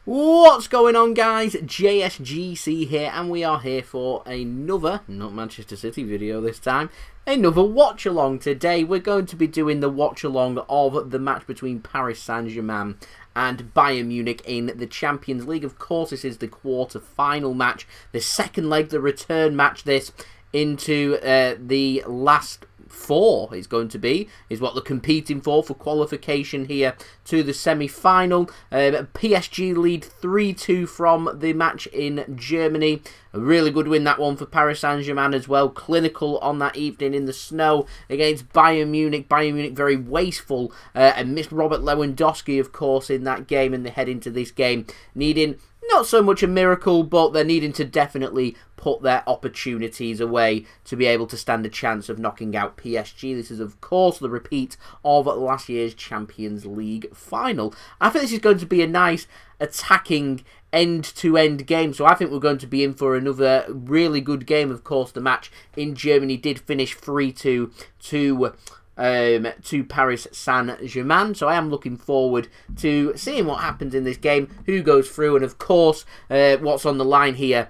What's going on, guys? JSGC here, and we are here for another, not Manchester City video this time, another watch-along. Today we're going to be doing the watch-along of the match between Paris Saint-Germain and Bayern Munich in the Champions League. Of course, this is the quarter-final match, the second leg, the return match this into the last four is going to be, is what they're competing for qualification here to the semi-final. PSG lead 3-2 from the match in Germany. A really good win, that one, for Paris Saint-Germain as well. Clinical on that evening in the snow against Bayern Munich. Bayern Munich very wasteful and missed Robert Lewandowski, of course, in that game, and they head into this game needing not so much a miracle, but they're needing to definitely put their opportunities away to be able to stand a chance of knocking out PSG. This is, of course, the repeat of last year's Champions League final. I think this is going to be a nice attacking end-to-end game, so I think we're going to be in for another really good game. Of course, the match in Germany did finish 3-2 to Paris Saint-Germain, so I am looking forward to seeing what happens in this game, who goes through, and of course what's on the line here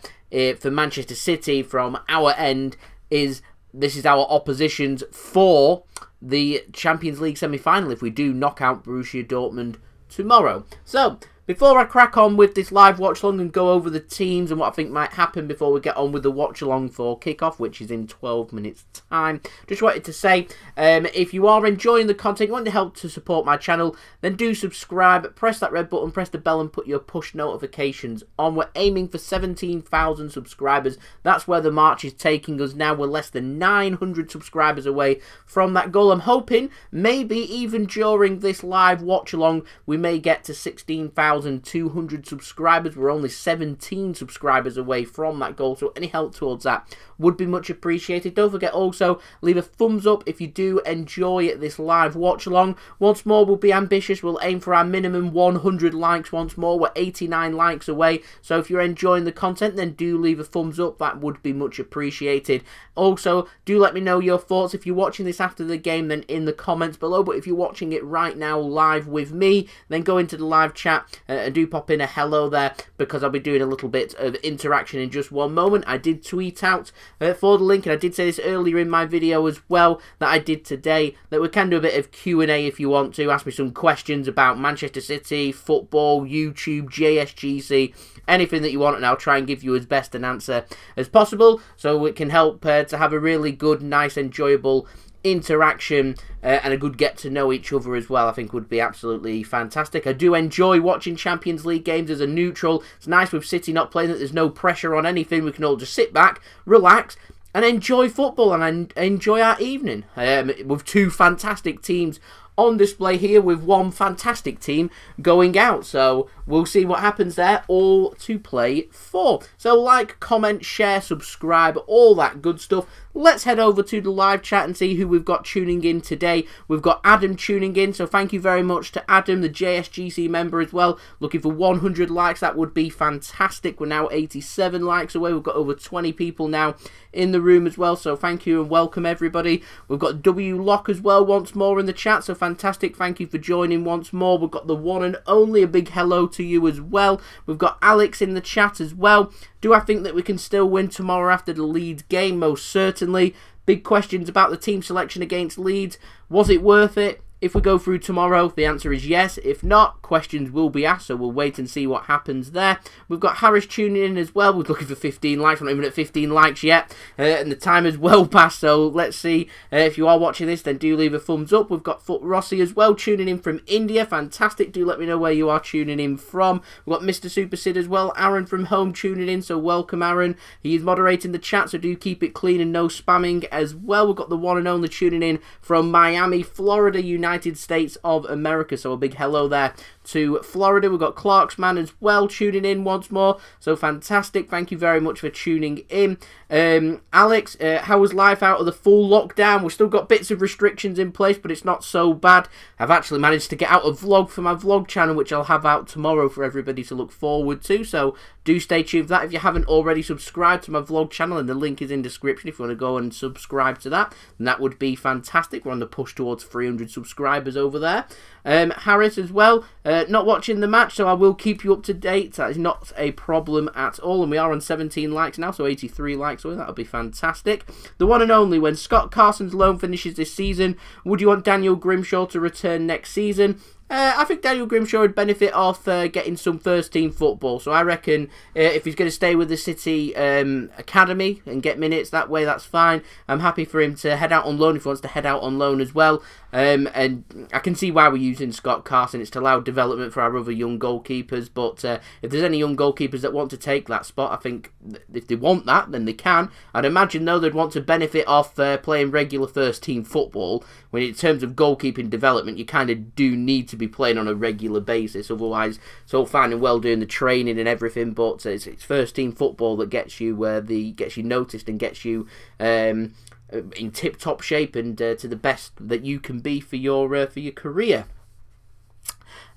for Manchester City from our end is this is our oppositions for the Champions League semi-final if we do knock out Borussia Dortmund tomorrow. So before I crack on with this live watch-along and go over the teams and what I think might happen before we get on with the watch-along for kick-off, which is in 12 minutes' time, just wanted to say, if you are enjoying the content, you want to help to support my channel, then do subscribe, press that red button, press the bell and put your push notifications on. We're aiming for 17,000 subscribers. That's where the march is taking us now. We're less than 900 subscribers away from that goal. I'm hoping maybe even during this live watch-along we may get to 16,200 subscribers. We're only 17 subscribers away from that goal, so any help towards that would be much appreciated. Don't forget also, leave a thumbs up if you do enjoy this live watch along. Once more, we'll be ambitious. We'll aim for our minimum 100 likes once more. We're 89 likes away, so if you're enjoying the content, then do leave a thumbs up. That would be much appreciated. Also, do let me know your thoughts. If you're watching this after the game, then in the comments below, but if you're watching it right now live with me, then go into the live chat and do pop in a hello there, because I'll be doing a little bit of interaction in just one moment. I did tweet out for the link, and I did say this earlier in my video as well that I did today, that we can do a bit of Q&A if you want to. Ask me some questions about Manchester City, football, YouTube, JSGC, anything that you want, and I'll try and give you as best an answer as possible, so it can help to have a really good, nice, enjoyable interaction and a good get to know each other as well. I think would be absolutely fantastic. I do enjoy watching Champions League games as a neutral. It's nice with City not playing that there's no pressure on anything. We can all just sit back, relax and enjoy football and enjoy our evening with two fantastic teams on display here, with one fantastic team going out. So we'll see what happens there, all to play for. So like, comment, share, subscribe, all that good stuff. Let's head over to the live chat and see who we've got tuning in today. We've got Adam tuning in, so thank you very much to Adam, the JSGC member as well. Looking for 100 likes, that would be fantastic. We're now 87 likes away. We've got over 20 people now in the room as well, so thank you and welcome everybody. We've got W Lock as well once more in the chat, so fantastic. Thank you for joining once more. We've got the one and only, a big hello to you as well. We've got Alex in the chat as well. Do I think that we can still win tomorrow after the Leeds game? Most certainly. Big questions about the team selection against Leeds. Was it worth it? If we go through tomorrow, the answer is yes. If not, questions will be asked, so we'll wait and see what happens there. We've got Harris tuning in as well. We're looking for 15 likes. We're not even at 15 likes yet, and the time is well past, so let's see. If you are watching this, then do leave a thumbs up. We've got Foot Rossi as well tuning in from India. Fantastic. Do let me know where you are tuning in from. We've got Mr. Super Sid as well. Aaron from home tuning in, so welcome, Aaron. He is moderating the chat, so do keep it clean and no spamming as well. We've got the one and only tuning in from Miami, Florida, United States of America, so a big hello there to Florida. We've got Clarksman as well tuning in once more, so fantastic. Thank you very much for tuning in. Alex, how was life out of the full lockdown? We've still got bits of restrictions in place, but it's not so bad. I've actually managed to get out a vlog for my vlog channel, which I'll have out tomorrow for everybody to look forward to, so do stay tuned for that. If you haven't already subscribed to my vlog channel, and the link is in description if you want to go and subscribe to that, then that would be fantastic. We're on the push towards 300 subscribers over there. Harris as well, not watching the match, so I will keep you up to date. That is not a problem at all. And we are on 17 likes now, so 83 likes away. That would be fantastic. The one and only, when Scott Carson's loan finishes this season, would you want Daniel Grimshaw to return next season? I think Daniel Grimshaw would benefit off getting some first-team football. So I reckon if he's going to stay with the City academy and get minutes that way, that's fine. I'm happy for him to head out on loan if he wants to head out on loan as well. And I can see why we're using Scott Carson. It's to allow development for our other young goalkeepers. But if there's any young goalkeepers that want to take that spot, I think if they want that, then they can. I'd imagine, though, they'd want to benefit off playing regular first-team football. When in terms of goalkeeping development, you kind of do need to be playing on a regular basis. Otherwise, it's all fine and well doing the training and everything, but it's first-team football that gets you noticed and gets you in tip-top shape and to the best that you can be for your career.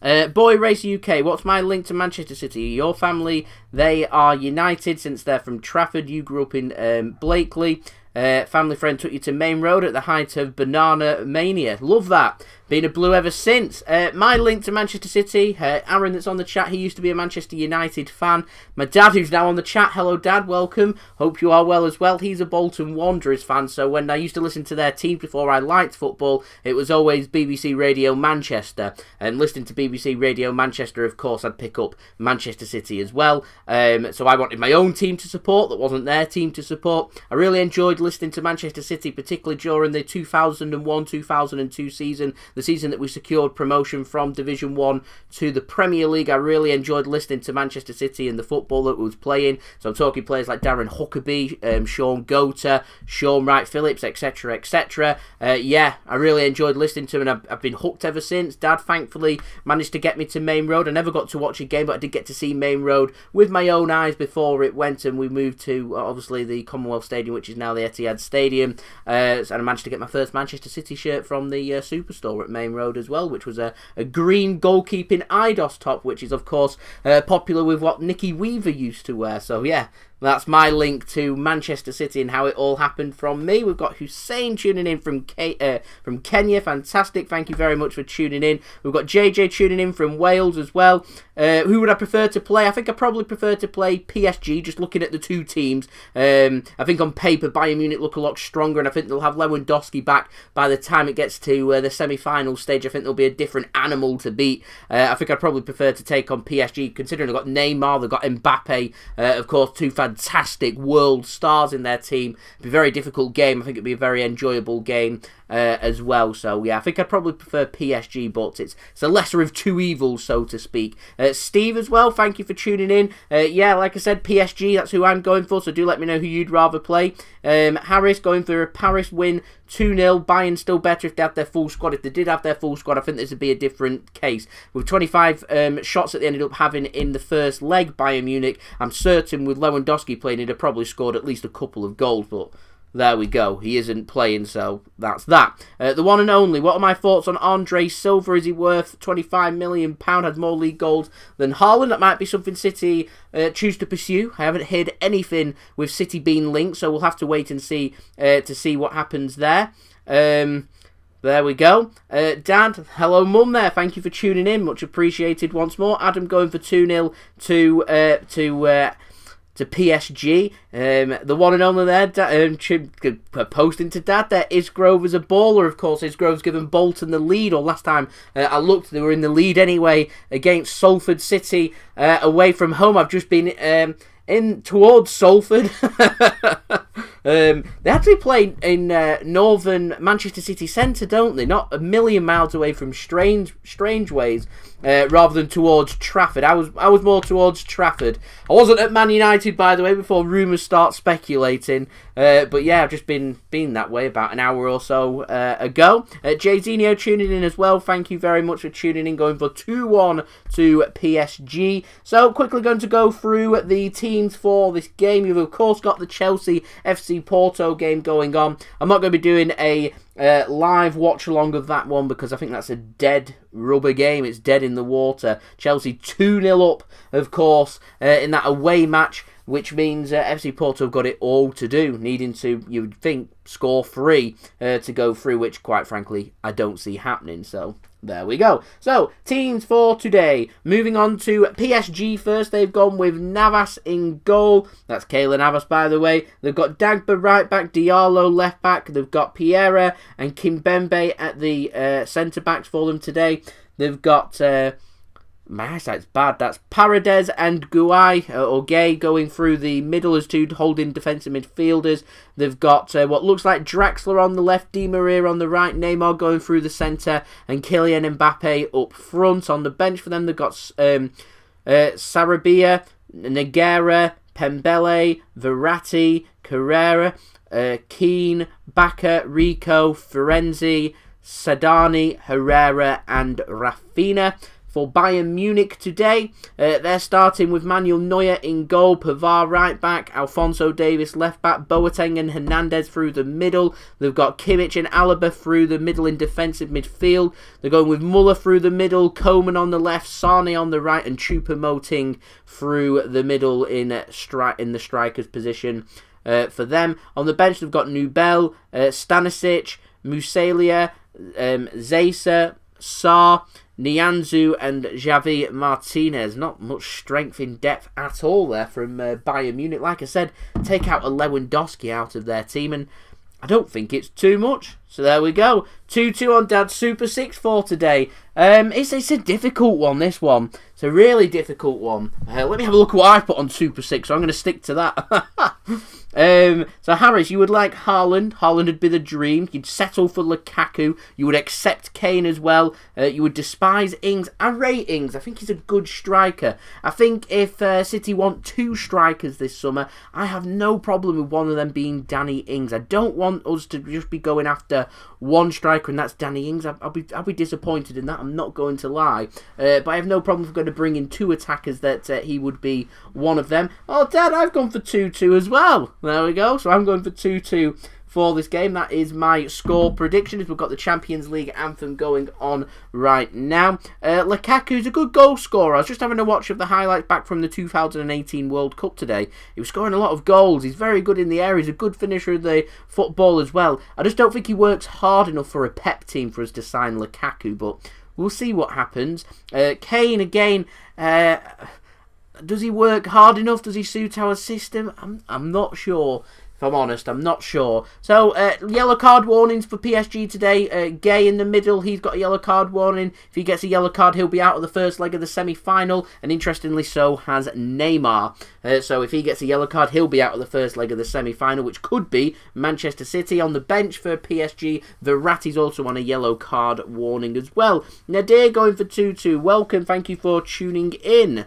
Boy Race UK, what's my link to Manchester City? Your family, they are United since they're from Trafford. You grew up in Blakely. Family friend took you to Main Road at the height of Banana Mania. Love that. Been a Blue ever since. My link to Manchester City, Aaron that's on the chat, he used to be a Manchester United fan. My dad who's now on the chat, hello Dad, welcome. Hope you are well as well. He's a Bolton Wanderers fan, so when I used to listen to their team before I liked football, it was always BBC Radio Manchester. And listening to BBC Radio Manchester, of course, I'd pick up Manchester City as well. So I wanted my own team to support that wasn't their team to support. I really enjoyed listening to Manchester City, particularly during the 2001-2002 season, the season that we secured promotion from Division 1 to the Premier League. I really enjoyed listening to Manchester City and the football that was playing. So I'm talking players like Darren Huckabee, Sean Gota, Sean Wright-Phillips, etc, etc. I really enjoyed listening to him, and I've been hooked ever since. Dad thankfully managed to get me to Main Road. I never got to watch a game, but I did get to see Main Road with my own eyes before it went, and we moved to obviously the Commonwealth Stadium, which is now the Etihad Stadium. And I managed to get my first Manchester City shirt from the Superstore at Main Road as well, which was a green goalkeeping Eidos top, which is of course popular with what Nicky Weaver used to wear. So yeah, that's my link to Manchester City and how it all happened from me. We've got Hussein tuning in from Kenya. Fantastic. Thank you very much for tuning in. We've got JJ tuning in from Wales as well. Who would I prefer to play? I think I probably prefer to play PSG, just looking at the two teams. I think on paper Bayern Munich look a lot stronger, and I think they'll have Lewandowski back by the time it gets to the semi-final stage. I think there'll be a different animal to beat. I think I'd probably prefer to take on PSG, considering they've got Neymar, they've got Mbappe, of course, two fantastic world stars in their team. It'd be a very difficult game. I think it'd be a very enjoyable game as well. So yeah, I think I'd probably prefer PSG, but it's a lesser of two evils, so to speak. Steve as well, thank you for tuning in. Like I said, PSG, that's who I'm going for, so do let me know who you'd rather play. Harris going for a Paris win, 2-0. Bayern still better if they have their full squad. If they did have their full squad, I think this would be a different case. With 25 shots that they ended up having in the first leg, Bayern Munich, I'm certain with Lewandowski playing, he'd have probably scored at least a couple of goals, but there we go. He isn't playing, so that's that. The one and only, what are my thoughts on Andre Silva? Is he worth £25 million? Has more league goals than Haaland? That might be something City choose to pursue. I haven't heard anything with City being linked, so we'll have to wait and see to see what happens there. There we go. Dad, hello Mum there. Thank you for tuning in. Much appreciated once more. Adam going for 2-0 to PSG. The one and only there, posting to Dad there, Isgrove is a baller. Of course, Isgrove's given Bolton the lead, or last time I looked, they were in the lead anyway against Salford City away from home. I've just been in towards Salford. They actually play in northern Manchester City Centre, don't they? Not a million miles away from Strange Ways, rather than towards Trafford. I was more towards Trafford. I wasn't at Man United, by the way, before rumours start speculating. But yeah, I've just been that way about an hour or so ago. Jay Zinio tuning in as well. Thank you very much for tuning in. Going for 2-1 to PSG. So quickly going to go through the teams for this game. You've of course got the Chelsea FC Porto game going on. I'm not going to be doing a live watch-along of that one because I think that's a dead rubber game. It's dead in the water. Chelsea 2-0 up, of course, in that away match, which means FC Porto have got it all to do, needing to, you would think, score 3 to go through, which, quite frankly, I don't see happening. So, there we go. So, teams for today. Moving on to PSG first. They've gone with Navas in goal. That's Keylor Navas, by the way. They've got Dagba right back, Diallo left back. They've got Pierre and Kimpembe at the centre backs for them today. They've got... my eyesight's bad. That's Paredes and Gueye going through the middle as 2 holding defensive midfielders. They've got what looks like Draxler on the left, Di Maria on the right, Neymar going through the centre, and Kylian Mbappe up front. On the bench for them, they've got Sarabia, Negera, Pembele, Verratti, Carrera, Kean, Bacca, Rico, Ferenzi, Sadani, Herrera, and Rafinha. For Bayern Munich today, they're starting with Manuel Neuer in goal, Pavard right back, Alphonso Davies left back, Boeteng and Hernandez through the middle. They've got Kimmich and Alaba through the middle in defensive midfield. They're going with Muller through the middle, Coman on the left, Sane on the right, and Choupo-Moting through the middle in the striker's position. For them, on the bench, they've got Nubel, Stanisic, Musalia, Zaisa, Sarr, Nianzou and Javi Martinez. Not much strength in depth at all there from Bayern Munich. Like I said, take out a Lewandowski out of their team and I don't think it's too much. So there we go. 2-2 on Dad's Super 6 for today. It's a difficult one, this one. It's a really difficult one. Let me have a look at what I put on Super 6, so I'm going to stick to that. So Harris, you would like Haaland. Haaland would be the dream. You'd settle for Lukaku. You would accept Kane as well. You would despise Ings. I rate Ings. I think he's a good striker. I think if City want 2 strikers this summer, I have no problem with one of them being Danny Ings. I don't want us to just be going after one striker and that's Danny Ings. I'll be disappointed in that. I'm not going to lie. But I have no problem with going to bring in 2 attackers that he would be one of them. Oh, Dad, I've gone for 2-2 as well. There we go. So I'm going for 2-2 for this game. That is my score prediction as we've got the Champions League anthem going on right now. Lukaku's a good goal scorer. I was just having a watch of the highlights back from the 2018 World Cup today. He was scoring a lot of goals. He's very good in the air. He's a good finisher of the football as well. I just don't think he works hard enough for a Pep team for us to sign Lukaku, but we'll see what happens. Kane again. Does he work hard enough? Does he suit our system? I'm not sure. If I'm honest, I'm not sure. So, yellow card warnings for PSG today. Gueye in the middle, he's got a yellow card warning. If he gets a yellow card, he'll be out of the first leg of the semi-final. And interestingly, so has Neymar. So, if he gets a yellow card, he'll be out of the first leg of the semi-final, which could be Manchester City. On the bench for PSG, Verratti's also on a yellow card warning as well. Nadir going for 2-2. Welcome, thank you for tuning in.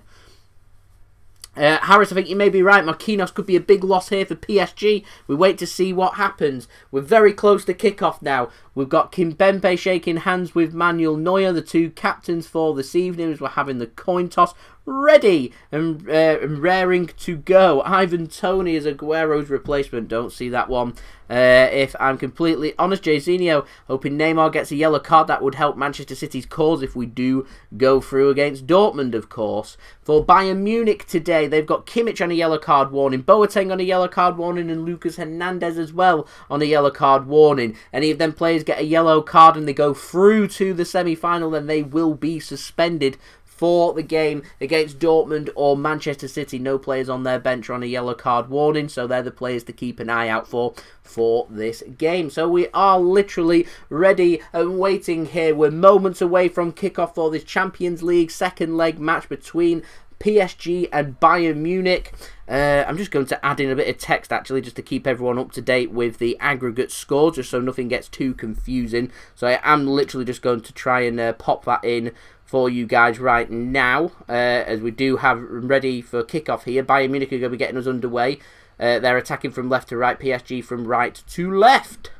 Harris, I think you may be right. Marquinhos could be a big loss here for PSG. We wait to see what happens. We're very close to kick-off now. We've got Kimpembe shaking hands with Manuel Neuer, the 2 captains for this evening, as we're having the coin toss ready and raring to go. Ivan Toney is Aguero's replacement. Don't see that one. If I'm completely honest, Jairzinho, hoping Neymar gets a yellow card. That would help Manchester City's cause if we do go through against Dortmund, of course. For Bayern Munich today, they've got Kimmich on a yellow card warning, Boateng on a yellow card warning, and Lucas Hernandez as well on a yellow card warning. Any of them players get a yellow card and they go through to the semi-final, then they will be suspended for the game against Dortmund or Manchester City. No players on their bench are on a yellow card warning, so they're the players to keep an eye out for this game. So we are literally ready and waiting here. We're moments away from kickoff for this Champions League second leg match between PSG and Bayern Munich. I'm just going to add in a bit of text actually just to keep everyone up to date with the aggregate scores, just so nothing gets too confusing. So I am literally just going to try and pop that in for you guys right now, as we do have ready for kickoff here. Bayern Munich are going to be getting us underway. They're attacking from left to right, PSG from right to left.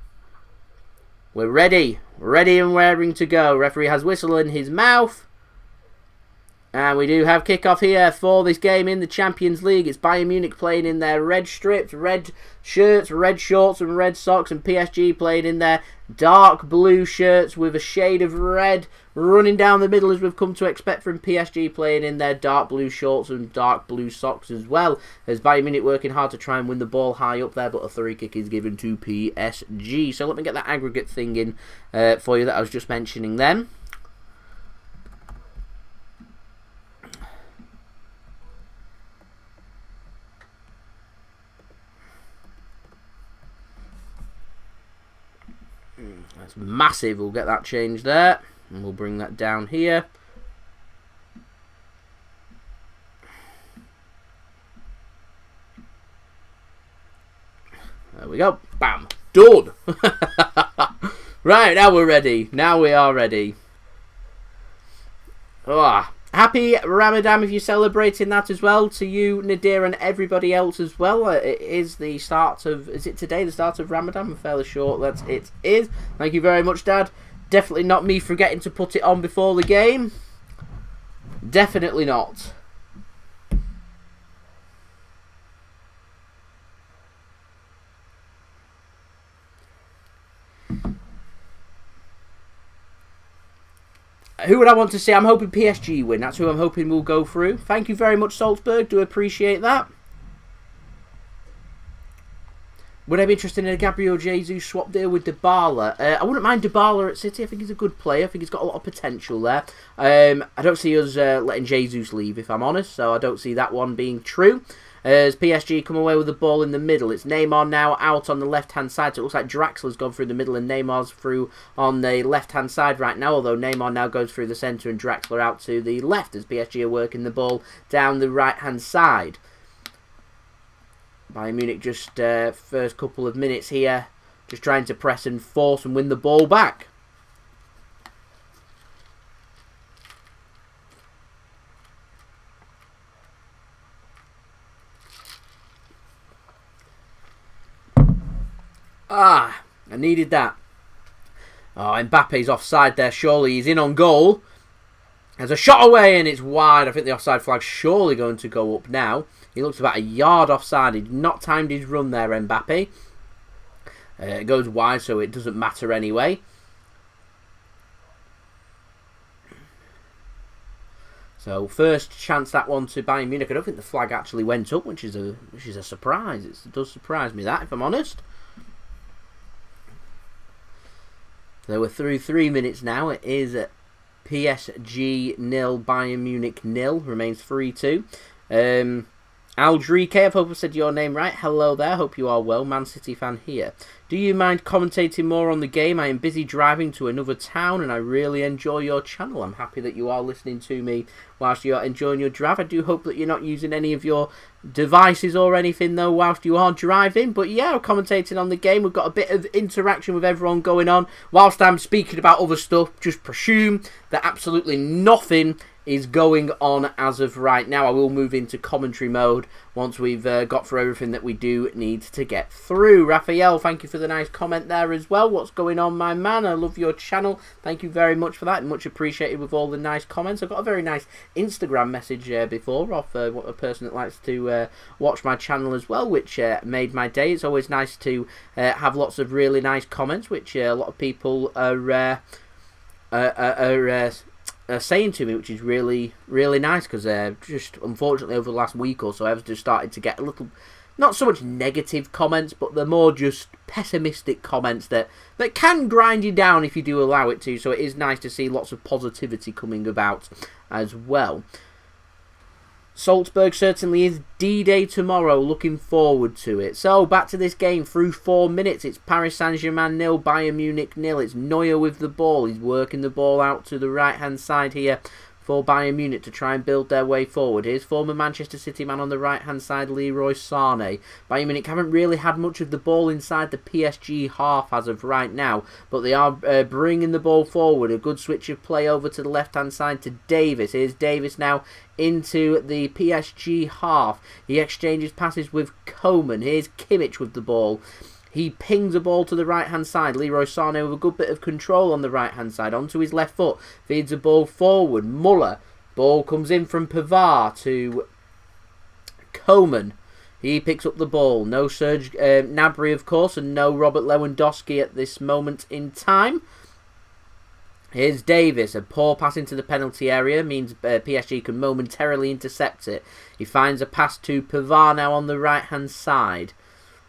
We're ready and raring to go. Referee has whistle in his mouth. And we do have kickoff here for this game in the Champions League. It's Bayern Munich playing in their red strips, red shirts, red shorts and red socks. And PSG playing in their dark blue shirts with a shade of red running down the middle, as we've come to expect from PSG, playing in their dark blue shorts and dark blue socks as well. As Bayern Munich working hard to try and win the ball high up there, but a free kick is given to PSG. So let me get that aggregate thing in for you that I was just mentioning then. That's massive. We'll get that changed there, and we'll bring that down here. There we go. Bam. Done. Right, now we're ready. Now we are ready. Oh, happy Ramadan if you're celebrating that as well. To you, Nadir, and everybody else as well. It is the start of... Is it today the start of Ramadan? I'm fairly sure that it is. Thank you very much, Dad. Definitely not me forgetting to put it on before the game. Definitely not. Who would I want to see? I'm hoping PSG win. That's who I'm hoping will go through. Thank you very much, Salzburg. Do appreciate that. Would I be interested in a Gabriel Jesus swap deal with Dybala? I wouldn't mind Dybala at City. I think he's a good player. I think he's got a lot of potential there. I don't see us letting Jesus leave, if I'm honest. So I don't see that one being true. As PSG come away with the ball in the middle. It's Neymar now out on the left-hand side. So it looks like Draxler's gone through the middle and Neymar's through on the left-hand side right now. Although Neymar now goes through the centre and Draxler out to the left as PSG are working the ball down the right-hand side. Bayern Munich just first couple of minutes here. Just trying to press and force and win the ball back. Ah, I needed that. Oh, Mbappe's offside there. Surely he's in on goal. There's a shot away and it's wide. I think the offside flag's surely going to go up now. He looks about a yard offside. He'd not timed his run there, Mbappe. It goes wide, so it doesn't matter anyway. So first chance that one to Bayern Munich. I don't think the flag actually went up, which is a surprise. It does surprise me that, if I'm honest. So we're through 3 minutes now. It is PSG 0, Bayern Munich 0. Remains 3-2. Aldrike, I hope I said your name right. Hello there, hope you are well. Man City fan here. Do you mind commentating more on the game? I am busy driving to another town and I really enjoy your channel. I'm happy that you are listening to me whilst you are enjoying your drive. I do hope that you're not using any of your devices or anything though whilst you are driving. But yeah, commentating on the game. We've got a bit of interaction with everyone going on. Whilst I'm speaking about other stuff, just presume that absolutely nothing is going on as of right now. I will move into commentary mode once we've got through everything that we do need to get through. Raphael, thank you for the nice comment there as well. What's going on, my man? I love your channel. Thank you very much for that. Much appreciated with all the nice comments. I got a very nice Instagram message before off a person that likes to watch my channel as well, which made my day. It's always nice to have lots of really nice comments, which a lot of people are saying to me, which is really, really nice, because just unfortunately over the last week or so I've just started to get a little, not so much negative comments, but they're more just pessimistic comments that can grind you down if you do allow it to. So it is nice to see lots of positivity coming about as well. Salzburg certainly is D-Day tomorrow. Looking forward to it. So, back to this game. Through 4 minutes, it's Paris Saint-Germain 0, Bayern Munich 0. It's Neuer with the ball. He's working the ball out to the right-hand side here for Bayern Munich to try and build their way forward. Here's former Manchester City man on the right-hand side, Leroy Sane. Bayern Munich haven't really had much of the ball inside the PSG half as of right now, but they are bringing the ball forward. A good switch of play over to the left-hand side to Davies. Here's Davies now into the PSG half. He exchanges passes with Coman. Here's Kimmich with the ball. He pings a ball to the right-hand side. Leroy Sane with a good bit of control on the right-hand side. Onto his left foot. Feeds the ball forward. Muller Ball comes in from Pavard to Coman. He picks up the ball. No Serge Gnabry, of course, and no Robert Lewandowski at this moment in time. Here's Davies. A poor pass into the penalty area means PSG can momentarily intercept it. He finds a pass to Pavard now on the right-hand side.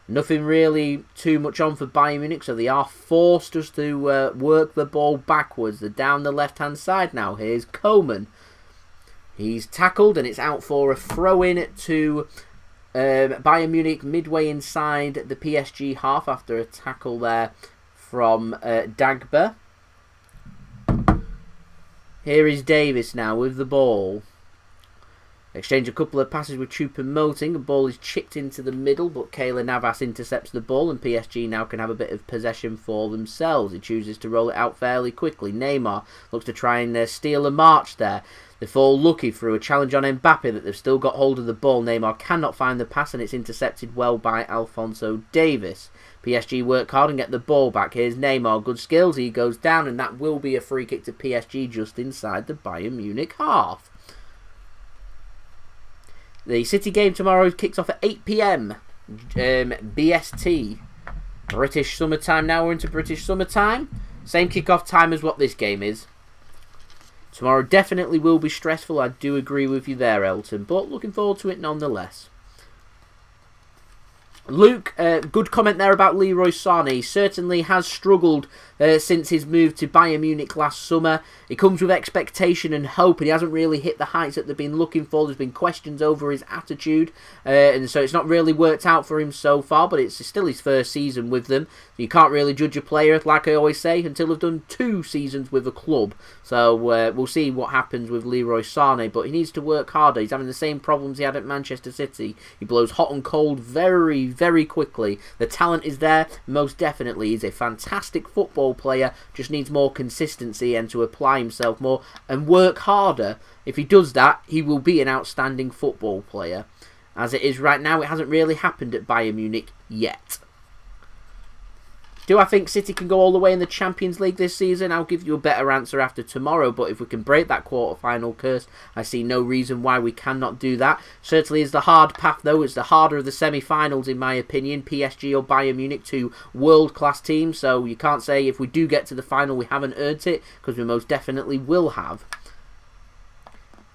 Nothing really too much on for Bayern Munich, so they are forced us to work the ball backwards. They're down the left-hand side now. Here's Coman. He's tackled, and it's out for a throw-in to Bayern Munich midway inside the PSG half after a tackle there from Dagba. Here is Davies now with the ball. Exchange a couple of passes with Choupo-Moting. The ball is chipped into the middle, but Keylor Navas intercepts the ball, and PSG now can have a bit of possession for themselves. He chooses to roll it out fairly quickly. Neymar looks to try and steal a march there. They fall lucky through a challenge on Mbappe that they've still got hold of the ball. Neymar cannot find the pass, and it's intercepted well by Alphonso Davies. PSG work hard and get the ball back. Here's Neymar. Good skills. He goes down, and that will be a free kick to PSG just inside the Bayern Munich half. The City game tomorrow kicks off at 8 PM. BST. British summertime now. We're into British summertime. Same kick-off time as what this game is. Tomorrow definitely will be stressful. I do agree with you there, Elton. But looking forward to it nonetheless. Luke, good comment there about Leroy Sane. He certainly has struggled since his move to Bayern Munich last summer. He comes with expectation and hope, and he hasn't really hit the heights that they've been looking for. There's been questions over his attitude, and so it's not really worked out for him so far, but it's still his first season with them. You can't really judge a player, like I always say, until they've done 2 seasons with a club. So we'll see what happens with Leroy Sane, but he needs to work harder. He's having the same problems he had at Manchester City. He blows hot and cold very, very quickly. The talent is there, most definitely. He's a fantastic football player, just needs more consistency and to apply himself more and work harder. If he does that, he will be an outstanding football player. As it is right now, it hasn't really happened at Bayern Munich yet. Do I think City can go all the way in the Champions League this season? I'll give you a better answer after tomorrow, but if we can break that quarter-final curse, I see no reason why we cannot do that. Certainly is the hard path, though. It's the harder of the semi-finals, in my opinion. PSG or Bayern Munich, 2 world-class teams, so you can't say if we do get to the final we haven't earned it, because we most definitely will have.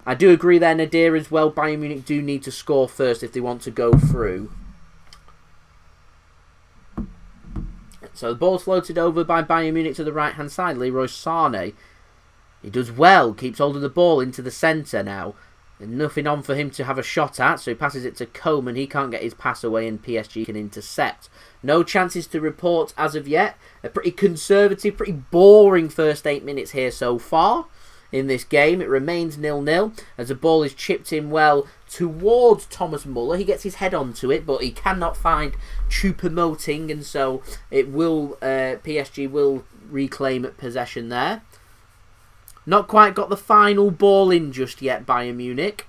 I do agree there, Nadir, as well. Bayern Munich do need to score first if they want to go through. So the ball's floated over by Bayern Munich to the right-hand side. Leroy Sane. He does well. Keeps hold of the ball into the centre now. And nothing on for him to have a shot at. So he passes it to Coman. He can't get his pass away and PSG can intercept. No chances to report as of yet. A pretty conservative, pretty boring first 8 minutes here so far. In this game, it remains 0-0 as the ball is chipped in well towards Thomas Muller. He gets his head onto it, but he cannot find Choupo-Moting, and so it will PSG will reclaim possession there. Not quite got the final ball in just yet, Bayern Munich.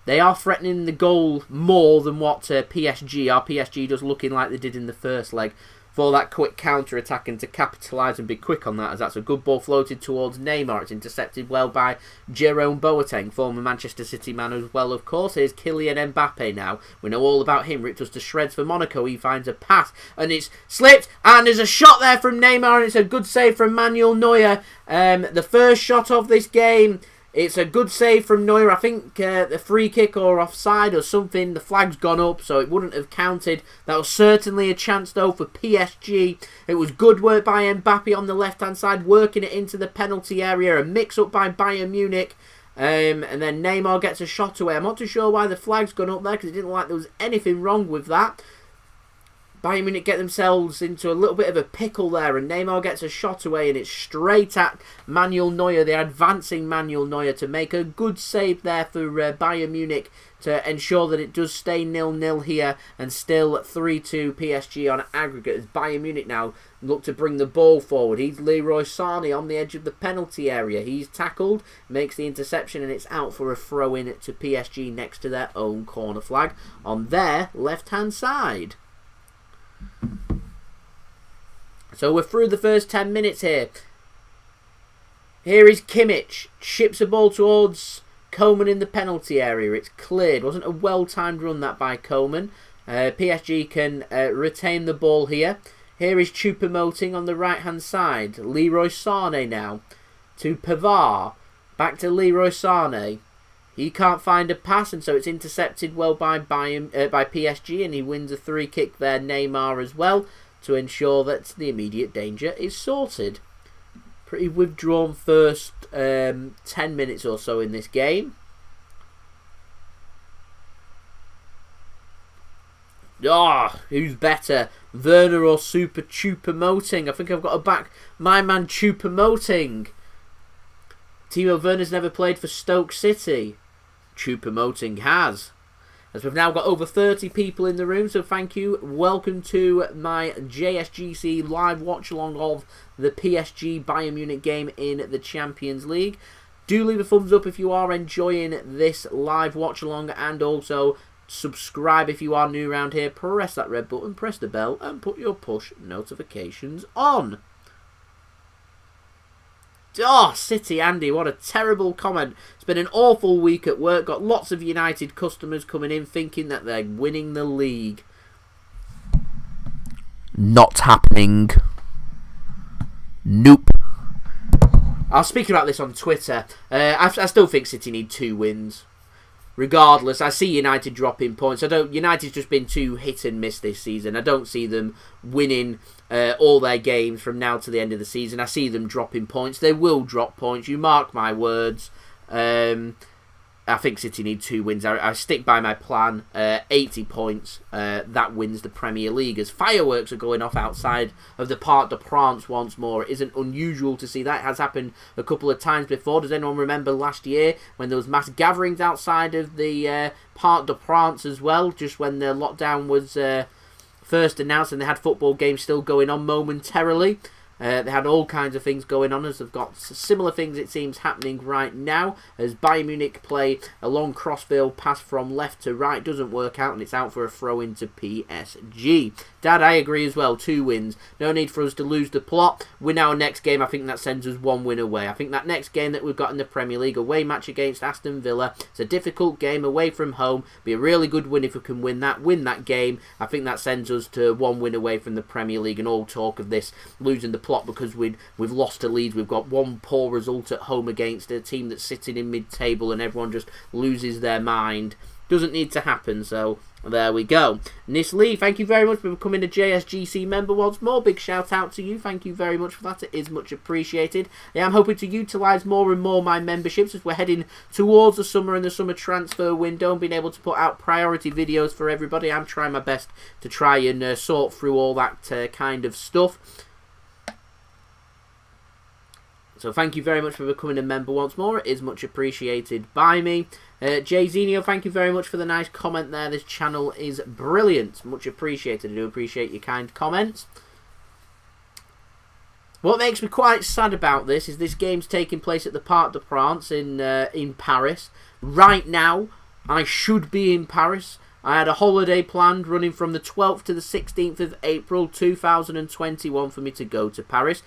They are threatening the goal more than what PSG are. PSG just looking like they did in the first leg. For that quick counter-attack and to capitalise and be quick on that, as that's a good ball floated towards Neymar. It's intercepted well by Jerome Boeteng, former Manchester City man as well, of course. Here's Kylian Mbappe now. We know all about him. Ripped us to shreds for Monaco. He finds a pass and it's slipped, and there's a shot there from Neymar, and it's a good save from Manuel Neuer. The first shot of this game. It's a good save from Neuer. I think the free kick or offside or something, the flag's gone up, so it wouldn't have counted. That was certainly a chance, though, for PSG. It was good work by Mbappe on the left-hand side, working it into the penalty area. A mix-up by Bayern Munich. And then Neymar gets a shot away. I'm not too sure why the flag's gone up there, because it didn't look like there was anything wrong with that. Bayern Munich get themselves into a little bit of a pickle there, and Neymar gets a shot away, and it's straight at Manuel Neuer, the advancing Manuel Neuer, to make a good save there for Bayern Munich to ensure that it does stay 0-0 here, and still 3-2 PSG on aggregate as Bayern Munich now look to bring the ball forward. He's Leroy Sane on the edge of the penalty area. He's tackled, makes the interception, and it's out for a throw-in to PSG next to their own corner flag on their left-hand side. So we're through the first 10 minutes here. Here is Kimmich. Chips a ball towards Coman in the penalty area. It's cleared. Wasn't a well-timed run that by Coman. PSG can retain the ball here. Here is Choupo-Moting on the right-hand side. Leroy Sane now to Pavard. Back to Leroy Sane. He can't find a pass, and so it's intercepted well by PSG, and he wins a free kick there, Neymar as well, to ensure that the immediate danger is sorted. Pretty withdrawn first 10 minutes or so in this game. Who's better, Werner or Super Choupo-Moting? I think I've got to back my man Choupo-Moting. Timo Werner's never played for Stoke City. Choupo-Moting has. As we've now got over 30 people in the room, so thank you. Welcome to my JSGC live watch-along of the PSG Bayern Munich game in the Champions League. Do leave a thumbs up if you are enjoying this live watch-along, and also subscribe if you are new around here. Press that red button, press the bell, and put your push notifications on. City Andy, what a terrible comment. It's been an awful week at work. Got lots of United customers coming in thinking that they're winning the league. Not happening. Nope. I was speaking about this on Twitter. I still think City need 2 wins. Regardless, I see United dropping points. United's just been too hit and miss this season. I don't see them winning all their games from now to the end of the season. I see them dropping points. They will drop points. You mark my words. I think City need 2 wins. I stick by my plan. 80 points. That wins the Premier League. As fireworks are going off outside of the Parc Des Princes once more. It isn't unusual to see that. It has happened a couple of times before. Does anyone remember last year when there was mass gatherings outside of the Parc Des Princes as well? Just when the lockdown was first announced, and they had football games still going on momentarily. They had all kinds of things going on, as they've got similar things, it seems, happening right now, as Bayern Munich play a long crossfield pass from left to right. Doesn't work out, and it's out for a throw into PSG. Dad, I agree as well. 2 wins. No need for us to lose the plot. Win our next game. I think that sends us 1 win away. I think that next game that we've got in the Premier League, away match against Aston Villa, it's a difficult game away from home. Be a really good win if we can win that game. I think that sends us to 1 win away from the Premier League, and all talk of this losing the plot because we've lost to Leeds. We've got 1 poor result at home against a team that's sitting in mid-table, and everyone just loses their mind. Doesn't need to happen, so there we go. Nis Lee, thank you very much for becoming a JSGC member once more. Big shout out to you. Thank you very much for that. It is much appreciated. I'm hoping to utilise more and more my memberships as we're heading towards the summer and the summer transfer window, and being able to put out priority videos for everybody. I'm trying my best to try and sort through all that kind of stuff. So thank you very much for becoming a member once more. It is much appreciated by me. Jay Zenio, thank you very much for the nice comment there. This channel is brilliant. Much appreciated. I do appreciate your kind comments. What makes me quite sad about this is this game's taking place at the Parc des Princes in Paris. Right now, I should be in Paris. I had a holiday planned running from the 12th to the 16th of April 2021 for me to go to Paris.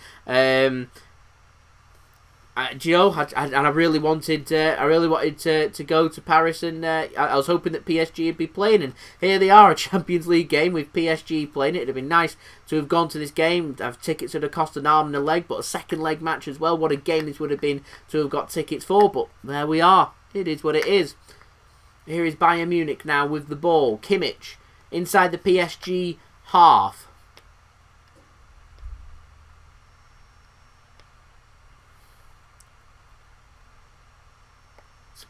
I really wanted to go to Paris, and I was hoping that PSG would be playing, and here they are, a Champions League game with PSG playing it. It'd have been nice to have gone to this game. Have tickets would have cost an arm and a leg, but a second leg match as well. What a game this would have been to have got tickets for, but there we are. It is what it is. Here is Bayern Munich now with the ball. Kimmich inside the PSG half.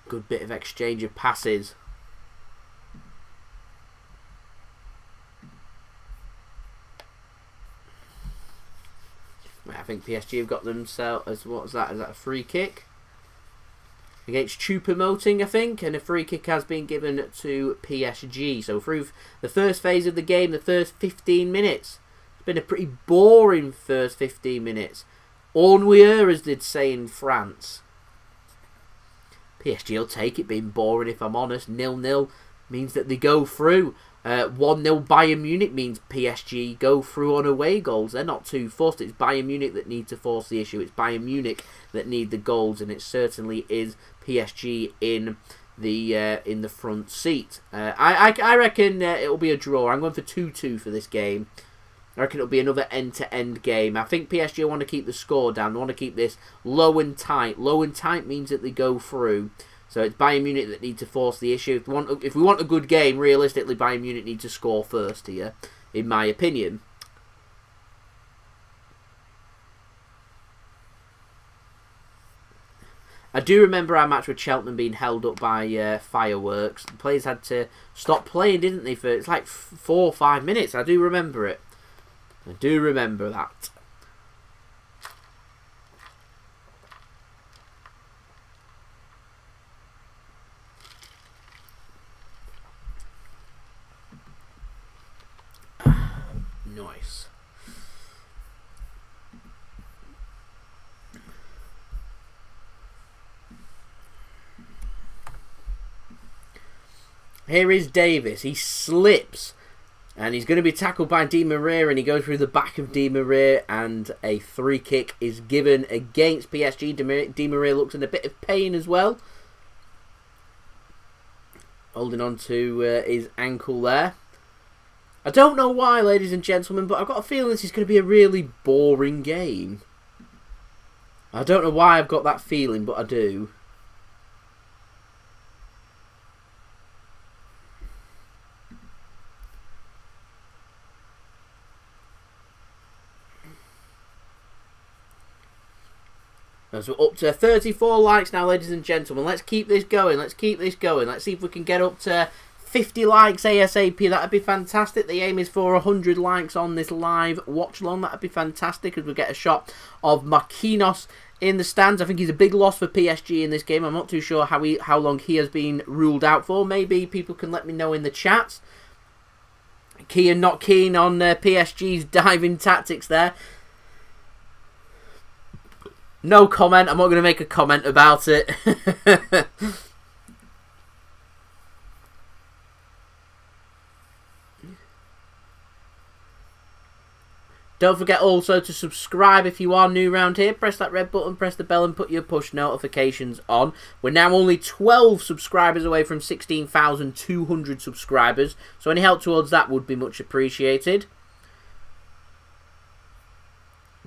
Good bit of exchange of passes. I think PSG have got themselves, what was that? Is that a free kick? Against Choupo-Moting, I think, and a free kick has been given to PSG. So through the first phase of the game, the first 15 minutes, it's been a pretty boring first 15 minutes. Ennuyeux, as they'd say in France. PSG will take it being boring, if I'm honest. 0-0 means that they go through. 1-0 Bayern Munich means PSG go through on away goals. They're not too forced. It's Bayern Munich that need to force the issue. It's Bayern Munich that need the goals, and it certainly is PSG in the front seat. I reckon it'll be a draw. I'm going for 2-2 for this game. I reckon it'll be another end-to-end game. I think PSG want to keep the score down. They want to keep this low and tight. Low and tight means that they go through. So it's Bayern Munich that need to force the issue. If we want a good game, realistically, Bayern Munich need to score first here, in my opinion. I do remember our match with Cheltenham being held up by fireworks. The players had to stop playing, didn't they? For it's like 4 or 5 minutes. I do remember it. I do remember that. Nice. Here is Davies. He slips. And he's going to be tackled by Di Maria, and he goes through the back of Di Maria, and a free kick is given against PSG. Di Maria looks in a bit of pain as well. Holding on to his ankle there. I don't know why, ladies and gentlemen, but I've got a feeling this is going to be a really boring game. I don't know why I've got that feeling, but I do. So we're up to 34 likes now, ladies and gentlemen. Let's keep this going. Let's keep this going. Let's see if we can get up to 50 likes ASAP. That'd be fantastic. The aim is for 100 likes on this live watch-along. That'd be fantastic as we get a shot of Marquinhos in the stands. I think he's a big loss for PSG in this game. I'm not too sure how long he has been ruled out for. Maybe people can let me know in the chat. Kean not keen on PSG's diving tactics there. No comment. I'm not going to make a comment about it. Don't forget also to subscribe if you are new around here. Press that red button, press the bell and put your push notifications on. We're now only 12 subscribers away from 16,200 subscribers. So any help towards that would be much appreciated.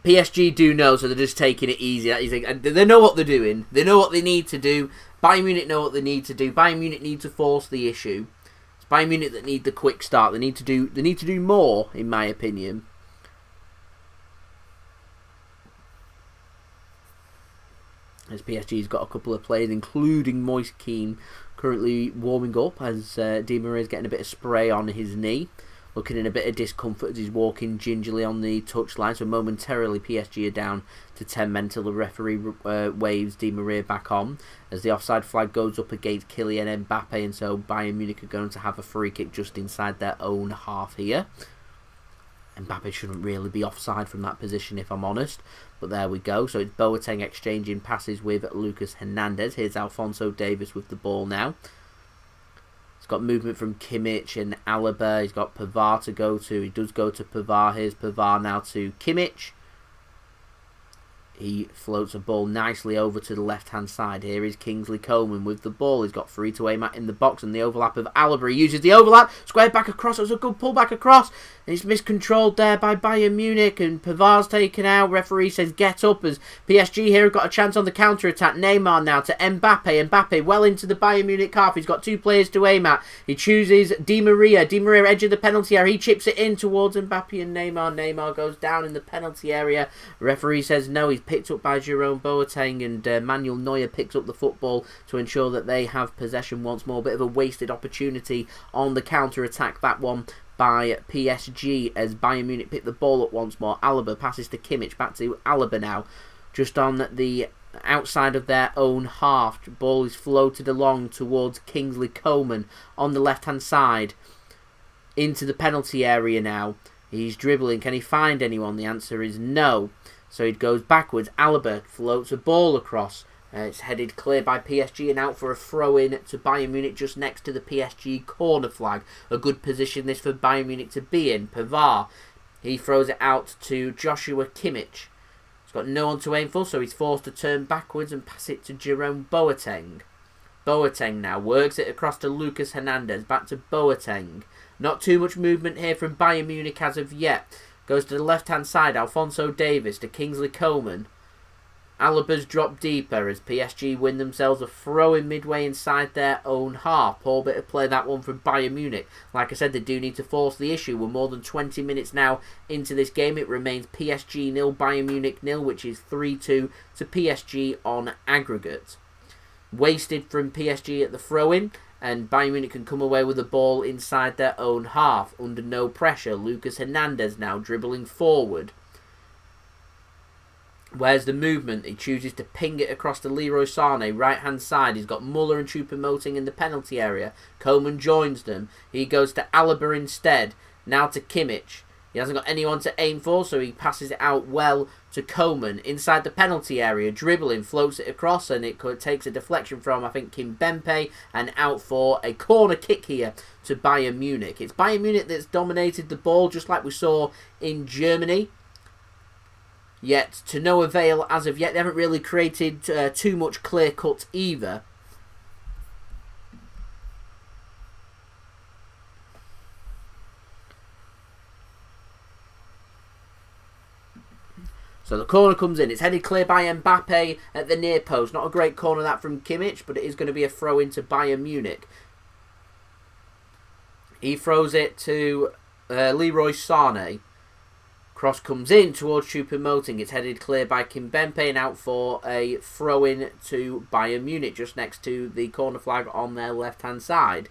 PSG do know, so they're just taking it easy. They know what they're doing. They know what they need to do. Bayern Munich know what they need to do. Bayern Munich need to force the issue. It's Bayern Munich that need the quick start. They need to do more, in my opinion. As PSG's got a couple of players, including Moise Kean, currently warming up as Di Maria's getting a bit of spray on his knee. Looking in a bit of discomfort as he's walking gingerly on the touchline. So momentarily PSG are down to 10 men till the referee waves Di Maria back on. As the offside flag goes up against Kylian Mbappe. And so Bayern Munich are going to have a free kick just inside their own half here. Mbappe shouldn't really be offside from that position if I'm honest. But there we go. So it's Boeteng exchanging passes with Lucas Hernandez. Here's Alphonso Davies with the ball now. Got movement from Kimmich and Alaba. He's got Pavard to go to. He does go to Pavard. Here's Pavard now to Kimmich. He floats a ball nicely over to the left-hand side. Here is Kingsley Coman with the ball. He's got free to aim at in the box and the overlap of Alaba. He uses the overlap. Squared back across. It was a good pull back across. And it's miscontrolled there by Bayern Munich. And Pavard's taken out. Referee says get up as PSG here have got a chance on the counter-attack. Neymar now to Mbappe. Mbappe well into the Bayern Munich half. He's got 2 players to aim at. He chooses Di Maria. Di Maria edge of the penalty area. He chips it in towards Mbappe and Neymar. Neymar goes down in the penalty area. Referee says no. He's picked up by Jerome Boeteng, and Manuel Neuer picks up the football to ensure that they have possession once more. Bit of a wasted opportunity on the counter-attack, that one by PSG, as Bayern Munich pick the ball up once more. Alaba passes to Kimmich, back to Alaba now, just on the outside of their own half. The ball is floated along towards Kingsley Coman on the left-hand side, into the penalty area now. He's dribbling. Can he find anyone? The answer is no. So he goes backwards. Alaba floats a ball across. It's headed clear by PSG and out for a throw-in to Bayern Munich just next to the PSG corner flag. A good position this for Bayern Munich to be in. Pavard, he throws it out to Joshua Kimmich. He's got no one to aim for, so he's forced to turn backwards and pass it to Jerome Boeteng. Boeteng now works it across to Lucas Hernandez. Back to Boeteng. Not too much movement here from Bayern Munich as of yet. Goes to the left-hand side. Alphonso Davies to Kingsley Coman. Alaba's dropped deeper as PSG win themselves a throw-in midway inside their own half. Poor bit of play that one from Bayern Munich. Like I said, they do need to force the issue. We're more than 20 minutes now into this game. It remains PSG 0, Bayern Munich 0, which is 3-2 to PSG on aggregate. Wasted from PSG at the throw-in, and Bayern Munich can come away with the ball inside their own half under no pressure. Lucas Hernandez now dribbling forward. Where's the movement? He chooses to ping it across to Leroy Sane, right-hand side. He's got Muller and Choupo-Moting in the penalty area. Coman joins them. He goes to Alaba instead. Now to Kimmich. He hasn't got anyone to aim for, so he passes it out well to Coman. Inside the penalty area, dribbling, floats it across, and it takes a deflection from, I think, Kimpembe, and out for a corner kick here to Bayern Munich. It's Bayern Munich that's dominated the ball, just like we saw in Germany. Yet, to no avail as of yet. They haven't really created too much clear cut either. So the corner comes in. It's headed clear by Mbappe at the near post. Not a great corner that from Kimmich, but it is going to be a throw into Bayern Munich. He throws it to Leroy Sane. Cross comes in towards Choupo-Moting. It's headed clear by Kimpembe and out for a throw-in to Bayern Munich, just next to the corner flag on their left-hand side.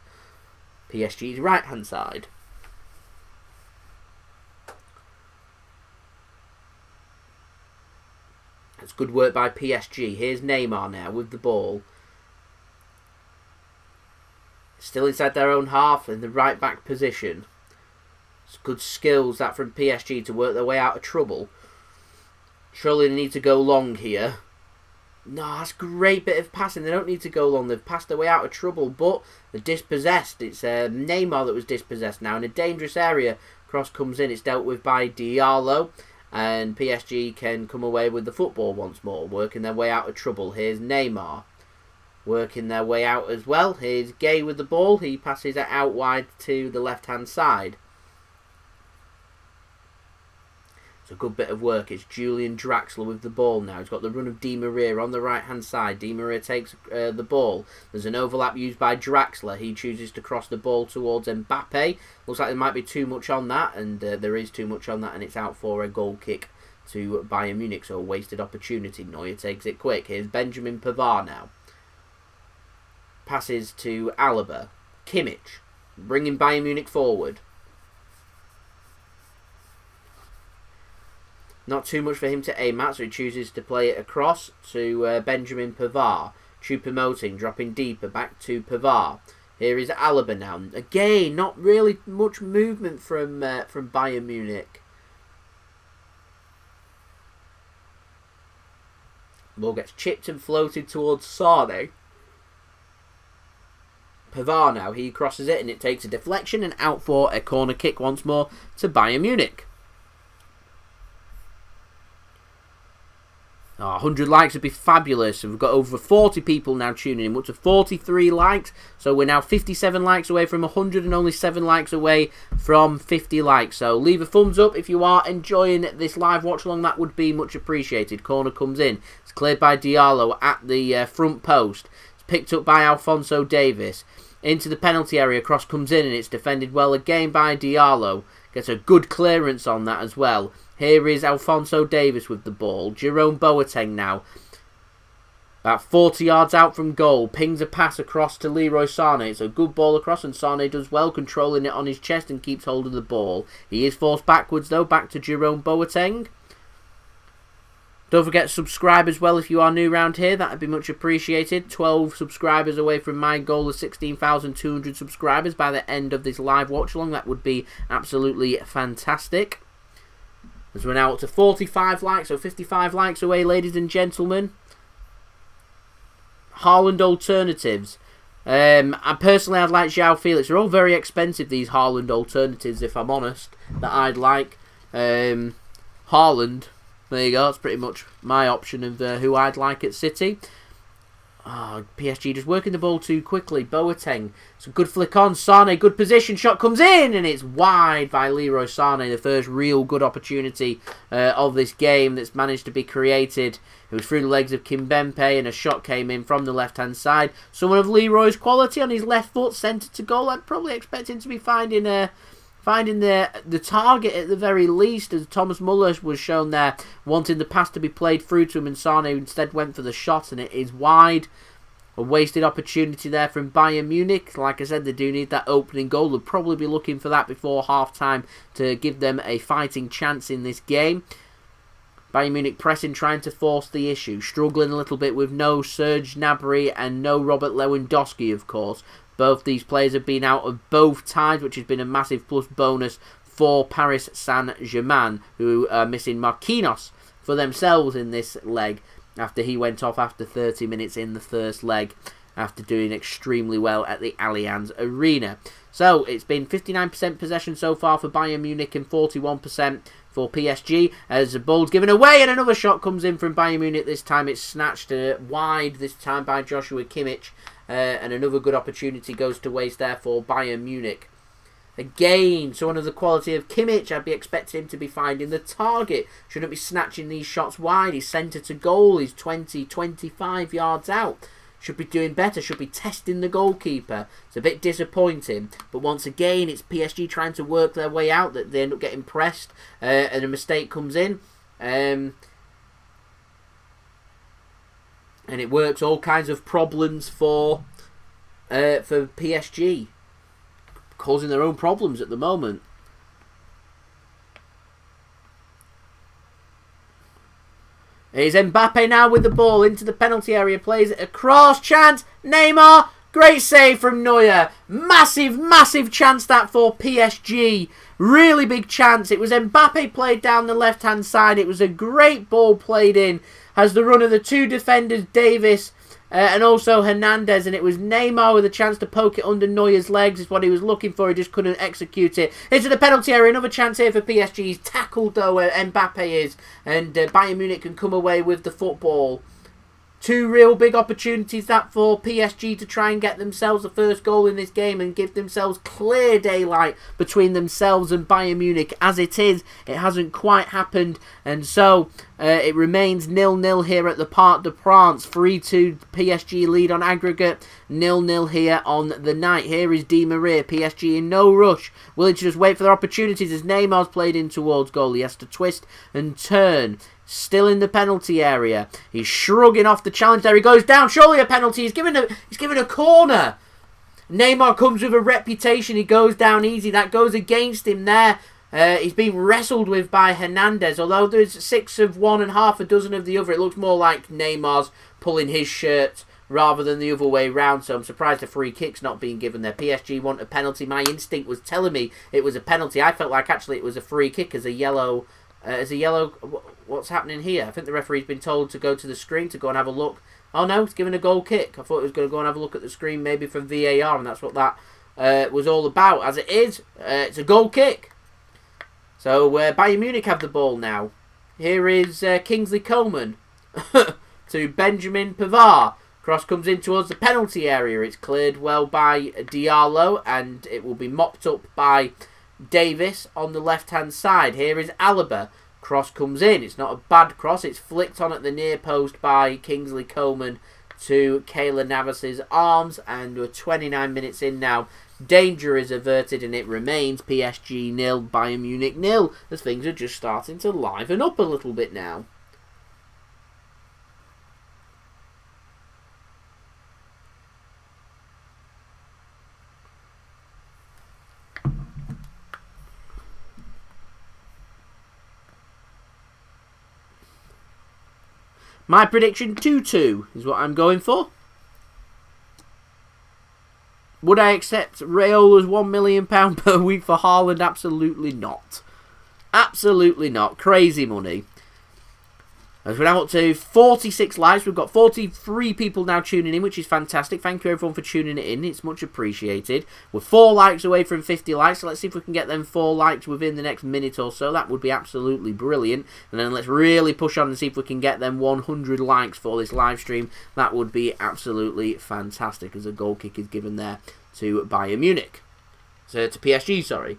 PSG's right-hand side. It's good work by PSG. Here's Neymar now with the ball. Still inside their own half in the right-back position. It's good skills that from PSG to work their way out of trouble. Surely they need to go long here. No, that's a great bit of passing. They don't need to go long. They've passed their way out of trouble, but they're dispossessed. It's Neymar that was dispossessed now in a dangerous area. Cross comes in. It's dealt with by Diallo. And PSG can come away with the football once more, working their way out of trouble. Here's Neymar. Working their way out as well. Here's Gueye with the ball. He passes it out wide to the left-hand side. It's a good bit of work. It's Julian Draxler with the ball now. He's got the run of Di Maria on the right-hand side. Di Maria takes the ball. There's an overlap used by Draxler. He chooses to cross the ball towards Mbappe. Looks like there might be too much on that, and there is too much on that, and it's out for a goal kick to Bayern Munich, so a wasted opportunity. Neuer takes it quick. Here's Benjamin Pavard now. Passes to Alaba. Kimmich, bringing Bayern Munich forward. Not too much for him to aim at, so he chooses to play it across to Benjamin Pavard. Choupo-Moting dropping deeper back to Pavard. Here is Alaba now. Again, not really much movement from Bayern Munich. Ball gets chipped and floated towards Sane. Pavard now, he crosses it and it takes a deflection and out for a corner kick once more to Bayern Munich. 100 likes would be fabulous. We've got over 40 people now tuning in, up to 43 likes. So we're now 57 likes away from 100 and only 7 likes away from 50 likes. So leave a thumbs up if you are enjoying this live watch along. That would be much appreciated. Corner comes in. It's cleared by Diallo at the front post. It's picked up by Alphonso Davies. Into the penalty area. Cross comes in and it's defended well again by Diallo. Gets a good clearance on that as well. Here is Alphonso Davies with the ball. Jerome Boeteng now. About 40 yards out from goal. Pings a pass across to Leroy Sane. It's a good ball across and Sane does well, controlling it on his chest and keeps hold of the ball. He is forced backwards though, back to Jerome Boeteng. Don't forget to subscribe as well if you are new around here. That would be much appreciated. 12 subscribers away from my goal of 16,200 subscribers by the end of this live watch along. That would be absolutely fantastic. As we're now up to 45 likes, so 55 likes away, ladies and gentlemen. Haaland alternatives. I personally, I'd like João Felix. They're all very expensive, these Haaland alternatives, if I'm honest, that I'd like. Haaland, there you go, that's pretty much my option of who I'd like at City. Oh, PSG just working the ball too quickly. Boeteng, it's a good flick on. Sane, good position. Shot comes in and it's wide by Leroy Sane. The first real good opportunity of this game that's managed to be created. It was through the legs of Kimpembe and a shot came in from the left-hand side. Someone of Leroy's quality on his left foot, centre to goal. I'd probably expect him to be finding the target at the very least, as Thomas Muller was shown there, wanting the pass to be played through to him, and Sane instead went for the shot, and it is wide. A wasted opportunity there from Bayern Munich. Like I said, they do need that opening goal. They'll probably be looking for that before half-time to give them a fighting chance in this game. Bayern Munich pressing, trying to force the issue. Struggling a little bit with no Serge Gnabry and no Robert Lewandowski, of course. Both these players have been out of both ties, which has been a massive plus bonus for Paris Saint-Germain, who are missing Marquinhos for themselves in this leg after he went off after 30 minutes in the first leg after doing extremely well at the Allianz Arena. So it's been 59% possession so far for Bayern Munich and 41% for PSG, as the ball's given away and another shot comes in from Bayern Munich. This time it's snatched wide, this time by Joshua Kimmich. And another good opportunity goes to waste there for Bayern Munich. Again, someone of the quality of Kimmich, I'd be expecting him to be finding the target. Shouldn't be snatching these shots wide. He's centre to goal. He's 20, 25 yards out. Should be doing better. Should be testing the goalkeeper. It's a bit disappointing. But once again, it's PSG trying to work their way out. That they end up getting pressed. And a mistake comes in. And it works all kinds of problems for PSG, causing their own problems at the moment. Here's Mbappe now with the ball into the penalty area, plays it across, chance, Neymar, great save from Neuer. Massive, massive chance that for PSG. Really big chance. It was Mbappe played down the left-hand side. It was a great ball played in. Has the run of the two defenders, Davies and also Hernandez, and it was Neymar with a chance to poke it under Neuer's legs. Is what he was looking for. He just couldn't execute it. Into the penalty area. Another chance here for PSG. He's tackled though, where Mbappe is, and Bayern Munich can come away with the football. Two real big opportunities that for PSG to try and get themselves the first goal in this game and give themselves clear daylight between themselves and Bayern Munich. As it is, it hasn't quite happened, and so it remains 0-0 here at the Parc des Princes. 3-2 PSG lead on aggregate, 0-0 here on the night. Here is Di Maria, PSG in no rush, willing to just wait for their opportunities as Neymar's played in towards goal. He has to twist and turn. Still in the penalty area. He's shrugging off the challenge there. He goes down. Surely a penalty. He's given a corner. Neymar comes with a reputation. He goes down easy. That goes against him there. He's being wrestled with by Hernandez. Although there's 6 of one and half a dozen of the other, it looks more like Neymar's pulling his shirt rather than the other way round. So I'm surprised a free kick's not being given there. PSG want a penalty. My instinct was telling me it was a penalty. I felt like actually it was a free kick as a yellow. What's happening here? I think the referee's been told to go to the screen to go and have a look. Oh no, it's given a goal kick. I thought it was going to go and have a look at the screen, maybe from VAR, and that's what that was all about. As it is, it's a goal kick. So Bayern Munich have the ball now. Here is Kingsley Coman to Benjamin Pavard. Cross comes in towards the penalty area. It's cleared well by Diallo, and it will be mopped up by Davies on the left-hand side. Here is Alaba. Cross comes in. It's not a bad cross. It's flicked on at the near post by Kingsley Coman to Keylor Navas' arms. And we're 29 minutes in now. Danger is averted and it remains PSG 0, Bayern Munich 0. As things are just starting to liven up a little bit now. My prediction 2-2 is what I'm going for. Would I accept Rayola's £1 million per week for Haaland? Absolutely not. Absolutely not. Crazy money. As we're now up to 46 likes, we've got 43 people now tuning in, which is fantastic. Thank you everyone for tuning in. It's much appreciated. We're 4 likes away from 50 likes, so let's see if we can get them 4 likes within the next minute or so. That would be absolutely brilliant. And then let's really push on and see if we can get them 100 likes for this live stream. That would be absolutely fantastic, as a goal kick is given there to Bayern Munich. So to PSG, sorry.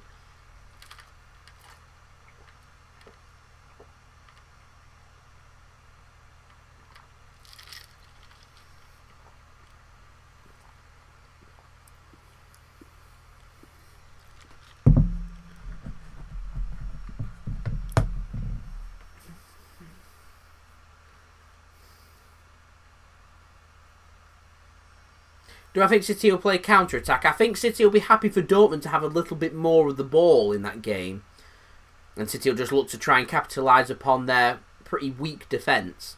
Do I think City will play counter-attack? I think City will be happy for Dortmund to have a little bit more of the ball in that game. And City will just look to try and capitalise upon their pretty weak defence.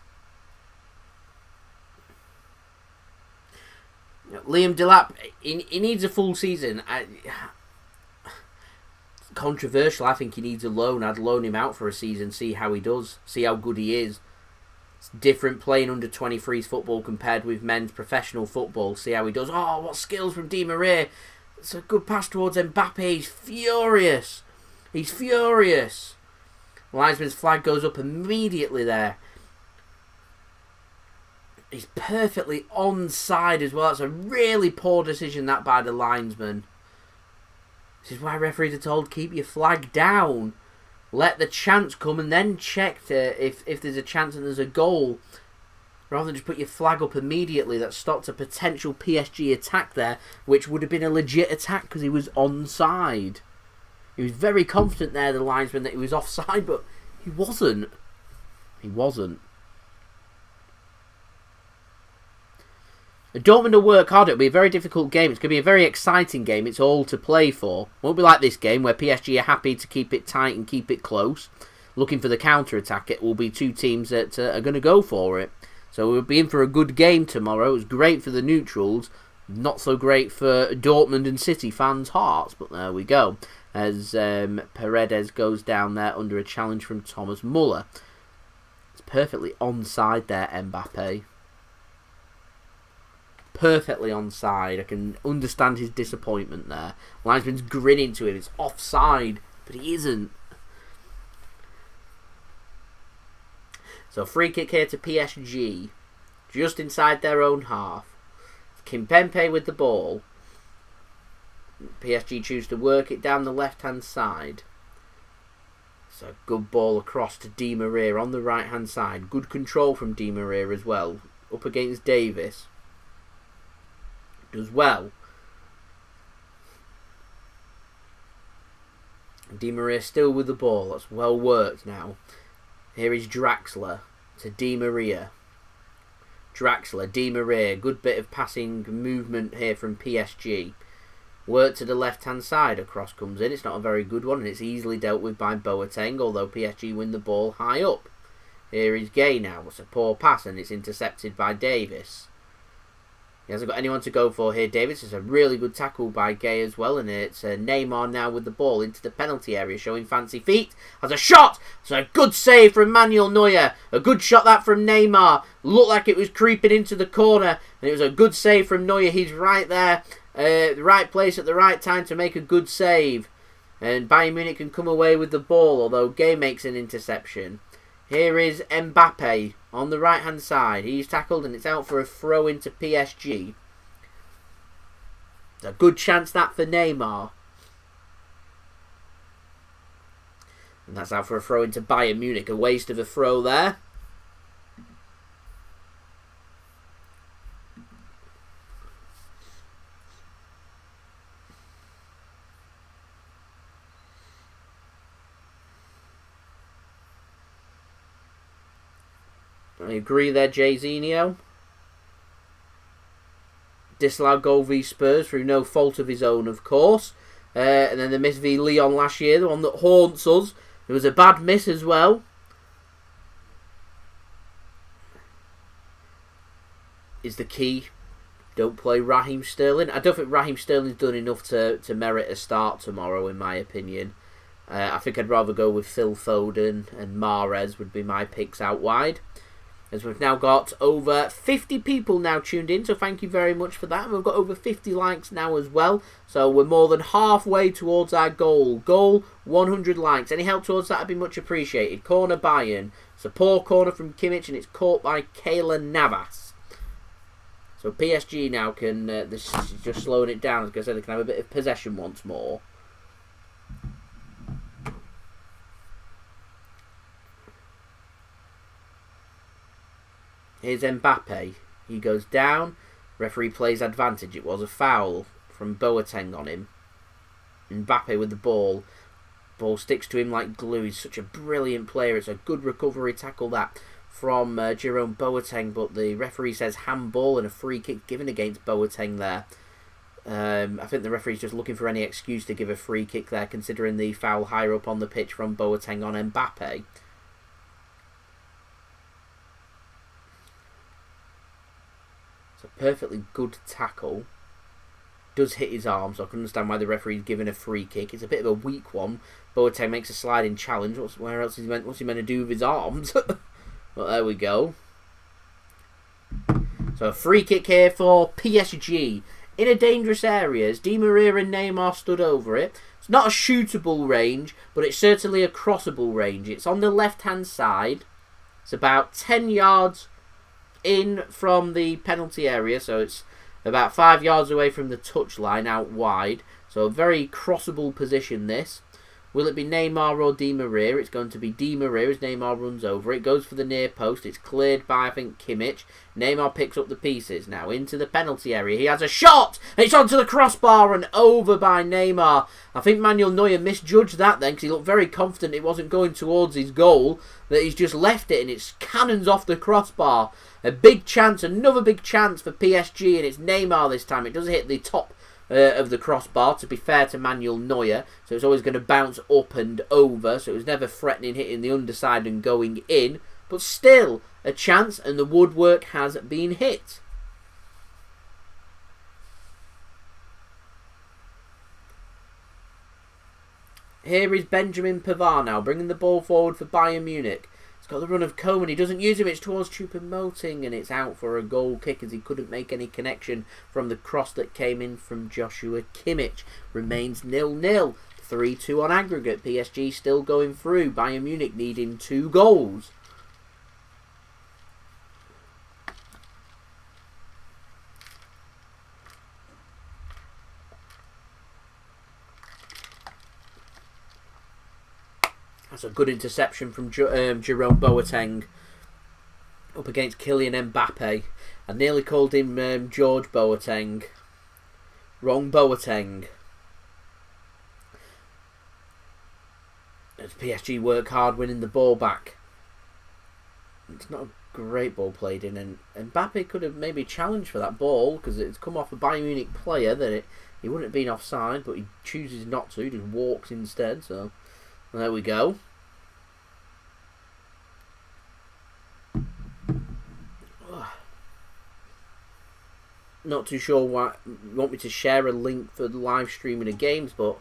Liam Delap, he needs a full season. Controversial, I think he needs a loan. I'd loan him out for a season, see how he does, see how good he is. It's different playing under 23s football compared with men's professional football. See how he does. Oh, what skills from Di Maria. It's a good pass towards Mbappe. He's furious. He's furious. Linesman's flag goes up immediately there. He's perfectly onside as well. That's a really poor decision, that, by the linesman. This is why referees are told, keep your flag down. Let the chance come and then check if there's a chance and there's a goal. Rather than just put your flag up immediately. That stopped a potential PSG attack there, which would have been a legit attack because he was onside. He was very confident there, the linesman, that he was offside, but he wasn't. He wasn't. Dortmund will work hard. It'll be a very difficult game. It's going to be a very exciting game. It's all to play for. It won't be like this game where PSG are happy to keep it tight and keep it close. Looking for the counter-attack. It will be two teams that are going to go for it. So we'll be in for a good game tomorrow. It was great for the neutrals. Not so great for Dortmund and City fans' hearts. But there we go. As Paredes goes down there under a challenge from Thomas Muller. It's perfectly onside there, Mbappe. Perfectly onside. I can understand his disappointment there. Linesman's grinning to him. It's offside, but he isn't. So free kick here to PSG, just inside their own half. Kimpembe with the ball. PSG choose to work it down the left-hand side. So good ball across to Di Maria on the right-hand side. Good control from Di Maria as well. Up against Davies. Does well. Di Maria still with the ball. That's well worked now. Here is Draxler to Di Maria. Draxler, Di Maria. Good bit of passing movement here from PSG. Work to the left-hand side. A cross comes in. It's not a very good one, and it's easily dealt with by Boeteng, although PSG win the ball high up. Here is Gueye now. It's a poor pass, and it's intercepted by Davies. He hasn't got anyone to go for here. Davies is a really good tackle by Gueye as well. And it's Neymar now with the ball into the penalty area, showing fancy feet. Has a shot. It's a good save from Manuel Neuer. A good shot that from Neymar. Looked like it was creeping into the corner. And it was a good save from Neuer. He's right there. The right place at the right time to make a good save. And Bayern Munich can come away with the ball, although Gueye makes an interception. Here is Mbappe on the right-hand side. He's tackled and it's out for a throw into PSG. It's a good chance that for Neymar. And that's out for a throw into Bayern Munich. A waste of a throw there. I agree there, Jayzinho. Disallowed goal v Spurs through no fault of his own, of course. And then the miss v Lyon last year, the one that haunts us. There was a bad miss as well. Is the key. Don't play Raheem Sterling. I don't think Raheem Sterling's done enough to merit a start tomorrow, in my opinion. I think I'd rather go with Phil Foden and Mahrez would be my picks out wide. As we've now got over 50 people now tuned in, so thank you very much for that. And we've got over 50 likes now as well, so we're more than halfway towards our goal. 100 likes. Any help towards that would be much appreciated. Corner Bayern. It's a poor corner from Kimmich, and it's caught by Keylor Navas. So PSG now can, this is just slowing it down, as I said, they can have a bit of possession once more. Here's Mbappe. He goes down. Referee plays advantage. It was a foul from Boeteng on him. Mbappe with the ball. Ball sticks to him like glue. He's such a brilliant player. It's a good recovery tackle that from Jerome Boeteng. But the referee says handball and a free kick given against Boeteng there. I think the referee's just looking for any excuse to give a free kick there, considering the foul higher up on the pitch from Boeteng on Mbappe. It's a perfectly good tackle. Does hit his arm, so I can understand why the referee's giving a free kick. It's a bit of a weak one. Boateng makes a sliding challenge. What's he meant to do with his arms? Well, there we go. So a free kick here for PSG. In a dangerous area, as Di Maria and Neymar stood over it. It's not a shootable range, but it's certainly a crossable range. It's on the left-hand side. It's about 10 yards in from the penalty area, so it's about 5 yards away from the touchline out wide. So a very crossable position this. Will it be Neymar or Di Maria? It's going to be Di Maria as Neymar runs over it. Goes for the near post. It's cleared by, I think, Kimmich. Neymar picks up the pieces. Now into the penalty area. He has a shot! It's onto the crossbar and over by Neymar. I think Manuel Neuer misjudged that then, because he looked very confident it wasn't going towards his goal. That he's just left it and it's cannons off the crossbar. A big chance, another big chance for PSG, and it's Neymar this time. It does hit the top of the crossbar, to be fair to Manuel Neuer, so it's always going to bounce up and over, so it was never threatening hitting the underside and going in, but still a chance, and the woodwork has been hit. Here is Benjamin Pavard now, bringing the ball forward for Bayern Munich. Got the run of Coman, he doesn't use him, it's towards Choupo-Moting, and it's out for a goal kick as he couldn't make any connection from the cross that came in from Joshua Kimmich. Remains 0-0, 3-2 on aggregate. PSG still going through, Bayern Munich needing 2 goals. That's a good interception from Jerome Boeteng up against Kylian Mbappe. I nearly called him George Boateng. Wrong Boateng. As PSG work hard winning the ball back. It's not a great ball played in, and Mbappe could have maybe challenged for that ball because it's come off a Bayern Munich player that he wouldn't have been offside, but he chooses not to, he just walks instead, so there we go. Not too sure why you want me to share a link for the live streaming of games, but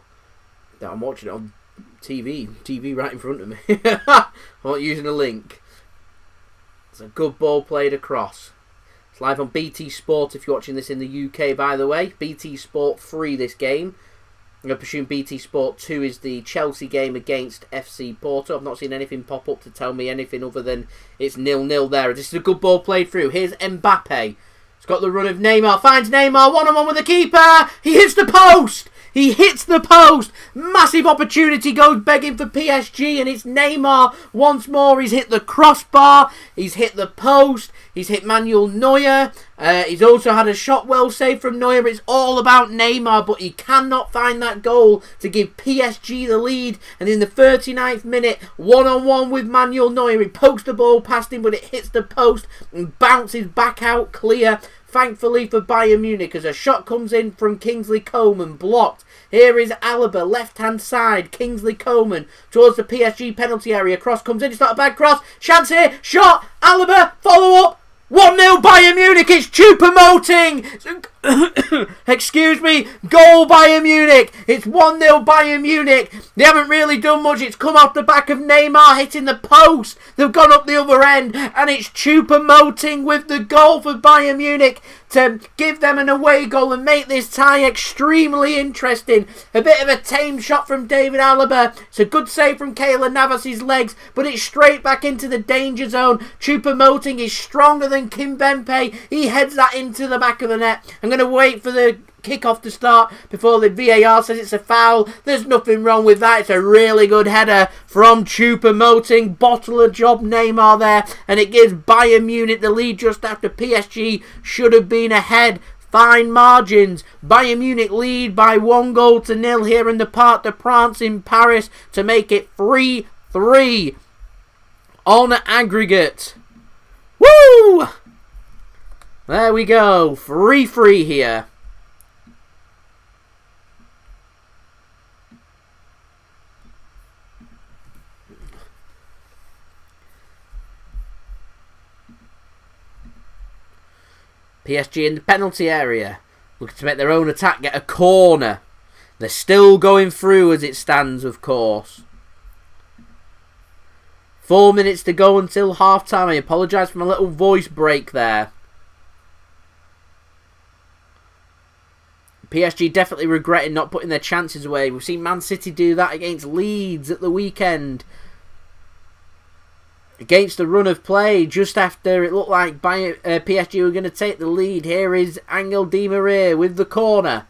I'm watching it on TV right in front of me. I'm not using a link. It's a good ball played across. It's live on BT Sport if you're watching this in the UK, by the way. BT Sport 3 this game. I'm going to presume BT Sport 2 is the Chelsea game against FC Porto. I've not seen anything pop up to tell me anything other than it's 0-0 there. This is a good ball played through. Here's Mbappe. He's got the run of Neymar. Finds Neymar. One-on-one with the keeper. He hits the post. He hits the post. Massive opportunity goes begging for PSG, and it's Neymar once more. He's hit the crossbar. He's hit the post. He's hit Manuel Neuer. He's also had a shot well saved from Neuer. It's all about Neymar, but he cannot find that goal to give PSG the lead. And in the 39th minute, one-on-one with Manuel Neuer. He pokes the ball past him, but it hits the post and bounces back out clear. Thankfully for Bayern Munich, as a shot comes in from Kingsley Coman, blocked. Here is Alaba, left-hand side. Kingsley Coman towards the PSG penalty area. Cross comes in. It's not a bad cross. Chance here. Shot. Alaba. Follow up. 1-0 Bayern Munich, it's Choupo-Moting! Excuse me, goal Bayern Munich! It's 1-0 Bayern Munich! They haven't really done much, it's come off the back of Neymar hitting the post! They've gone up the other end, and it's Choupo-Moting with the goal for Bayern Munich to give them an away goal and make this tie extremely interesting. A bit of a tame shot from David Alaba. It's a good save from Keylor Navas' legs, but it's straight back into the danger zone. Choupo-Moting is stronger than Kimpembe. He heads that into the back of the net. I'm going to wait for the kick-off to start before the VAR says it's a foul. There's nothing wrong with that. It's a really good header from Choupo-Moting. Bottle of job Neymar there, and it gives Bayern Munich the lead just after PSG should have been ahead. Fine margins. Bayern Munich lead by 1-0 here in the Parc des Princes in Paris to make it 3-3 on aggregate. Woo! There we go. 3-3 here. PSG in the penalty area, looking to make their own attack, get a corner. They're still going through as it stands, of course. 4 minutes to go until half-time. I apologise for my little voice break there. PSG definitely regretting not putting their chances away. We've seen Man City do that against Leeds at the weekend. Against the run of play, just after it looked like PSG were going to take the lead. Here is Angel Di Maria with the corner.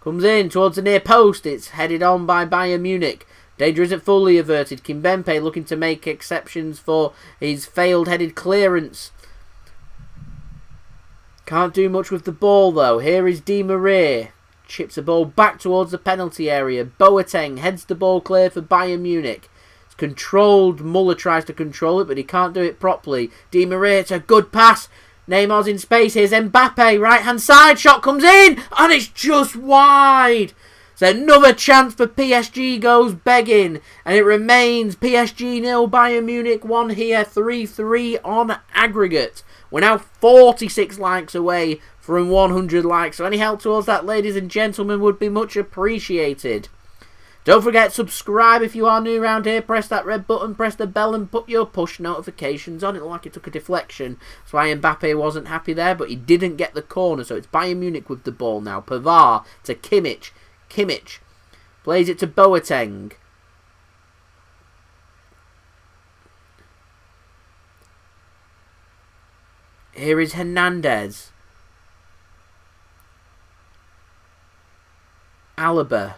Comes in towards the near post. It's headed on by Bayern Munich. Danger isn't fully averted. Kimpembe looking to make exceptions for his failed headed clearance. Can't do much with the ball though. Here is Di Maria. Chips the ball back towards the penalty area. Boeteng heads the ball clear for Bayern Munich. Controlled. Muller tries to control it, but he can't do it properly. Di Maria, it's a good pass. Neymar's in space. Here's Mbappe. Right hand side. Shot comes in. And it's just wide. So another chance for PSG goes begging. And it remains PSG 0, Bayern Munich 1 here. 3-3 on aggregate. We're now 46 likes away from 100 likes. So any help towards that, ladies and gentlemen, would be much appreciated. Don't forget, subscribe if you are new around here. Press that red button, press the bell and put your push notifications on. It looked like it took a deflection. That's why Mbappe wasn't happy there, but he didn't get the corner. So it's Bayern Munich with the ball now. Pavard to Kimmich. Kimmich plays it to Boeteng. Here is Hernandez. Alaba.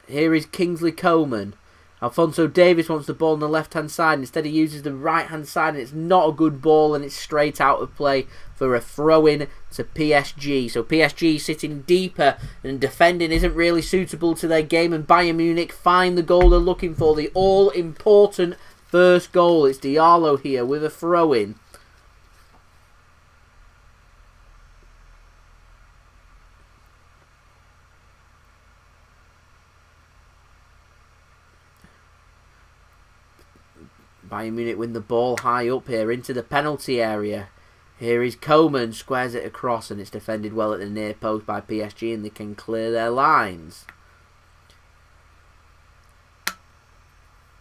Here is Kingsley Coman. Alphonso Davies wants the ball on the left-hand side. Instead he uses the right-hand side, and it's not a good ball, and it's straight out of play for a throw-in to PSG. So PSG sitting deeper, and defending isn't really suitable to their game, and Bayern Munich find the goal they're looking for, the all-important first goal. It's Diallo here with a throw-in. Bayern Munich win the ball high up here into the penalty area. Here is Coman, squares it across, and it's defended well at the near post by PSG, and they can clear their lines.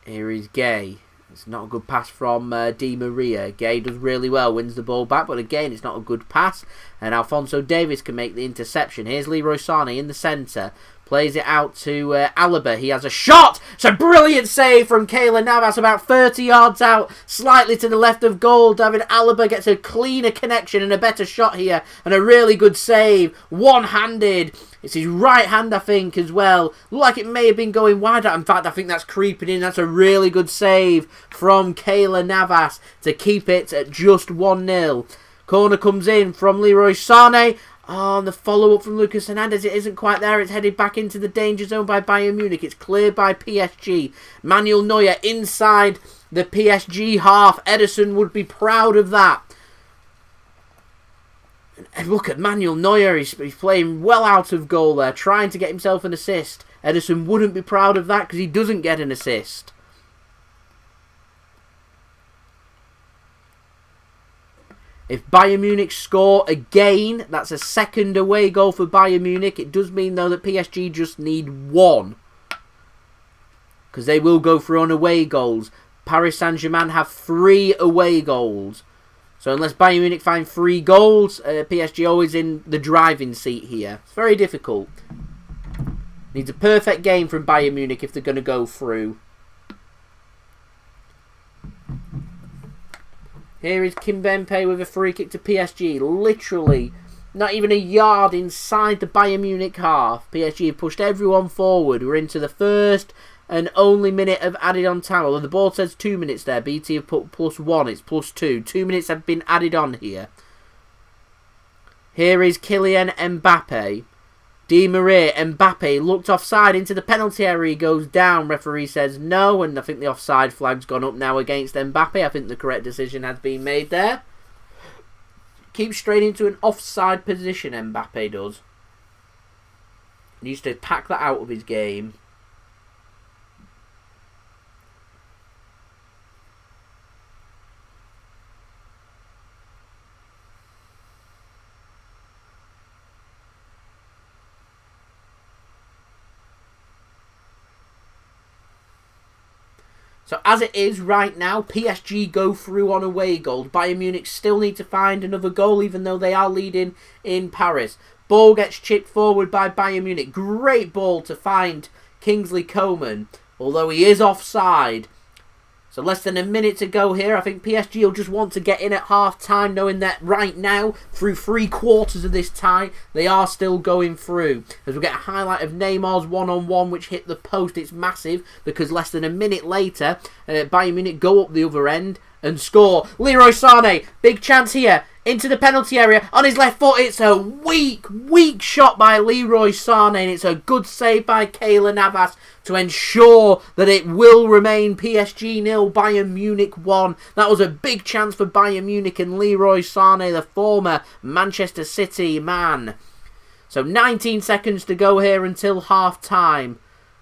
Here is Gueye. It's not a good pass from Di Maria. Gueye does really well, wins the ball back, but again it's not a good pass, and Alphonso Davies can make the interception. Here's Leroy Sane in the centre. Plays it out to Alaba. He has a shot. It's a brilliant save from Keylor Navas, about 30 yards out, slightly to the left of goal. David Alaba gets a cleaner connection and a better shot here, and a really good save. One-handed. It's his right hand, I think, as well. Looked like it may have been going wide. In fact, I think that's creeping in. That's a really good save from Keylor Navas to keep it at just 1-0. Corner comes in from Leroy Sane. Oh, and the follow-up from Lucas Hernandez, it isn't quite there. It's headed back into the danger zone by Bayern Munich. It's cleared by PSG. Manuel Neuer inside the PSG half. Ederson would be proud of that. And look at Manuel Neuer. He's playing well out of goal there, trying to get himself an assist. Ederson wouldn't be proud of that because he doesn't get an assist. If Bayern Munich score again, that's a second away goal for Bayern Munich. It does mean, though, that PSG just need 1. Because they will go through on away goals. Paris Saint-Germain have 3 away goals. So unless Bayern Munich find 3 goals, PSG always in the driving seat here. It's very difficult. Needs a perfect game from Bayern Munich if they're going to go through. Here is Kimpembe with a free kick to PSG. Literally, not even a yard inside the Bayern Munich half. PSG have pushed everyone forward. We're into the first and only minute of added on time. Although the ball says 2 minutes there. BT have put +1. It's +2. 2 minutes have been added on here. Here is Kylian Mbappe. Di Maria, Mbappe looked offside into the penalty area. He goes down. Referee says no, and I think the offside flag's gone up now against Mbappe. I think the correct decision has been made there. Keeps straight into an offside position, Mbappe does. Needs to pack that out of his game. So as it is right now, PSG go through on away goals. Bayern Munich still need to find another goal, even though they are leading in Paris. Ball gets chipped forward by Bayern Munich. Great ball to find Kingsley Coman, although he is offside. So less than a minute to go here. I think PSG will just want to get in at half-time, knowing that right now, through 3/4 of this tie, they are still going through. As we get a highlight of Neymar's one-on-one, which hit the post. It's massive, because less than a minute later, Bayern Munich go up the other end and score. Leroy Sane, big chance here. Into the penalty area, on his left foot. It's a weak shot by Leroy Sane, and it's a good save by Keylor Navas to ensure that it will remain PSG 0, Bayern Munich 1. That was a big chance for Bayern Munich and Leroy Sane, the former Manchester City man. So 19 seconds to go here until half-time.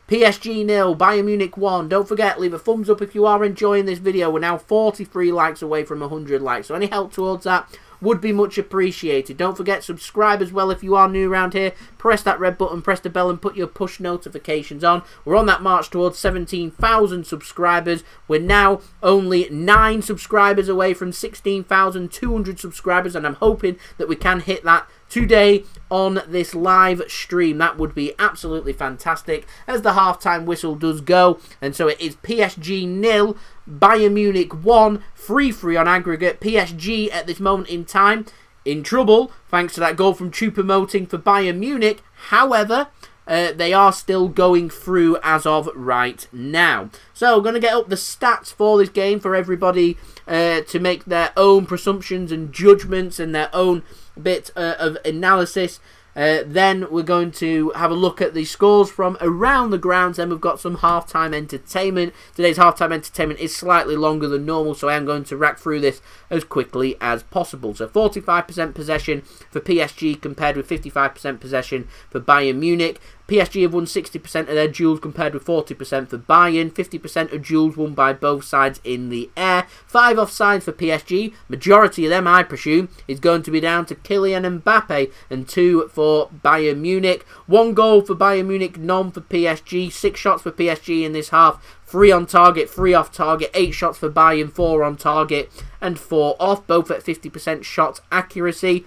PSG 0, Bayern Munich 1. Don't forget, leave a thumbs up if you are enjoying this video. We're now 43 likes away from 100 likes, so any help towards that would be much appreciated. Don't forget, subscribe as well if you are new around here. Press that red button, press the bell, and put your push notifications on. We're on that march towards 17,000 subscribers. We're now only 9 subscribers away from 16,200 subscribers, and I'm hoping that we can hit that today on this live stream. That would be absolutely fantastic as the halftime whistle does go. And so it is PSG 0, Bayern Munich 1, 3-3 on aggregate. PSG at this moment in time in trouble thanks to that goal from Choupo-Moting for Bayern Munich. However, they are still going through as of right now. So I'm going to get up the stats for this game for everybody to make their own presumptions and judgments and their own bit of analysis. Then we're going to have a look at the scores from around the grounds. Then we've got some halftime entertainment. Today's halftime entertainment is slightly longer than normal, so I am going to rack through this as quickly as possible. So 45% possession for PSG compared with 55% possession for Bayern Munich. PSG have won 60% of their duels compared with 40% for Bayern. 50% of duels won by both sides in the air. 5 offsides for PSG. Majority of them, I presume, is going to be down to Kylian Mbappe, and 2 for Bayern Munich. 1 goal for Bayern Munich, none for PSG. 6 shots for PSG in this half. 3 on target, 3 off target. 8 shots for Bayern, 4 on target and 4 off, both at 50% shot accuracy.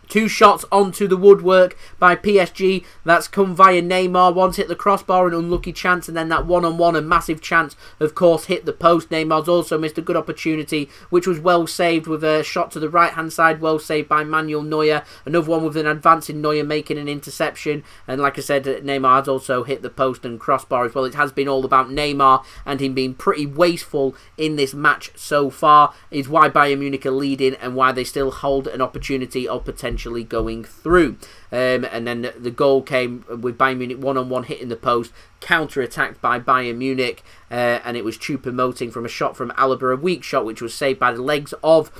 2 shots onto the woodwork by PSG. That's come via Neymar. Once hit the crossbar, an unlucky chance, and then that one-on-one, a massive chance, of course, hit the post. Neymar's also missed a good opportunity, which was well saved with a shot to the right-hand side, well saved by Manuel Neuer. Another one with an advancing Neuer making an interception. And like I said, Neymar has also hit the post and crossbar as well. It has been all about Neymar and him being pretty wasteful in this match so far, is why Bayern Munich are leading and why they still hold an opportunity of potentially going through. And then the goal came with Bayern Munich one-on-one hitting the post, counter-attacked by Bayern Munich, and it was Choupo-Moting from a shot from Alaba, a weak shot which was saved by the legs of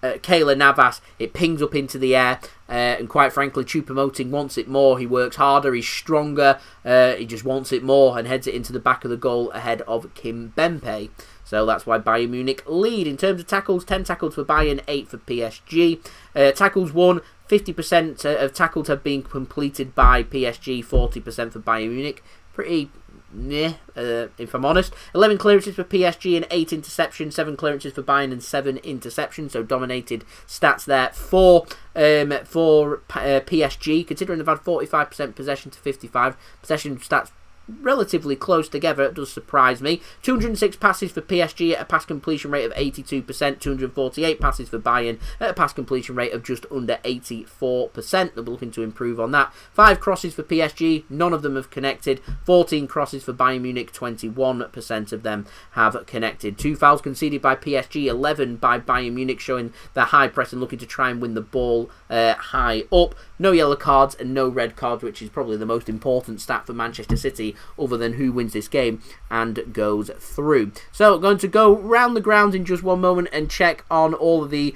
Keylor Navas. It pings up into the air, and quite frankly, Choupo-Moting wants it more. He works harder, he's stronger, he just wants it more and heads it into the back of the goal ahead of Kimpembe. So that's why Bayern Munich lead. In terms of tackles, 10 tackles for Bayern, 8 for PSG. Tackles won, 50% of tackles have been completed by PSG, 40% for Bayern Munich. Pretty if I'm honest. 11 clearances for PSG and 8 interceptions. 7 clearances for Bayern and 7 interceptions. So dominated stats there for PSG, considering they've had 45% possession to 55. Possession stats relatively close together. It does surprise me. 206 passes for PSG at a pass completion rate of 82%. 248 passes for Bayern at a pass completion rate of just under 84%. They'll be looking to improve on that. 5 crosses for PSG, none of them have connected. 14 crosses for Bayern Munich, 21% of them have connected. 2 fouls conceded by PSG, 11 by Bayern Munich, showing their high press and looking to try and win the ball high up. No yellow cards and no red cards, which is probably the most important stat for Manchester City, other than who wins this game and goes through. So going to go round the grounds in just one moment and check on all of the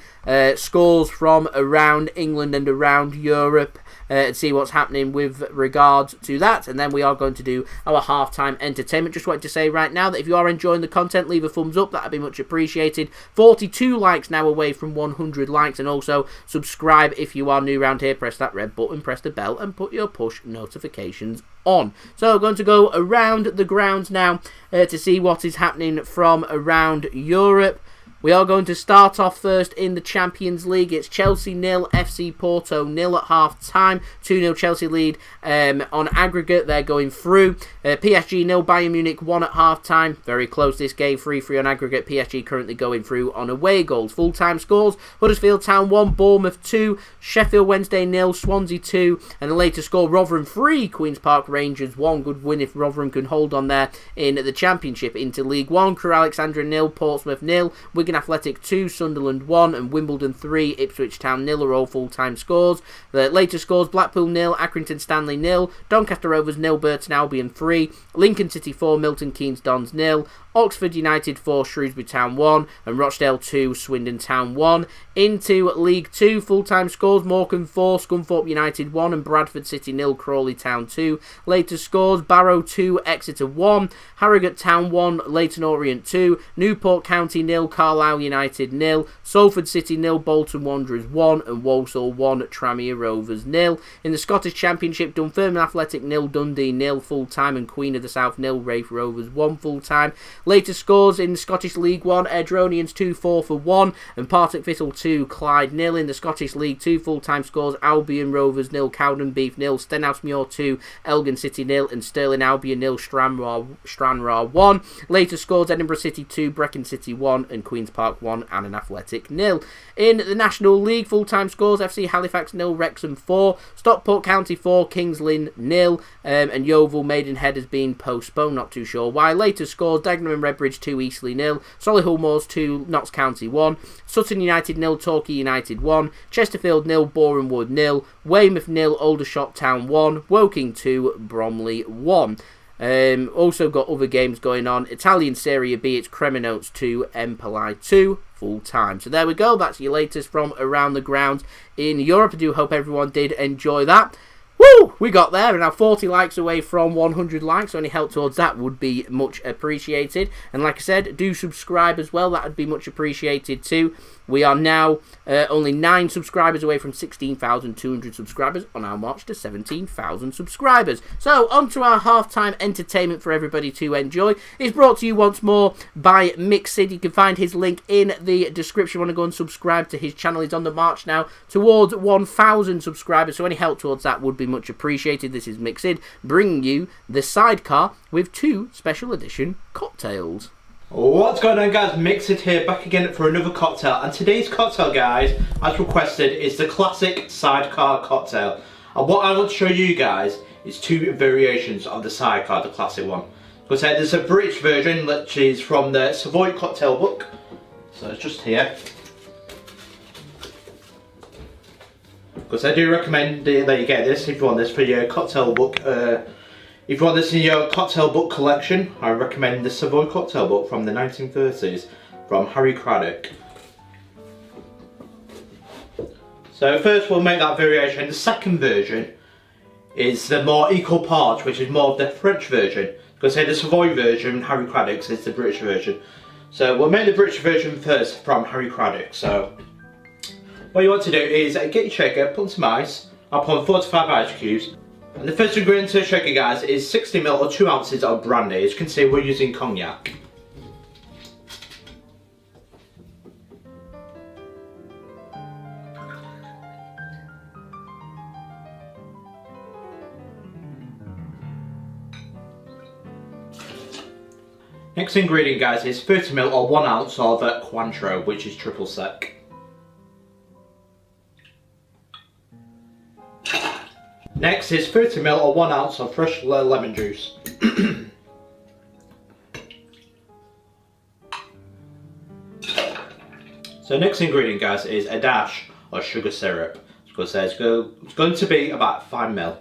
scores from around England and around Europe and see what's happening with regards to that, and then we are going to do our halftime entertainment. Just wanted to say right now that if you are enjoying the content, leave a thumbs up, that'd be much appreciated. 42 likes now away from 100 likes, and also subscribe if you are new around here. Press that red button, press the bell, and put your push notifications on. So I'm going to go around the grounds now to see what is happening from around Europe. We are going to start off first in the Champions League. It's Chelsea 0, FC Porto 0 at half-time. 2-0 Chelsea lead on aggregate. They're going through. PSG 0, Bayern Munich 1 at half-time. Very close this game, 3-3 on aggregate. PSG currently going through on away goals. Full-time scores, Huddersfield Town 1, Bournemouth 2, Sheffield Wednesday 0, Swansea 2, and the later score, Rotherham 3, Queen's Park Rangers 1. Good win if Rotherham can hold on there in the Championship. Into League 1, Crewe Alexandra 0, Portsmouth 0, Wigan Athletic 2, Sunderland 1, and Wimbledon 3, Ipswich Town 0 are all full-time scores. The later scores, Blackpool 0, Accrington Stanley 0, Doncaster Rovers 0, Burton Albion 3, Lincoln City 4, Milton Keynes Dons 0, Oxford United 4, Shrewsbury Town 1, and Rochdale 2, Swindon Town 1. Into League 2, full-time scores, Morecambe 4, Scunthorpe United 1, and Bradford City 0, Crawley Town 2. Later scores, Barrow 2, Exeter 1, Harrogate Town 1, Leyton Orient 2, Newport County 0, Carlisle United 0, Salford City 0, Bolton Wanderers 1, and Walsall 1, Tranmere Rovers 0. In the Scottish Championship, Dunfermline Athletic 0, Dundee 0 full-time, and Queen of the South 0, Raith Rovers 1 full-time. Later scores in the Scottish League 1, Airdronians 2, 4 for 1, and Partick Thistle 2, Clyde 0. In the Scottish League 2, full-time scores, Albion Rovers 0, Cowdenbeath 0, Stenhousemuir 2, Elgin City 0, and Stirling Albion 0, Stranraer 1. Later scores, Edinburgh City 2, Brecon City 1, and Queen's Park 1, and an Athletic 0. In the National League, full-time scores, FC Halifax 0, Wrexham 4, Stockport County 4, Kings Lynn 0, and Yeovil Maidenhead has been postponed, not too sure why. Later scores, Dagenham and Redbridge 2, Eastleigh 0, Solihull Moors 2, Notts County 1, Sutton United 0, Torquay United 1, Chesterfield 0, Boreham Wood 0, Weymouth 0, Aldershot Town 1, Woking 2, Bromley 1. Also got other games going on. Italian Serie B, it's Cremonese 2, Empoli 2, full time. So there we go, that's your latest from around the grounds in Europe. I do hope everyone did enjoy that. Woo! We got there, and now 40 likes away from 100 likes, so any help towards that would be much appreciated. And like I said, do subscribe as well, that would be much appreciated too. We are now only 9 subscribers away from 16,200 subscribers on our march to 17,000 subscribers. So, on to our halftime entertainment for everybody to enjoy. It's brought to you once more by Mixid. You can find his link in the description. Want to go and subscribe to his channel. He's on the march now towards 1,000 subscribers, so any help towards that would be much appreciated. This is Mixid, bringing you the sidecar with 2 special edition cocktails. What's going on, guys? Mixid here, back again for another cocktail, and today's cocktail, guys, as requested, is the classic sidecar cocktail. And what I want to show you guys is 2 variations of the sidecar, the classic one. So there's a British version, which is from the Savoy cocktail book, so it's just here. Because I do recommend that you get this if you want this for your cocktail book. If you want this in your cocktail book collection, I recommend the Savoy cocktail book from the 1930s from Harry Craddock. So first we'll make that variation. The second version is the more equal parts, which is more of the French version. Because say the Savoy version, Harry Craddock's, is the British version. So we'll make the British version first from Harry Craddock. So what you want to do is get your shaker, put some ice. I'll put 4 to 5 ice cubes. And the first ingredient to the shaker, guys, is 60 ml or 2 ounces of brandy. As you can see, we're using cognac. Next ingredient, guys, is 30 ml or 1 ounce of Cointreau, which is triple sec. Next is 30 ml or 1 ounce of fresh lemon juice. So next ingredient, guys, is a dash of sugar syrup. Because it's going to be about 5 ml.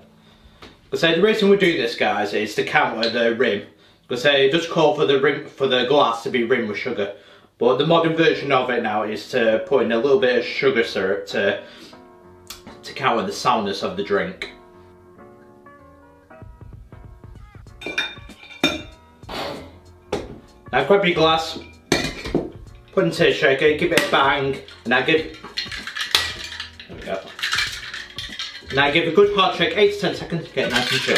Because the reason we're doing this, guys, is to counter the rim. Because it does call for the glass to be rimmed with sugar, but the modern version of it now is to put in a little bit of sugar syrup to counter the sourness of the drink. Now grab your glass, put it into a shaker, give it a bang, and now there we go. Now give a good hard shake, 8 to 10 seconds to get nice and chill.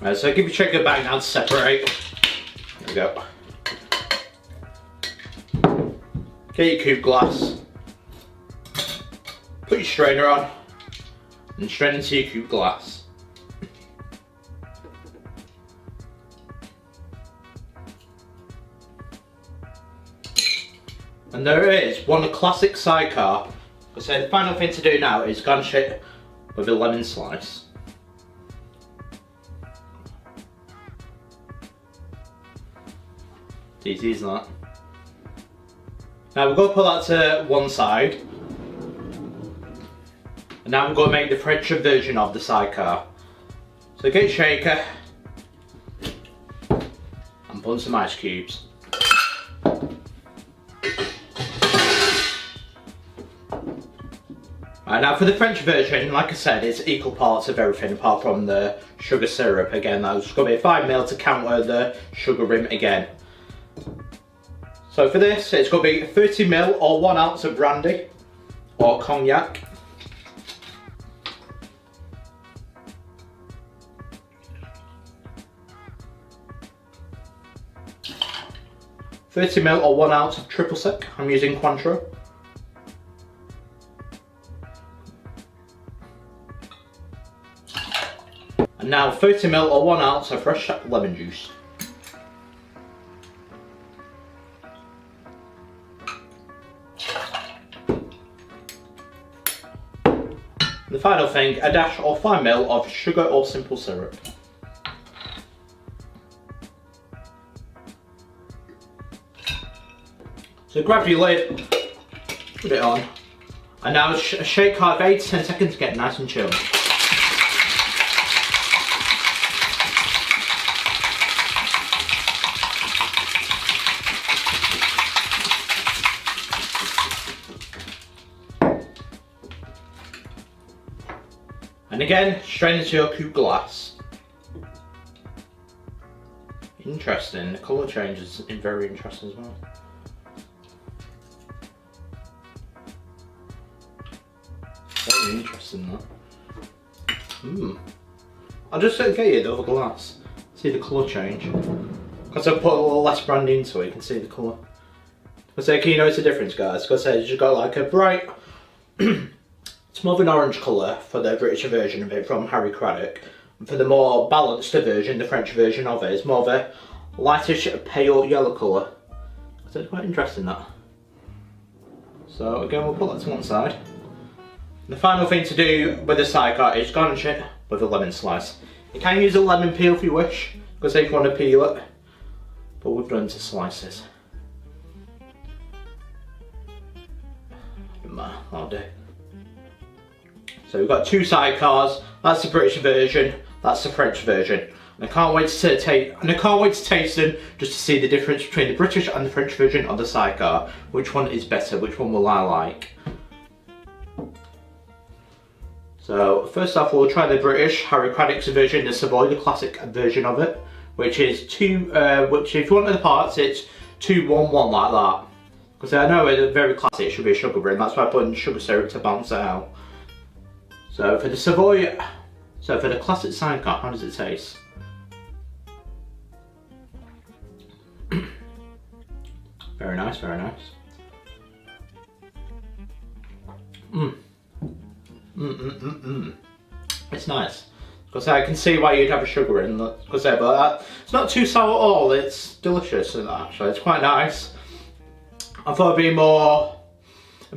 Right, so give your shaker back now to separate. There we go. Get your cube glass. Put your strainer on and strain into your cube glass. And there it is, one classic sidecar. So the final thing to do now is garnish it with a lemon slice. It's easy, isn't that? Now we're going to put that to one side. And now we're going to make the French version of the sidecar. So get your shaker and put in some ice cubes. Right, now for the French version, like I said, it's equal parts of everything apart from the sugar syrup. Again, that's going to be 5 ml to counter the sugar rim again. So for this, it's going to be 30 ml or 1 ounce of brandy or cognac. (30 ml or 1 ounce of triple sec. I'm using Cointreau. And now 30 ml or 1 ounce of fresh lemon juice. The final thing, a dash or 5 ml of sugar or simple syrup. So grab your lid, put it on, and now shake hard for 8 to 10 seconds to get nice and chilled. And again, strain into your coupe glass. Interesting, the colour change is very interesting as well. Very interesting that. I'll just get you the other glass. See the colour change. Because I put a little less brandy into it, you can see the colour. So can you notice the difference, guys? Because it's just got like a bright it's more of an orange colour for the British version of it from Harry Craddock. And for the more balanced version, the French version of it, it's more of a lightish pale yellow colour. So it's quite interesting that. So again, we'll put that to one side. The final thing to do with the sidecar is garnish it with a lemon slice. You can use a lemon peel if you wish, because if you want to peel it, but we've done to slices. Doesn't matter, I'll do. So we've got two sidecars. That's the British version. That's the French version. And I can't wait to taste them just to see the difference between the British and the French version of the sidecar. Which one is better? Which one will I like? So first off, we'll try the British Harry Craddock's version, the Savoy, the classic version of it, which is which if you want the parts, it's 2-1-1 like that. Because I know it's very classic, it should be a sugar ring. That's why I put in sugar syrup to balance it out. So for the Savoy, so for the classic sidecar, how does it taste? Very nice, very nice. It's nice. Because I can see why you'd have a sugar in. Because but it's not too sour at all. It's delicious, actually. It's quite nice. I thought it'd be more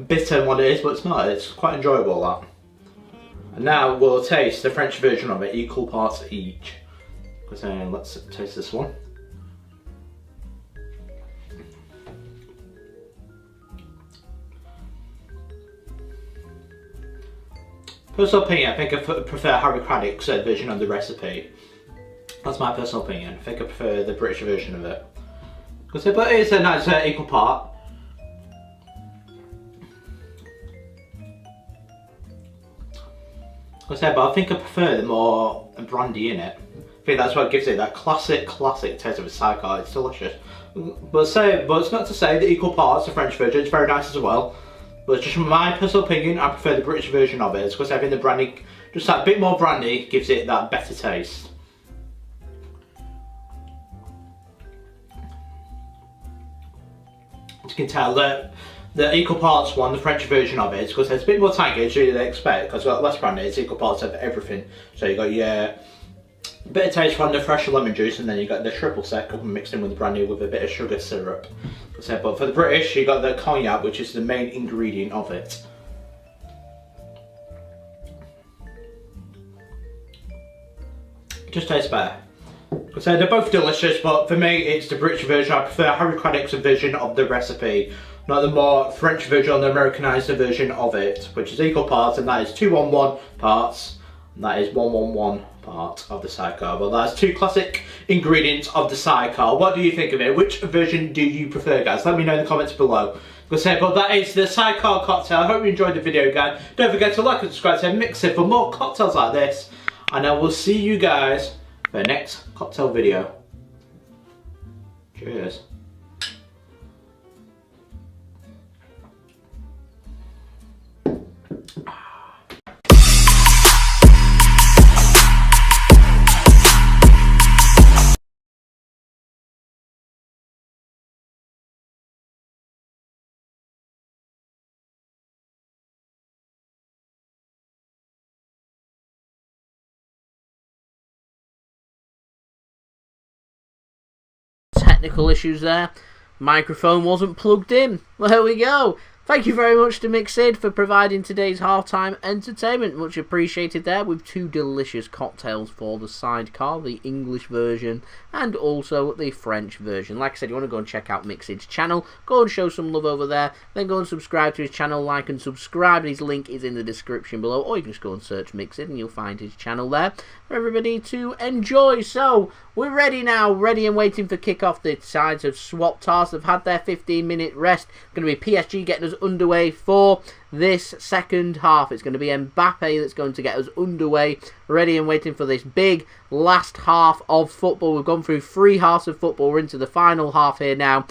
bitter than what it is, but it's not. It's quite enjoyable, that. And now we'll taste the French version of it, equal parts each. Because let's taste this one. Personal opinion, I think I prefer Harry Craddock's version of the recipe. That's my personal opinion. I think I prefer the British version of it. But it is a nice equal part. But I think I prefer the more brandy in it. I think that's what gives it that classic taste of a sidecar. It's delicious. But it's not to say that equal parts, the French version, it's very nice as well. But just from my personal opinion, I prefer the British version of it. It's because having the brandy, just that bit more brandy, gives it that better taste. As you can tell, the equal parts one, the French version of it, is because it's a bit more tangy as you'd expect. Because it's got less brandy, it's equal parts of everything. So you got your bit of taste from the fresh lemon juice, and then you got the triple sec mixed in with the brandy with a bit of sugar syrup. But for the British, you got the cognac, which is the main ingredient of it. It just tastes better. So they're both delicious, but for me, it's the British version. I prefer Harry Craddock's version of the recipe, not the more French version or the Americanized version of it, which is equal parts, and that is 2-1-1 parts, and that is 1-1-1 part of the sidecar. Well, that's two classic ingredients of the sidecar. What do you think of it? Which version do you prefer, guys? Let me know in the comments below. But that is the sidecar cocktail. I hope you enjoyed the video, guys. Don't forget to like and subscribe to Mix It for more cocktails like this, and I will see you guys for the next cocktail video. Cheers. Technical issues there. Microphone wasn't plugged in. Well, there we go. Thank you very much to Mixid for providing today's halftime entertainment. Much appreciated there, with two delicious cocktails for the sidecar, the English version and also the French version. Like I said, you want to go and check out Mixid's channel, go and show some love over there, then go and subscribe to his channel, like and subscribe. His link is in the description below, or you can just go and search Mixid and you'll find his channel there for everybody to enjoy. So, we're ready now, ready and waiting for kick-off. The sides have swapped tasks, they've had their 15-minute rest. It's going to be PSG getting us underway for this second half. It's going to be Mbappe that's going to get us underway, ready and waiting for this big last half of football. We've gone through 3 halves of football. We're into the final half here now,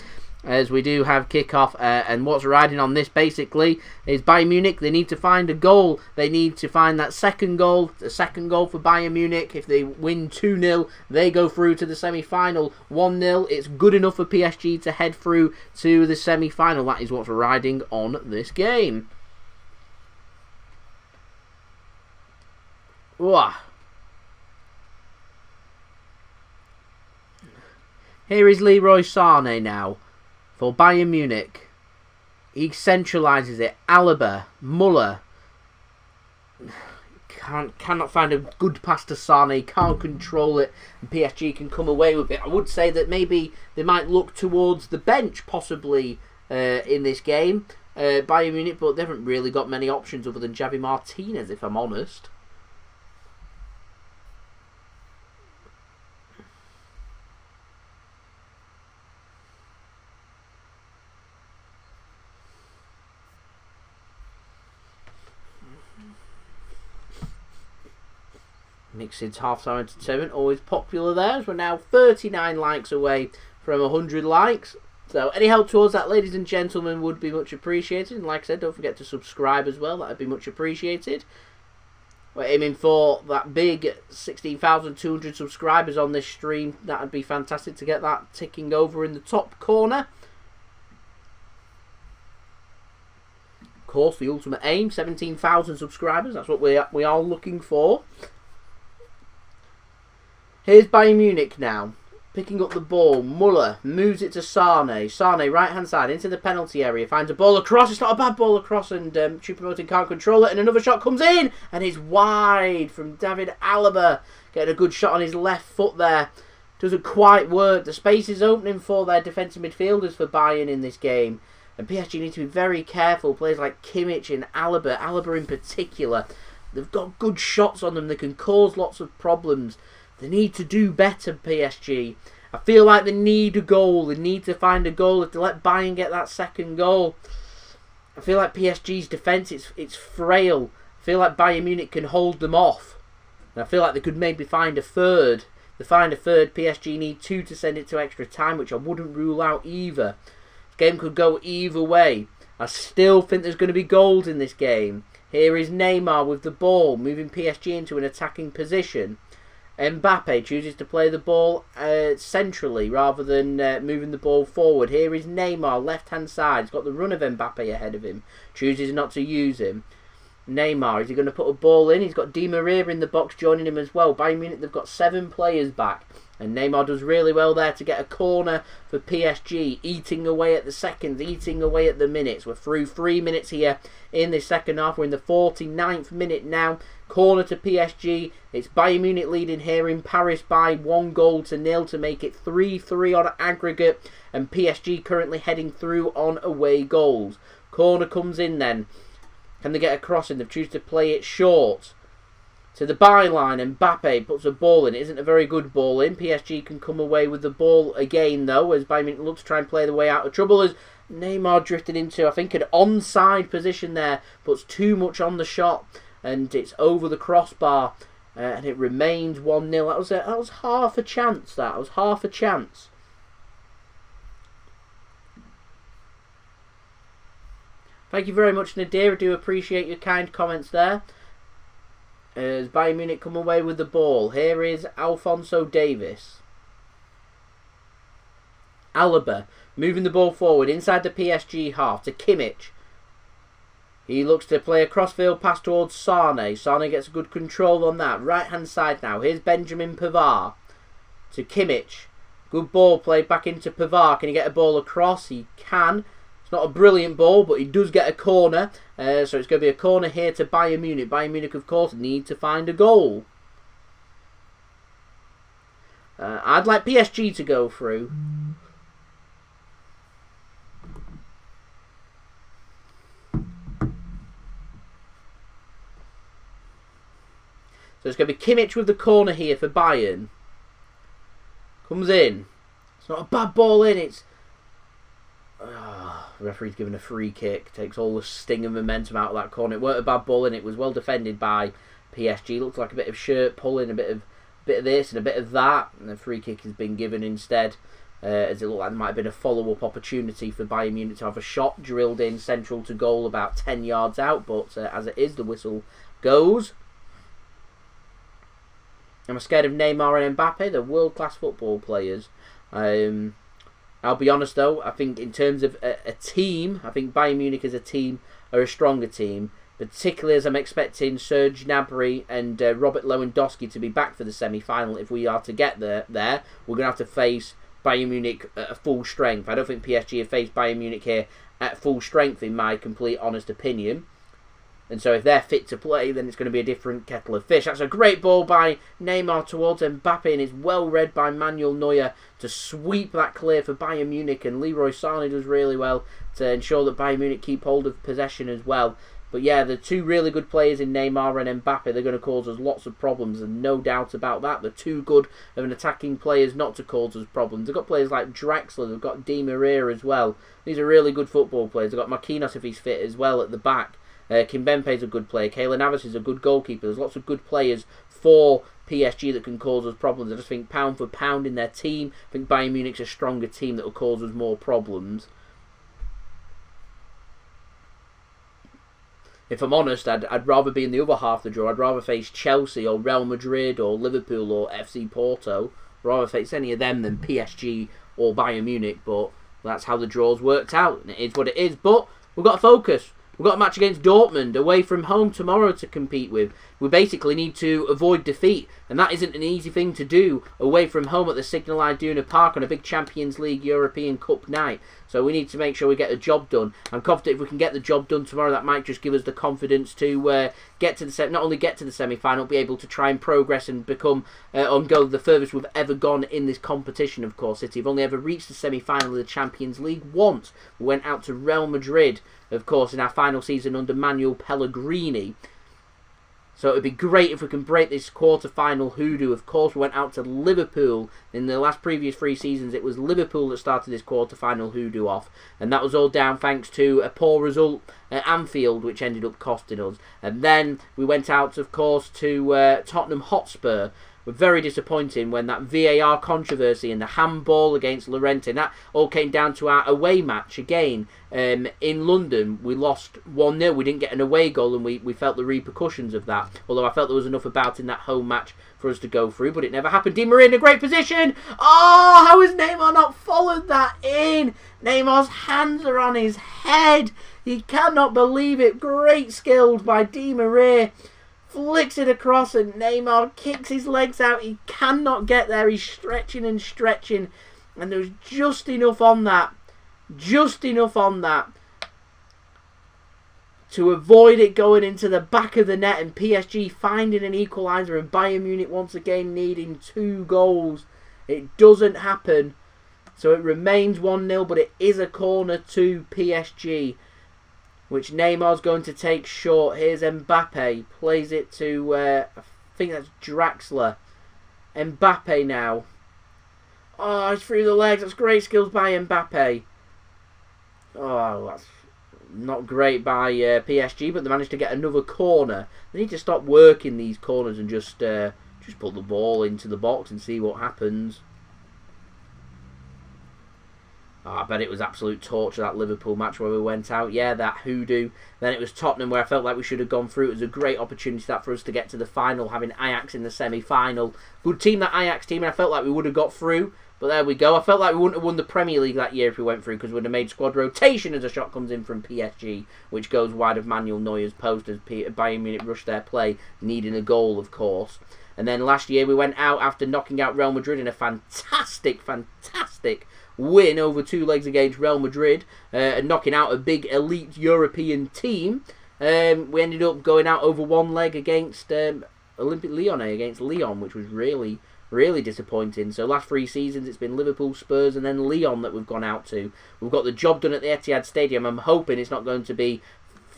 as we do have kick-off, and what's riding on this basically is Bayern Munich. They need to find a goal. They need to find that second goal, the second goal for Bayern Munich. If they win 2-0, they go through to the semi-final. 1-0, it's good enough for PSG to head through to the semi-final. That is what's riding on this game. Wah. Here is Leroy Sane now for Bayern Munich. He centralises it. Alaba, Muller. Cannot find a good pass to Sane. Can't control it. And PSG can come away with it. I would say that maybe they might look towards the bench possibly in this game. Bayern Munich, but they haven't really got many options other than Javi Martinez, if I'm honest. Mixed's half-time entertainment, always popular there. We're now 39 likes away from 100 likes. So any help towards that, ladies and gentlemen, would be much appreciated. And like I said, don't forget to subscribe as well. That would be much appreciated. We're aiming for that big 16,200 subscribers on this stream. That would be fantastic to get that ticking over in the top corner. Of course, the ultimate aim, 17,000 subscribers. That's what we are looking for. Here's Bayern Munich now, picking up the ball. Muller moves it to Sane. Sane, right-hand side, into the penalty area. Finds a ball across. It's not a bad ball across, and Choupo-Moting can't control it. And another shot comes in, and it's wide from David Alaba. Getting a good shot on his left foot there. Doesn't quite work. The space is opening for their defensive midfielders for Bayern in this game. And PSG need to be very careful. Players like Kimmich and Alaba in particular, they've got good shots on them. They can cause lots of problems. They need to do better, PSG. I feel like they need a goal. They need to find a goal. If they let Bayern get that second goal, I feel like PSG's defence, it's frail. I feel like Bayern Munich can hold them off. And I feel like they could maybe find a third. They find a third, PSG need 2 to send it to extra time, which I wouldn't rule out either. This game could go either way. I still think there's going to be goals in this game. Here is Neymar with the ball, moving PSG into an attacking position. Mbappe chooses to play the ball centrally rather than moving the ball forward. Here is Neymar, left-hand side. He's got the run of Mbappe ahead of him. Chooses not to use him. Neymar, is he going to put a ball in? He's got Di Maria in the box joining him as well. Bayern Munich, they've got 7 players back. And Neymar does really well there to get a corner for PSG. Eating away at the seconds, eating away at the minutes. We're through 3 minutes here in the second half. We're in the 49th minute now. Corner to PSG. It's Bayern Munich leading here in Paris by 1-0 to make it 3-3 on aggregate. And PSG currently heading through on away goals. Corner comes in then. Can they get a crossing? They've chosen to play it short. To the byline, and Mbappe puts a ball in. It isn't a very good ball in. PSG can come away with the ball again, though, as Bayern Munich looks to try and play the way out of trouble. As Neymar drifted into, I think, an onside position there. Puts too much on the shot, and it's over the crossbar. And it remains 1-0. That was half a chance, that. It was half a chance. Thank you very much, Nadir. I do appreciate your kind comments there. As Bayern Munich come away with the ball. Here is Alphonso Davies. Alaba moving the ball forward inside the PSG half to Kimmich. He looks to play a crossfield pass towards Sane. Sane gets good control on that. Right hand side now. Here's Benjamin Pavard to Kimmich. Good ball played back into Pavard. Can he get a ball across? He can. It's not a brilliant ball, but he does get a corner. So it's going to be a corner here to Bayern Munich. Bayern Munich, of course, need to find a goal. I'd like PSG to go through. So it's going to be Kimmich with the corner here for Bayern. Comes in. It's not a bad ball in. It's... the referee's given a free kick. Takes all the sting and momentum out of that corner. It weren't a bad ball in. It was well defended by PSG. Looks like a bit of shirt pulling, a bit of this and a bit of that. And the free kick has been given instead. As it looked like there might have been a follow-up opportunity for Bayern Munich to have a shot drilled in central to goal about 10 yards out. But as it is, the whistle goes. I'm scared of Neymar and Mbappe. They're world-class football players. I'll be honest though, I think in terms of a team, I think Bayern Munich as a team are a stronger team. Particularly as I'm expecting Serge Gnabry and Robert Lewandowski to be back for the semi-final. If we are to get there, we're going to have to face Bayern Munich at full strength. I don't think PSG have faced Bayern Munich here at full strength, in my complete honest opinion. And so if they're fit to play, then it's going to be a different kettle of fish. That's a great ball by Neymar towards Mbappe, and it's well read by Manuel Neuer to sweep that clear for Bayern Munich. And Leroy Sane does really well to ensure that Bayern Munich keep hold of possession as well. But yeah, the two really good players in Neymar and Mbappe, they're going to cause us lots of problems, and no doubt about that. They're too good of an attacking players not to cause us problems. They've got players like Draxler, they've got Di Maria as well. These are really good football players. They've got Marquinhos if he's fit as well at the back. Kimpembe is a good player. Keylor Navas is a good goalkeeper. There's lots of good players for PSG that can cause us problems. I just think pound for pound in their team, I think Bayern Munich's a stronger team that will cause us more problems. If I'm honest, I'd rather be in the other half of the draw. I'd rather face Chelsea or Real Madrid or Liverpool or FC Porto. I'd rather face any of them than PSG or Bayern Munich, but that's how the draw's worked out. And it is what it is, but we've got to focus. We've got a match against Dortmund away from home tomorrow to compete with. We basically need to avoid defeat, and that isn't an easy thing to do away from home at the Signal Iduna Park on a big Champions League European Cup night. So we need to make sure we get the job done. I'm confident if we can get the job done tomorrow, that might just give us the confidence to get to the not only get to the semi-final, be able to try and progress and become go the furthest we've ever gone in this competition. Of course, City have only ever reached the semi-final of the Champions League once. We went out to Real Madrid, of course, in our final season under Manuel Pellegrini. So it would be great if we can break this quarter-final hoodoo. Of course, we went out to Liverpool. In the last previous 3 seasons, it was Liverpool that started this quarter-final hoodoo off. And that was all down thanks to a poor result at Anfield, which ended up costing us. And then we went out, of course, to Tottenham Hotspur. Were very disappointing when that VAR controversy and the handball against Llorente, and that all came down to our away match again in London. We lost 1-0. We didn't get an away goal, and we felt the repercussions of that. Although I felt there was enough about in that home match for us to go through, but it never happened. Di Maria in a great position. Oh, how has Neymar not followed that in? Neymar's hands are on his head. He cannot believe it. Great skills by Di Maria. Flicks it across and Neymar kicks his legs out. He cannot get there. He's stretching and stretching. And there was just enough on that. Just enough on that to avoid it going into the back of the net and PSG finding an equaliser and Bayern Munich once again needing 2 goals. It doesn't happen. So it remains 1-0, but it is a corner to PSG, which Neymar's going to take short. Here's Mbappe. Plays it to, I think that's Draxler. Mbappe now. Oh, it's through the legs. That's great skills by Mbappe. Oh, that's not great by PSG, but they managed to get another corner. They need to stop working these corners and just put the ball into the box and see what happens. Oh, I bet it was absolute torture, that Liverpool match where we went out. Yeah, that hoodoo. Then it was Tottenham where I felt like we should have gone through. It was a great opportunity that for us to get to the final, having Ajax in the semi-final. Good team, that Ajax team, and I felt like we would have got through. But there we go. I felt like we wouldn't have won the Premier League that year if we went through, because we would have made squad rotation as a shot comes in from PSG, which goes wide of Manuel Neuer's post as Bayern Munich rushed their play, needing a goal, of course. And then last year we went out after knocking out Real Madrid in a fantastic win over 2 legs against Real Madrid, and knocking out a big elite European team. We ended up going out over 1 leg against Olympique Lyonnais, against Lyon, which was really disappointing. So last 3 seasons it's been Liverpool, Spurs and then Lyon that we've gone out to. We've got the job done at the Etihad Stadium. I'm hoping it's not going to be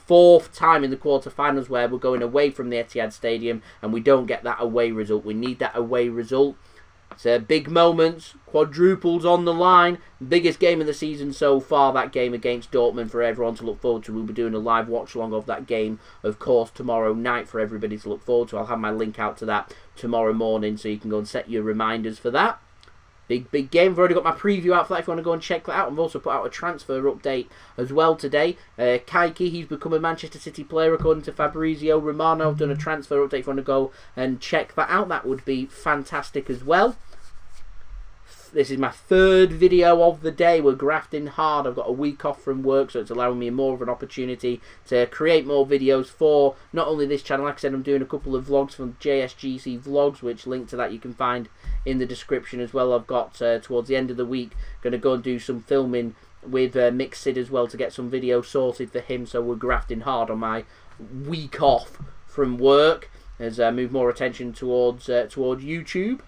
4th time in the quarterfinals where we're going away from the Etihad Stadium and we don't get that away result. We need that away result. It's big moments, quadruples on the line. Biggest game of the season so far, that game against Dortmund, for everyone to look forward to. We'll be doing a live watch-along of that game, of course, tomorrow night for everybody to look forward to. I'll have my link out to that tomorrow morning so you can go and set your reminders for that. Big game. I've already got my preview out for that if you want to go and check that out. I've also put out a transfer update as well today. Kaiki, he's become a Manchester City player according to Fabrizio Romano. I've done a transfer update if you want to go and check that out. That would be fantastic as well. This is my 3rd video of the day. We're grafting hard. I've got a week off from work, so it's allowing me more of an opportunity to create more videos for not only this channel. Like I said, I'm doing a couple of vlogs from JSGC Vlogs, which link to that you can find in the description as well. I've got towards the end of the week going to go and do some filming with Mixed as well to get some video sorted for him, so we're grafting hard on my week off from work as I move more attention towards YouTube.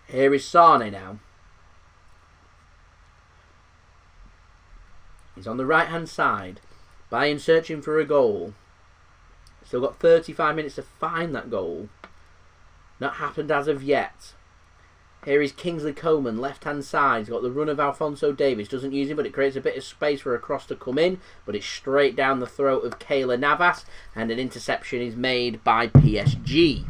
Here is Sane now. He's on the right hand side. Bayern searching for a goal. Still got 35 minutes to find that goal. Not happened as of yet. Here is Kingsley Coman, left hand side. He's got the run of Alphonso Davies. Doesn't use him, but it creates a bit of space for a cross to come in. But it's straight down the throat of Keylor Navas. And an interception is made by PSG.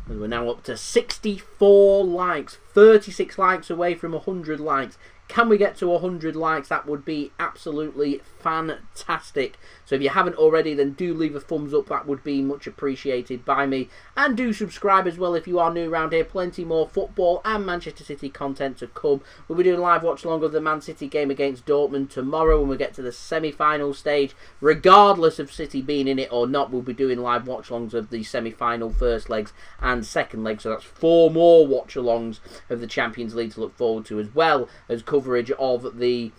And we're now up to 64 likes. 36 likes away from 100 likes. Can we get to 100 likes? That would be absolutely fantastic. So if you haven't already, then do leave a thumbs up. That would be much appreciated by me. And do subscribe as well if you are new around here. Plenty more football and Manchester City content to come. We'll be doing live watch along of the Man City game against Dortmund tomorrow when we get to the semi-final stage. Regardless of City being in it or not, we'll be doing live watch alongs of the semi-final first legs and second legs. So that's 4 more watch alongs of the Champions League to look forward to, as well as coverage of the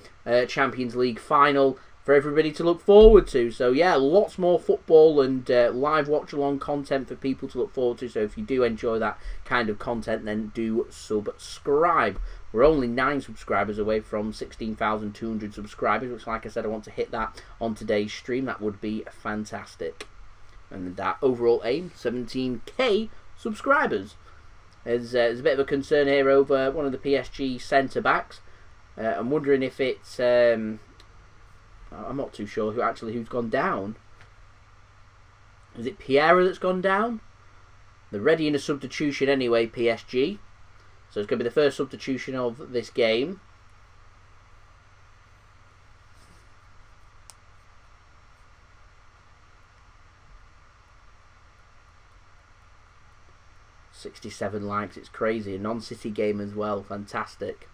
Champions League final for everybody to look forward to. So yeah, lots more football and live watch along content for people to look forward to. So if you do enjoy that kind of content, then do subscribe. We're only 9 subscribers away from 16,200 subscribers, which, like I said, I want to hit that on today's stream. That would be fantastic. And that overall aim, 17k subscribers. There's a bit of a concern here over one of the PSG centre-backs. I'm wondering if it's... I'm not too sure who's gone down. Is it Piera that's gone down? They're ready in a substitution anyway, PSG. So it's going to be the first substitution of this game. $67 likes, it's crazy. A non-City game as well, fantastic.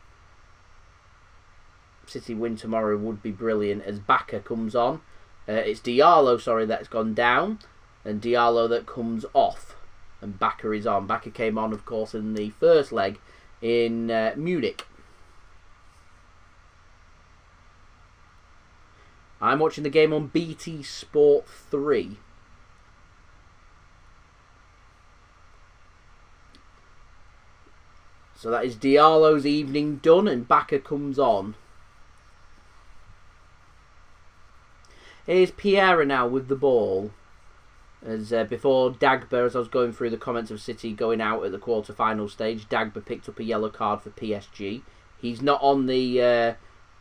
City win tomorrow would be brilliant as Baka comes on. It's Diallo, sorry, that's gone down. And Diallo that comes off. And Baka is on. Baka came on, of course, in the first leg in Munich. I'm watching the game on BT Sport 3. So that is Diallo's evening done and Baka comes on. Here's Piera now with the ball. As before Dagba, as I was going through the comments of City going out at the quarter-final stage, Dagba picked up a yellow card for PSG. He's not on the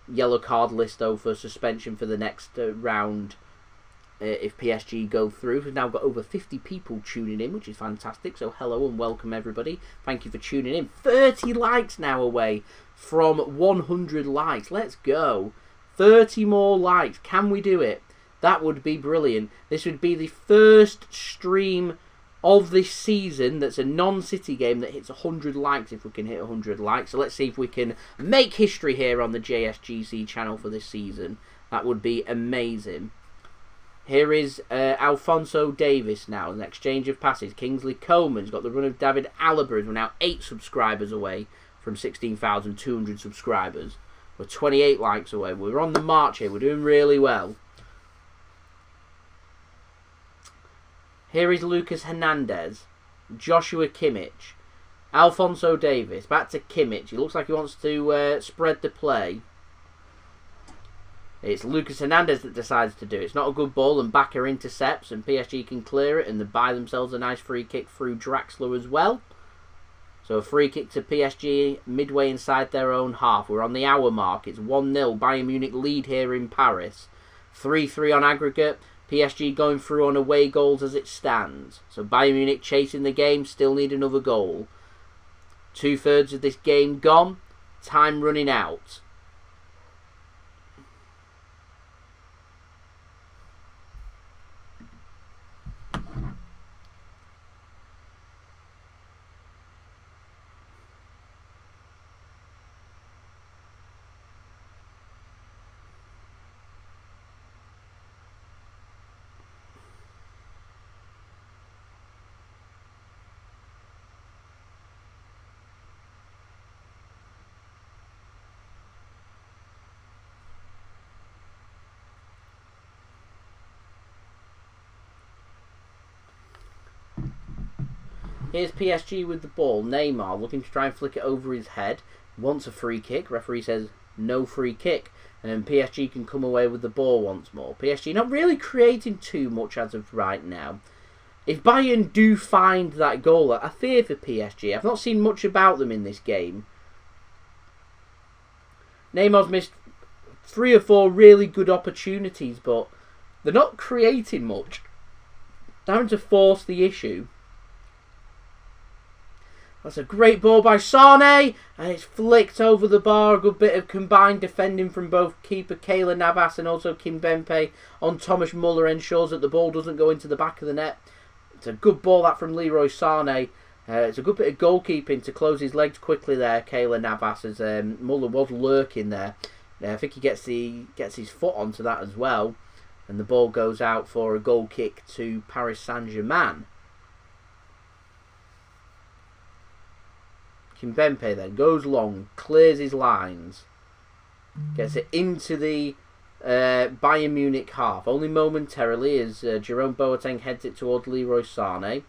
yellow card list, though, for suspension for the next round if PSG go through. We've now got over 50 people tuning in, which is fantastic. So hello and welcome, everybody. Thank you for tuning in. 30 likes now away from 100 likes. Let's go. 30 more likes. Can we do it? That would be brilliant. This would be the first stream of this season that's a non-City game that hits 100 likes, if we can hit 100 likes. So let's see if we can make history here on the JSGC channel for this season. That would be amazing. Here is Alphonso Davies now. An exchange of passes. Kingsley Coman's got the run of David Alaba. We're now 8 subscribers away from 16,200 subscribers. We're 28 likes away. We're on the march here. We're doing really well. Here is Lucas Hernandez, Joshua Kimmich, Alphonso Davies, back to Kimmich. He looks like he wants to spread the play. It's Lucas Hernandez that decides to do it. It's not a good ball and Baka intercepts and PSG can clear it and they buy themselves a nice free kick through Draxler as well. So a free kick to PSG midway inside their own half. We're on the hour mark. It's 1-0. Bayern Munich lead here in Paris. 3-3 on aggregate. PSG going through on away goals as it stands. So Bayern Munich chasing the game, still need another goal. 2/3 of this game gone. Time running out. Here's PSG with the ball. Neymar looking to try and flick it over his head. Wants a free kick. Referee says no free kick. And PSG can come away with the ball once more. PSG not really creating too much as of right now. If Bayern do find that goal, I fear for PSG. I've not seen much about them in this game. Neymar's missed 3 or 4 really good opportunities, but they're not creating much. They're having to force the issue. That's a great ball by Sane, and it's flicked over the bar. A good bit of combined defending from both keeper Keylor Navas and also Kimpembe on Thomas Muller ensures that the ball doesn't go into the back of the net. It's a good ball that from Leroy Sane. It's a good bit of goalkeeping to close his legs quickly there, Keylor Navas, as Muller was lurking there. I think he gets his foot onto that as well, and the ball goes out for a goal kick to Paris Saint-Germain. Kimpembe then goes long, clears his lines, gets it into the Bayern Munich half, only momentarily as Jerome Boeteng heads it towards Leroy Sane.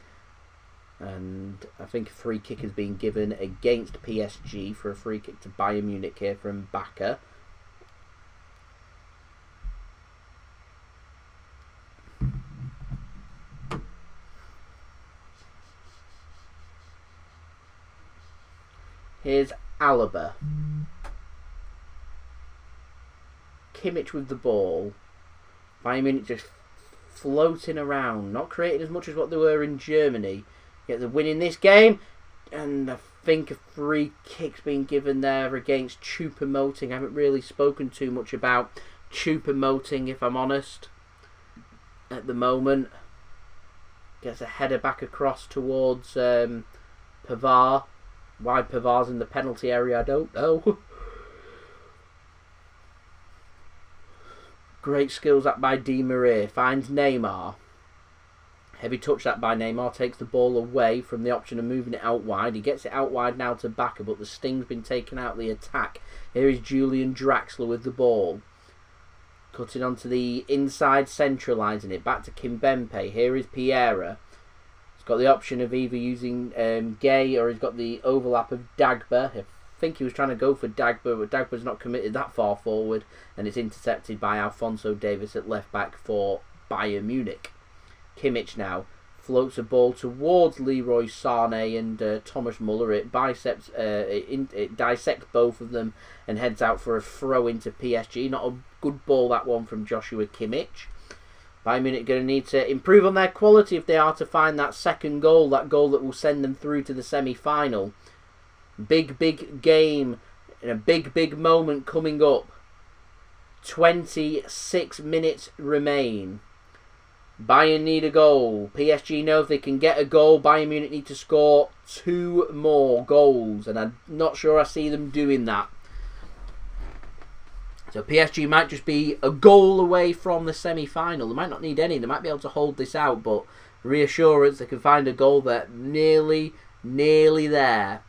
And I think a free kick has been given against PSG for a free kick to Bayern Munich here from Mbappe. Here's Alaba. Kimmich with the ball. Bayern Munich just floating around, not creating as much as what they were in Germany. Get the win in this game, and I think a free kick's been given there against Choupo-Moting. I haven't really spoken too much about Choupo-Moting, if I'm honest, at the moment. Gets a header back across towards Pavard. Why Pavard's in the penalty area, I don't know. Great skills up by Di Maria. Finds Neymar. Heavy touch that by Neymar. Takes the ball away from the option of moving it out wide. He gets it out wide now to Bakker, but the sting's been taken out of the attack. Here is Julian Draxler with the ball. Cutting onto the inside, centralising it. Back to Kimpembe. Here is Piera. He's got the option of either using Gueye, or he's got the overlap of Dagba. I think he was trying to go for Dagba, but Dagba's not committed that far forward, and it's intercepted by Alphonso Davies at left back for Bayern Munich. Kimmich now floats a ball towards Leroy Sane and Thomas Muller. It dissects both of them and heads out for a throw into PSG. Not a good ball, that one, from Joshua Kimmich. Bayern Munich going to need to improve on their quality if they are to find that second goal, that goal that will send them through to the semi-final. Big game and a big moment coming up. 26 minutes remain. Bayern need a goal. PSG know if they can get a goal, Bayern Munich need to score 2 more goals, and I'm not sure I see them doing that. So PSG might just be a goal away from the semi-final. They might not need any. They might be able to hold this out, but reassurance, they can find a goal. They're nearly there.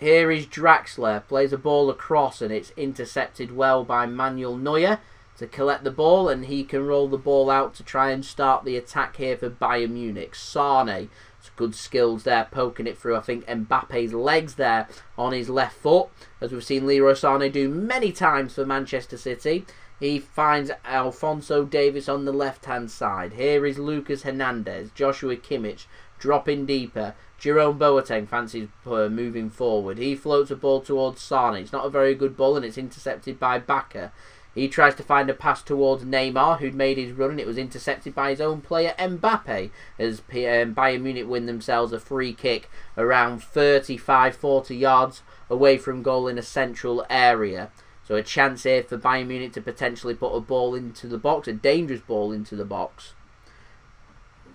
Here is Draxler. Plays a ball across, and it's intercepted well by Manuel Neuer to collect the ball, and he can roll the ball out to try and start the attack here for Bayern Munich. Sane, good skills there, poking it through, I think, Mbappe's legs there on his left foot, as we've seen Leroy Sane do many times for Manchester City. He finds Alphonso Davies on the left-hand side. Here is Lucas Hernandez, Joshua Kimmich, dropping deeper. Jerome Boeteng fancies moving forward. He floats a ball towards Sane. It's not a very good ball, and it's intercepted by Bakker. He tries to find a pass towards Neymar, who'd made his run, and it was intercepted by his own player, Mbappe, as Bayern Munich win themselves a free kick around 35-40 yards away from goal in a central area. So a chance here for Bayern Munich to potentially put a ball into the box, a dangerous ball into the box,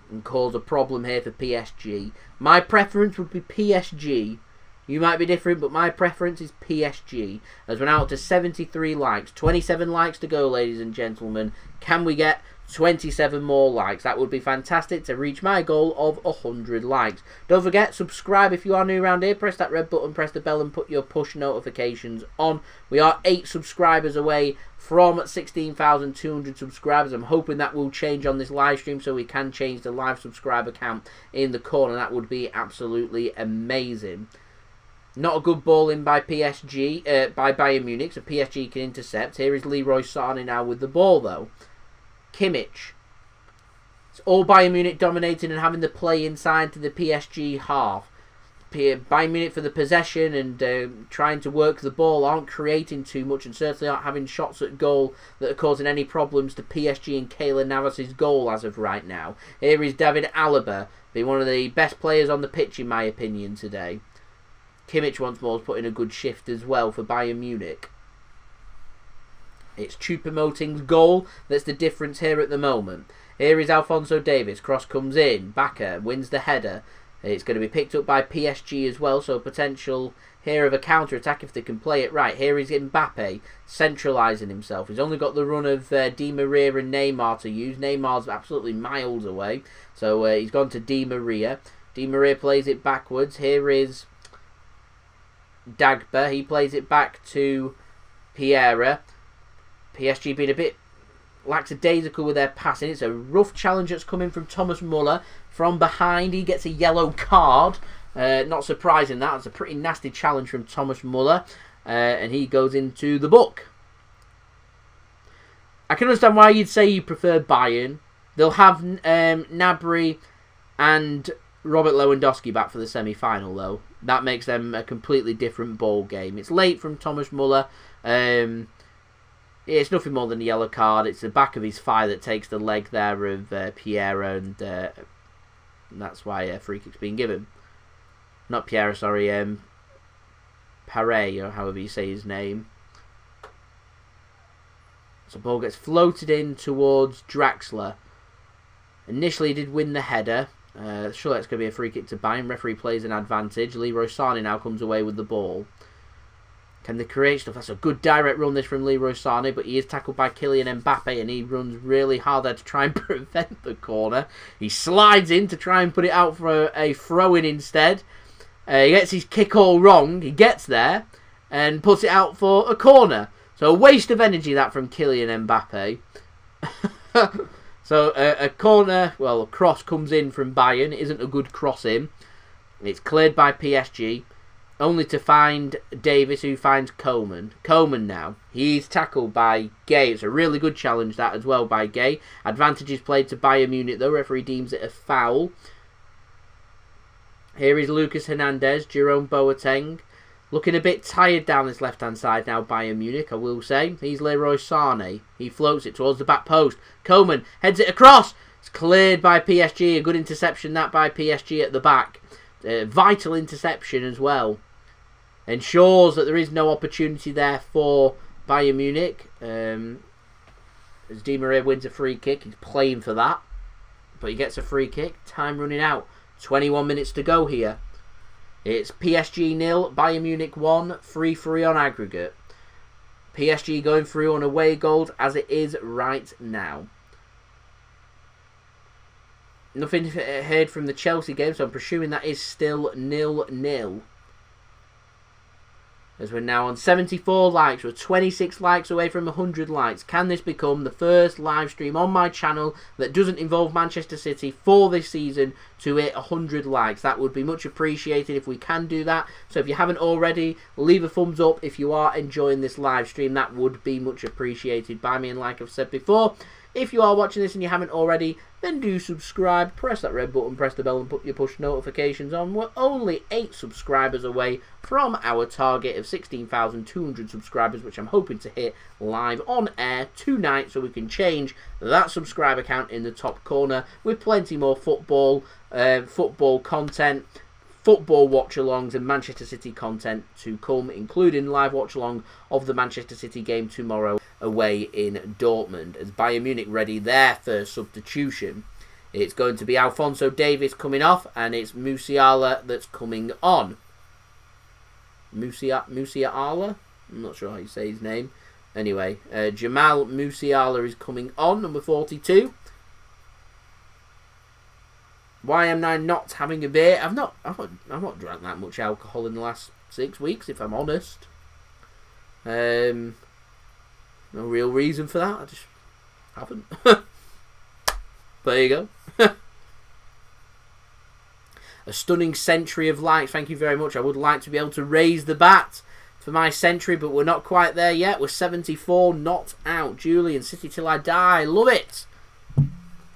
and cause a problem here for PSG. My preference would be PSG. You might be different, but my preference is PSG. As we're now up to 73 likes. 27 likes to go, ladies and gentlemen. Can we get 27 more likes. That would be fantastic to reach my goal of 100 likes. Don't forget, subscribe if you are new around here. Press that red button, press the bell and put your push notifications on. We are 8 subscribers away from 16,200 subscribers. I'm hoping that will change on this live stream so we can change the live subscriber count in the corner. That would be absolutely amazing. Not a good ball in by PSG, by Bayern Munich, so PSG can intercept. Here is Leroy Sane now with the ball though. Kimmich. It's all Bayern Munich dominating and having the play inside to the PSG half. Bayern Munich for the possession and trying to work the ball, aren't creating too much and certainly aren't having shots at goal that are causing any problems to PSG and Keylor Navas' goal as of right now. Here is David Alaba, being one of the best players on the pitch in my opinion today. Kimmich once more has put in a good shift as well for Bayern Munich. It's Choupo-Moting's goal that's the difference here at the moment. Here is Alphonso Davies. Cross comes in. Bakker wins the header. It's going to be picked up by PSG as well, so potential here of a counter-attack if they can play it right. Here is Mbappe centralising himself. He's only got the run of Di Maria and Neymar to use. Neymar's absolutely miles away, so he's gone to Di Maria. Di Maria plays it backwards. Here is Dagba. He plays it back to Piera. PSG being a bit lackadaisical with their passing. It's a rough challenge that's coming from Thomas Muller from behind. He gets a yellow card. Not surprising that. It's a pretty nasty challenge from Thomas Muller. And he goes into the book. I can understand why you'd say you prefer Bayern. They'll have Gnabry and Robert Lewandowski back for the semi-final though. That makes them a completely different ball game. It's late from Thomas Muller. It's nothing more than a yellow card. It's the back of his thigh that takes the leg there of Piera, and that's why a free kick's been given. Not Piera, sorry, Pare, or however you say his name. So the ball gets floated in towards Draxler. Initially he did win the header. Sure, it's going to be a free kick to Bayern. Referee plays an advantage. Leroy Sane now comes away with the ball. Can they create stuff? That's a good direct run this from Leroy Sane, but he is tackled by Kylian Mbappe and he runs really hard there to try and prevent the corner. He slides in to try and put it out for a throw-in instead. He gets his kick all wrong. He gets there and puts it out for a corner. So a waste of energy that from Kylian Mbappe. So a corner, well, a cross comes in from Bayern. It isn't a good cross in. It's cleared by PSG. Only to find Davies, who finds Coman. Coman now. He's tackled by Gueye. It's a really good challenge that as well by Gueye. Advantage is played to Bayern Munich though. Referee deems it a foul. Here is Lucas Hernandez. Jerome Boeteng. Looking a bit tired down this left-hand side now, Bayern Munich, I will say. He's Leroy Sane. He floats it towards the back post. Coman heads it across. It's cleared by PSG. A good interception that by PSG at the back. Vital interception as well. Ensures that there is no opportunity there for Bayern Munich. As Di Maria wins a free kick, he's playing for that. But he gets a free kick. Time running out. 21 minutes to go here. It's PSG 0, Bayern Munich 1, 3-3 on aggregate. PSG going through on away goals as it is right now. Nothing heard from the Chelsea game, so I'm presuming that is still 0-0. As we're now on 74 likes, we're 26 likes away from 100 likes. Can this become the first live stream on my channel that doesn't involve Manchester City for this season to hit 100 likes? That would be much appreciated if we can do that. So if you haven't already, leave a thumbs up if you are enjoying this live stream. That would be much appreciated by me. And like I've said before, if you are watching this and you haven't already, then do subscribe, press that red button, press the bell and put your push notifications on. We're only 8 subscribers away from our target of 16,200 subscribers, which I'm hoping to hit live on air tonight so we can change that subscriber count in the top corner with plenty more football content, football watch-alongs and Manchester City content to come, including live watch-along of the Manchester City game tomorrow away in Dortmund, as Bayern Munich ready their first substitution. It's going to be Alphonso Davies coming off, and it's Musiala that's coming on. Musiala? I'm not sure how you say his name. Anyway, Jamal Musiala is coming on, number 42. Why am I not having a beer? I've not drank that much alcohol in the last 6 weeks, if I'm honest. No real reason for that. I just haven't. But there you go. A stunning century of likes. Thank you very much. I would like to be able to raise the bat for my century, but we're not quite there yet. We're 74 not out. Julian, City till I die. Love it.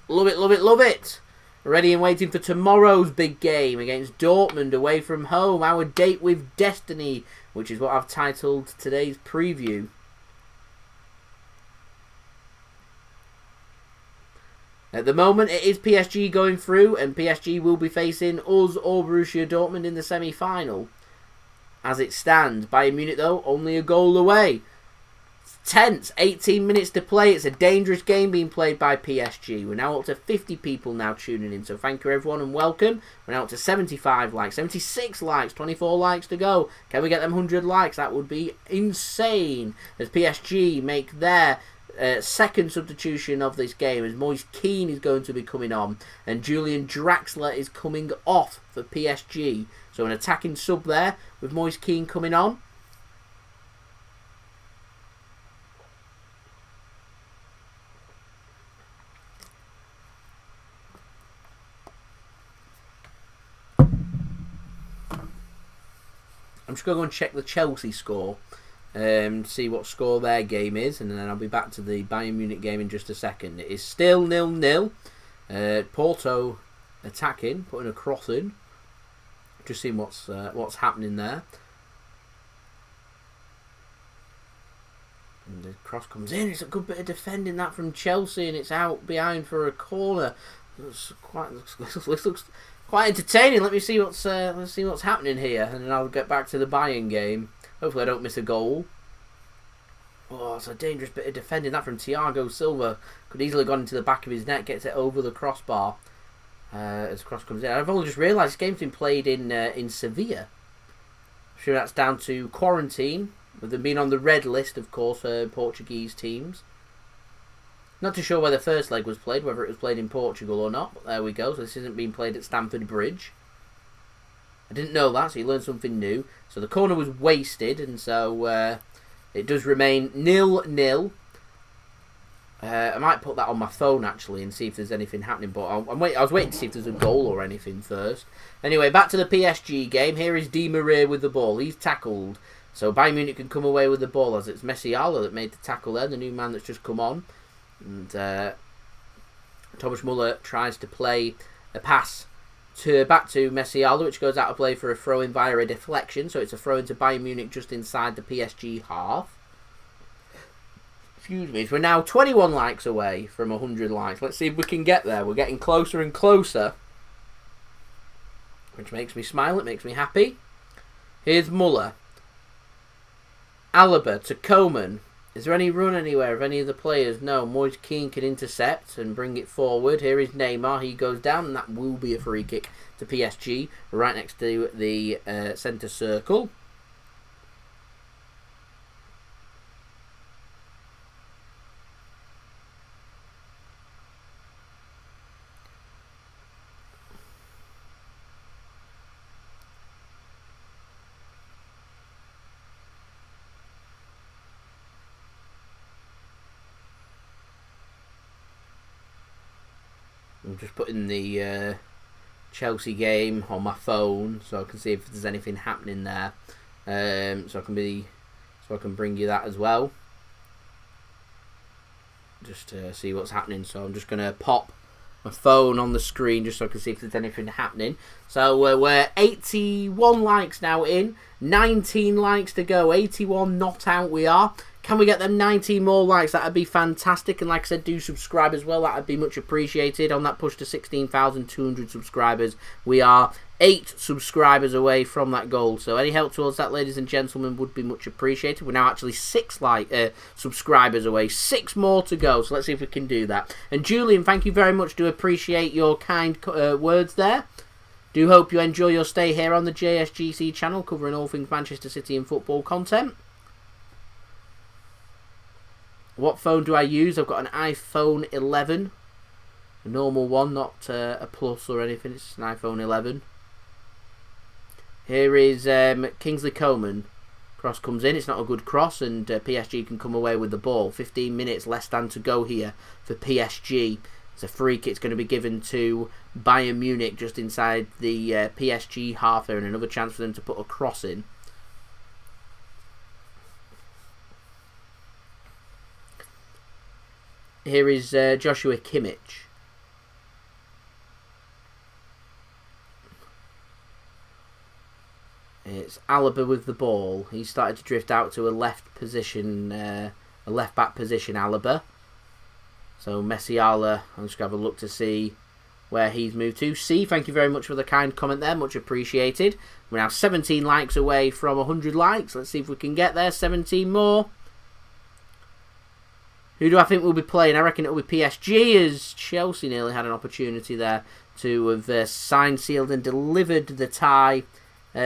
Love it, love it, love it. Ready and waiting for tomorrow's big game against Dortmund away from home. Our date with destiny, which is what I've titled today's preview. At the moment, it is PSG going through, and PSG will be facing us or Borussia Dortmund in the semi-final. As it stands, Bayern Munich, though, only a goal away. Tense, 18 minutes to play. It's a dangerous game being played by PSG. We're now up to 50 people now tuning in, so thank you everyone and welcome. We're now up to 75 likes, 76 likes, 24 likes to go. Can we get them 100 likes? That would be insane. As PSG make their second substitution of this game, as Moise Kean is going to be coming on and Julian Draxler is coming off for PSG. So an attacking sub there with Moise Kean coming on. I'm just going to go and check the Chelsea score, see what score their game is, and then I'll be back to the Bayern Munich game in just a second. It is still 0-0. Porto attacking, putting a cross in. Just seeing what's happening there. And the cross comes in. It's a good bit of defending that from Chelsea, and it's out behind for a corner. This looks quite entertaining. Let's see what's happening here, and then I'll get back to the Bayern game. Hopefully, I don't miss a goal. Oh, it's a dangerous bit of defending that from Thiago Silva. Could easily have gone into the back of his net, gets it over the crossbar as the cross comes in. I've only just realised this game's been played in Sevilla. I'm sure that's down to quarantine, with them being on the red list, of course, for Portuguese teams. Not too sure where the first leg was played, whether it was played in Portugal or not, but there we go. So this isn't being played at Stamford Bridge. I didn't know that, so you learned something new. So the corner was wasted, and so it does remain 0-0. I might put that on my phone, actually, and see if there's anything happening, but I was waiting to see if there's a goal or anything first. Anyway, back to the PSG game. Here is Di Maria with the ball. He's tackled. So Bayern Munich can come away with the ball, as it's Musiala that made the tackle there, the new man that's just come on. And Thomas Muller tries to play a pass back to Musiala, which goes out of play for a throw-in via a deflection. So it's a throw-in to Bayern Munich just inside the PSG half. Excuse me. So we're now 21 likes away from 100 likes. Let's see if we can get there. We're getting closer and closer, which makes me smile. It makes me happy. Here's Muller. Alaba to Coman. Is there any run anywhere of any of the players? No. Moise Kean can intercept and bring it forward. Here is Neymar. He goes down, and that will be a free kick to PSG, right next to the centre circle. I'm just putting the Chelsea game on my phone so I can see if there's anything happening there. So I can bring you that as well. Just to see what's happening. So I'm just gonna pop my phone on the screen just so I can see if there's anything happening. So we're 81 likes now in, 19 likes to go, 81 not out we are. Can we get them 19 more likes? That would be fantastic. And like I said, do subscribe as well. That would be much appreciated. On that push to 16,200 subscribers, we are 8 subscribers away from that goal. So any help towards that, ladies and gentlemen, would be much appreciated. We're now actually 6 subscribers away. 6 more to go. So let's see if we can do that. And Julian, thank you very much. Do appreciate your kind words there. Do hope you enjoy your stay here on the JSGC channel, covering all things Manchester City and football content. What phone do I use? I've got an iPhone 11. A normal one, not a plus or anything. It's an iPhone 11. Here is Kingsley Coman. Cross comes in. It's not a good cross, and PSG can come away with the ball. 15 minutes less than to go here for PSG. It's a free kick. It's going to be given to Bayern Munich just inside the PSG half there, and another chance for them to put a cross in. Here is Joshua Kimmich. It's Alaba with the ball. He started to drift out to a left position, a left back position, Alaba. So Messiala, I'm just going to have a look to see where he's moved to. C, thank you very much for the kind comment there, much appreciated. We're now 17 likes away from 100 likes. Let's see if we can get there, 17 more. Who do I think will be playing? I reckon it will be PSG, as Chelsea nearly had an opportunity there to have signed, sealed and delivered the tie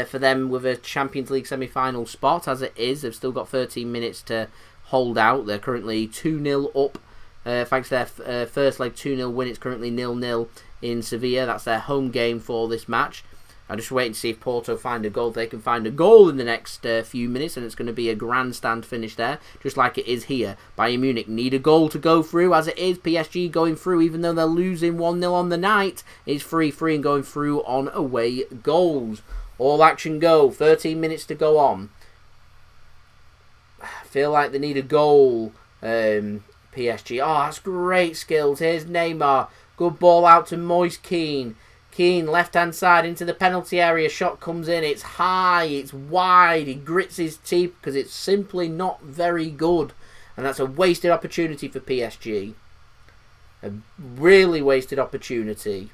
for them with a Champions League semi-final spot. As it is, they've still got 13 minutes to hold out. They're currently 2-0 up. Thanks to their first leg 2-0 win, it's currently 0-0 in Sevilla. That's their home game for this match. I'm just waiting to see if Porto find a goal. If they can find a goal in the next few minutes, and it's going to be a grandstand finish there, just like it is here. Bayern Munich need a goal to go through, as it is. PSG going through, even though they're losing 1-0 on the night. It's 3-3 and going through on away goals. All action go. 13 minutes to go on. I feel like they need a goal, PSG. Oh, that's great skills. Here's Neymar. Good ball out to Moise Kean. Kean, left-hand side into the penalty area. Shot comes in. It's high. It's wide. He grits his teeth because it's simply not very good. And that's a wasted opportunity for PSG. A really wasted opportunity.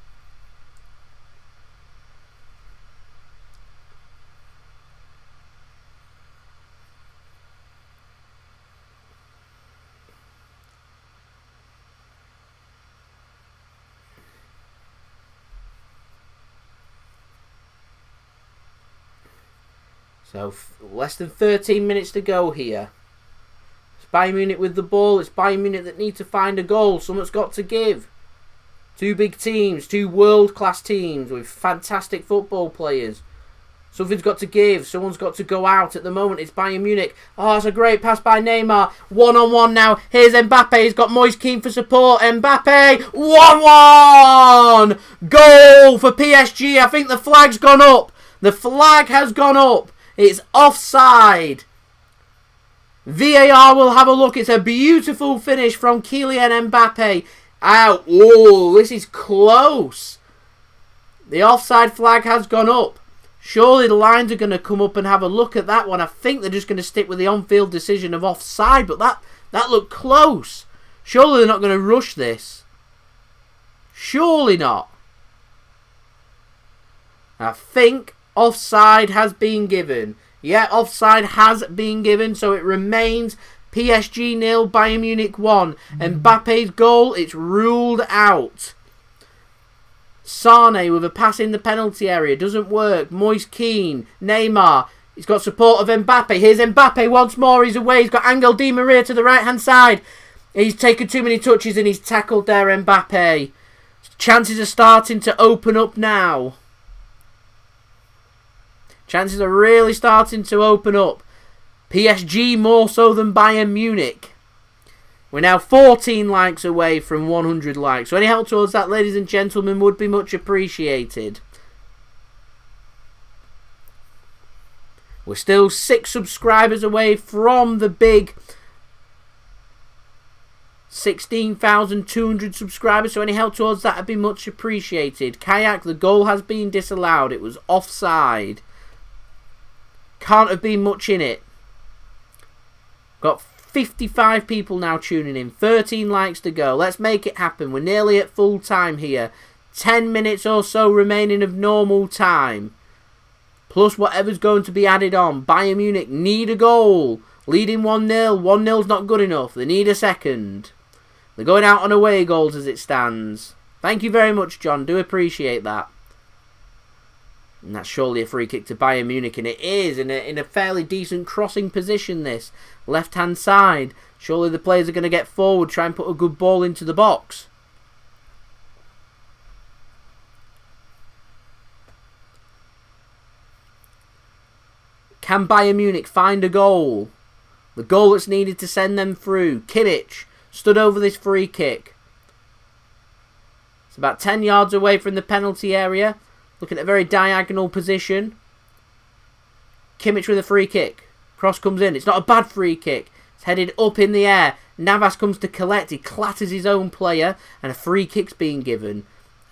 So, less than 13 minutes to go here. It's Bayern Munich with the ball. It's Bayern Munich that need to find a goal. Someone's got to give. Two big teams. Two world-class teams with fantastic football players. Something's got to give. Someone's got to go out. At the moment, it's Bayern Munich. Oh, it's a great pass by Neymar. One-on-one now. Here's Mbappe. He's got Moise Kean for support. Mbappe. 1-1! Goal for PSG. I think the flag's gone up. The flag has gone up. It's offside. VAR will have a look. It's a beautiful finish from Kylian Mbappe. Out. Oh, this is close. The offside flag has gone up. Surely the lines are going to come up and have a look at that one. I think they're just going to stick with the on-field decision of offside, but that looked close. Surely they're not going to rush this. Surely not. I think offside has been given. Yeah, offside has been given, so it remains PSG 0, Bayern Munich 1. Mbappe's goal, it's ruled out. Sane with a pass in the penalty area, doesn't work. Moise Kean, Neymar, he's got support of Mbappe. Here's Mbappe once more, he's away. He's got Angel Di Maria to the right-hand side. He's taken too many touches and he's tackled there, Mbappe. Chances are starting to open up now. Chances are really starting to open up. PSG more so than Bayern Munich. We're now 14 likes away from 100 likes. So any help towards that, ladies and gentlemen, would be much appreciated. We're still 6 subscribers away from the big 16,200 subscribers. So any help towards that would be much appreciated. Kayak, the goal has been disallowed. It was offside. Can't have been much in it. Got 55 people now tuning in. 13 likes to go. Let's make it happen. We're nearly at full time here. 10 minutes or so remaining of normal time. Plus whatever's going to be added on. Bayern Munich need a goal. Leading 1-0. 1-0's not good enough. They need a second. They're going out on away goals as it stands. Thank you very much, John. Do appreciate that. And that's surely a free kick to Bayern Munich, and it is in a fairly decent crossing position, this. Left-hand side. Surely the players are going to get forward, try and put a good ball into the box. Can Bayern Munich find a goal? The goal that's needed to send them through. Kimmich stood over this free kick. It's about 10 yards away from the penalty area. Looking at a very diagonal position. Kimmich with a free kick. Cross comes in. It's not a bad free kick. It's headed up in the air. Navas comes to collect. He clatters his own player. And a free kick's being given.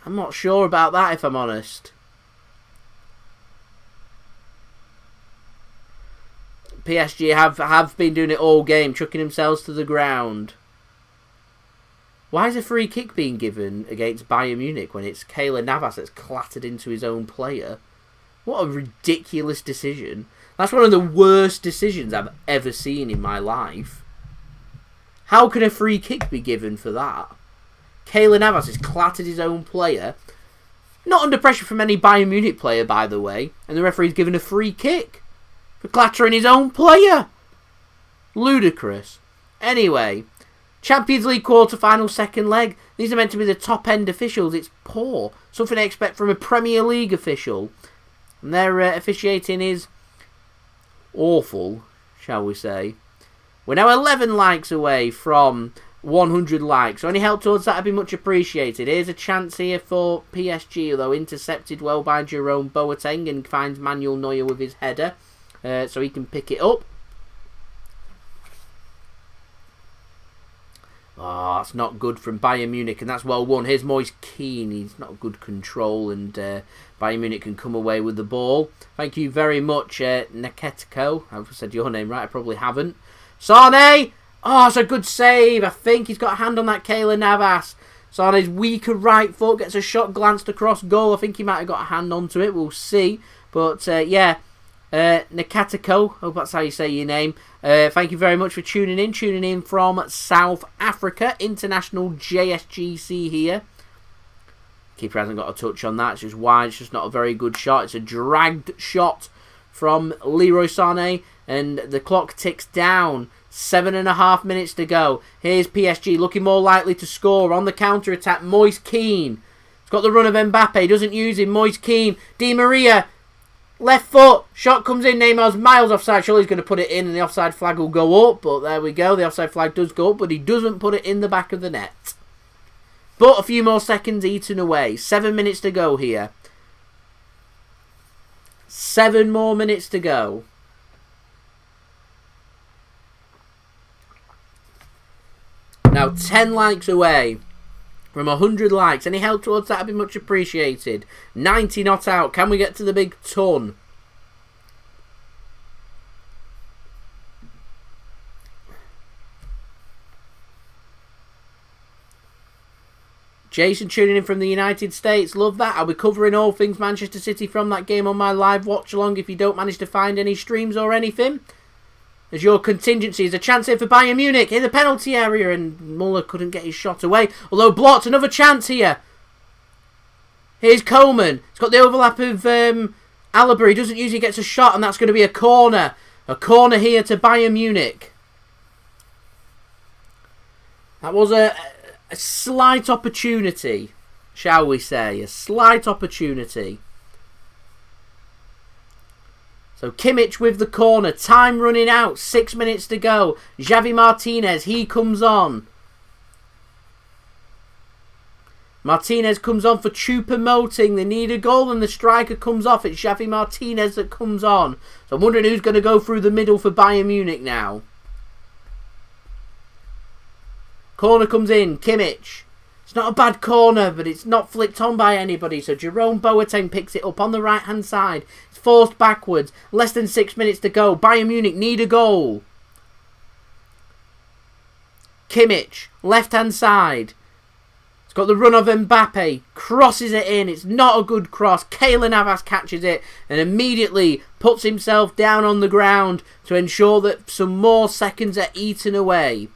I'm not sure about that, if I'm honest. PSG have been doing it all game, chucking themselves to the ground. Why is a free kick being given against Bayern Munich when it's Keylor Navas that's clattered into his own player? What a ridiculous decision. That's one of the worst decisions I've ever seen in my life. How can a free kick be given for that? Keylor Navas has clattered his own player. Not under pressure from any Bayern Munich player, by the way. And the referee's given a free kick for clattering his own player. Ludicrous. Anyway, Champions League quarter-final second leg. These are meant to be the top-end officials. It's poor. Something I expect from a Premier League official. And their officiating is awful, shall we say. We're now 11 likes away from 100 likes. So any help towards that would be much appreciated. Here's a chance here for PSG, although intercepted well by Jerome Boeteng and finds Manuel Neuer with his header. So he can pick it up. Oh, that's not good from Bayern Munich, and that's well won. Here's Moise Kean. He's not good control, and Bayern Munich can come away with the ball. Thank you very much, Neketiko. I've said your name right, I probably haven't. Sane! Oh, it's a good save. I think he's got a hand on that Keylor Navas. Sane's weaker right foot gets a shot glanced across goal. I think he might have got a hand onto it. We'll see. But, yeah. Nekatiko, hope that's how you say your name. Thank you very much for tuning in from South Africa. International JSGC here. Keeper hasn't got a touch on that. It's just wide. It's just not a very good shot. It's a dragged shot from Leroy Sane. And the clock ticks down. 7.5 minutes to go. Here's PSG looking more likely to score on the counter-attack. Moise Kean. He's got the run of Mbappe. He doesn't use him. Moise Kean. Di Maria. Left foot, shot comes in, Neymar's miles offside, surely he's going to put it in and the offside flag will go up, but there we go, the offside flag does go up, but he doesn't put it in the back of the net. But a few more seconds eaten away, 7 minutes to go here. 7 more minutes to go. Now 10 likes away from 100 likes. Any help towards that would be much appreciated. 90 not out. Can we get to the big ton? Jason tuning in from the United States. Love that. I'll be covering all things Manchester City from that game on my live watch-along if you don't manage to find any streams or anything. As your contingency is a chance here for Bayern Munich in the penalty area, and Muller couldn't get his shot away, although blocked. Another chance here. Here's Coman. It's got the overlap of Alaba. He doesn't usually get a shot, and that's going to be a corner. A corner here to Bayern Munich. That was a slight opportunity, shall we say. A slight opportunity. So Kimmich with the corner. Time running out. 6 minutes to go. Javi Martinez. He comes on. Martinez comes on for Choupo-Moting. They need a goal and the striker comes off. It's Javi Martinez that comes on. So I'm wondering who's going to go through the middle for Bayern Munich now. Corner comes in. Kimmich. It's not a bad corner, but it's not flicked on by anybody. So Jerome Boeteng picks it up on the right-hand side. It's forced backwards. Less than 6 minutes to go. Bayern Munich need a goal. Kimmich, left-hand side. It's got the run of Mbappe. Crosses it in. It's not a good cross. Keylor Navas catches it and immediately puts himself down on the ground to ensure that some more seconds are eaten away.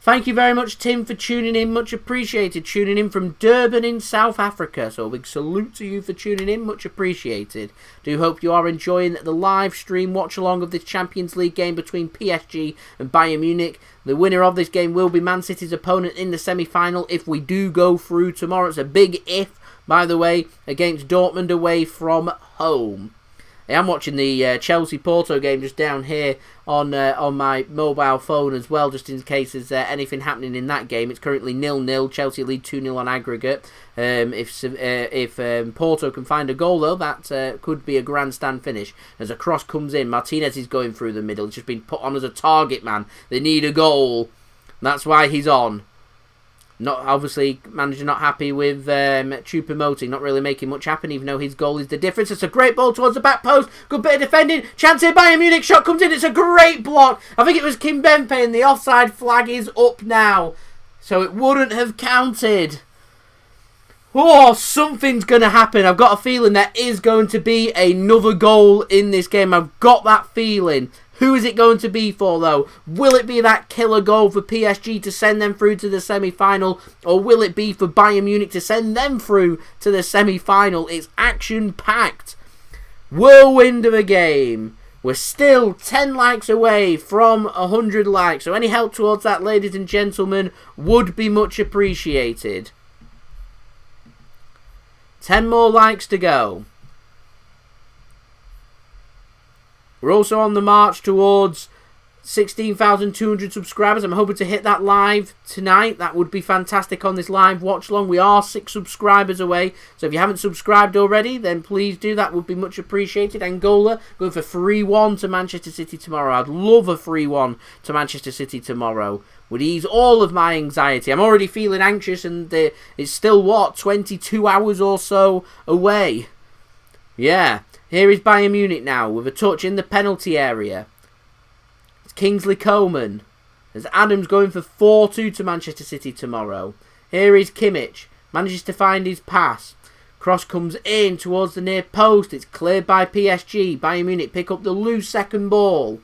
Thank you very much, Tim, for tuning in. Much appreciated. Tuning in from Durban in South Africa. So a big salute to you for tuning in. Much appreciated. Do hope you are enjoying the live stream watch-along of this Champions League game between PSG and Bayern Munich. The winner of this game will be Man City's opponent in the semi-final if we do go through tomorrow. It's a big if, by the way, against Dortmund away from home. I am watching the Chelsea-Porto game just down here on my mobile phone as well, just in case there's anything happening in that game. It's currently 0-0. Chelsea lead 2-0 on aggregate. If Porto can find a goal, though, that could be a grandstand finish. As a cross comes in, Martinez is going through the middle. He's just been put on as a target man. They need a goal. That's why he's on. Not obviously, manager not happy with Choupo-Moting, not really making much happen, even though his goal is the difference. It's a great ball towards the back post. Good bit of defending. Chance here, Bayern Munich. Shot comes in. It's a great block. I think it was Kimpembe, and the offside flag is up now. So it wouldn't have counted. Oh, something's going to happen. I've got a feeling there is going to be another goal in this game. I've got that feeling. Who is it going to be for, though? Will it be that killer goal for PSG to send them through to the semi-final? Or will it be for Bayern Munich to send them through to the semi-final? It's action-packed. Whirlwind of a game. We're still 10 likes away from 100 likes. So any help towards that, ladies and gentlemen, would be much appreciated. 10 more likes to go. We're also on the march towards 16,200 subscribers. I'm hoping to hit that live tonight. That would be fantastic on this live watch along. We are 6 subscribers away. So if you haven't subscribed already, then please do. That would be much appreciated. Angola going for 3-1 to Manchester City tomorrow. I'd love a 3-1 to Manchester City tomorrow. Would ease all of my anxiety. I'm already feeling anxious, and it's still, 22 hours or so away. Yeah. Here is Bayern Munich now with a touch in the penalty area. It's Kingsley Coman. There's Adams going for 4-2 to Manchester City tomorrow. Here is Kimmich. Manages to find his pass. Cross comes in towards the near post. It's cleared by PSG. Bayern Munich pick up the loose second ball.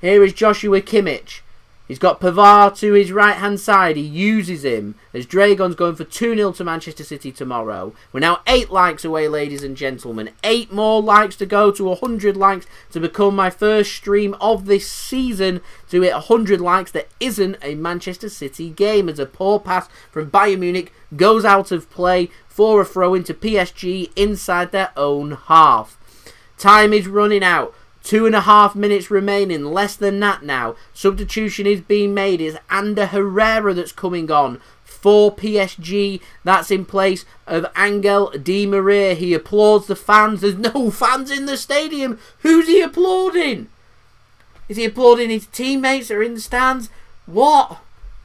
Here is Joshua Kimmich. He's got Pavard to his right-hand side. He uses him as Dragon's going for 2-0 to Manchester City tomorrow. We're now 8 likes away, ladies and gentlemen. 8 more likes to go to 100 likes to become my first stream of this season to hit 100 likes. There isn't a Manchester City game as a poor pass from Bayern Munich goes out of play for a throw into PSG inside their own half. Time is running out. 2.5 minutes remaining, less than that now. Substitution is being made. It's Ander Herrera that's coming on for PSG. That's in place of Angel Di Maria. He applauds the fans. There's no fans in the stadium. Who's he applauding? Is he applauding his teammates that are in the stands? What?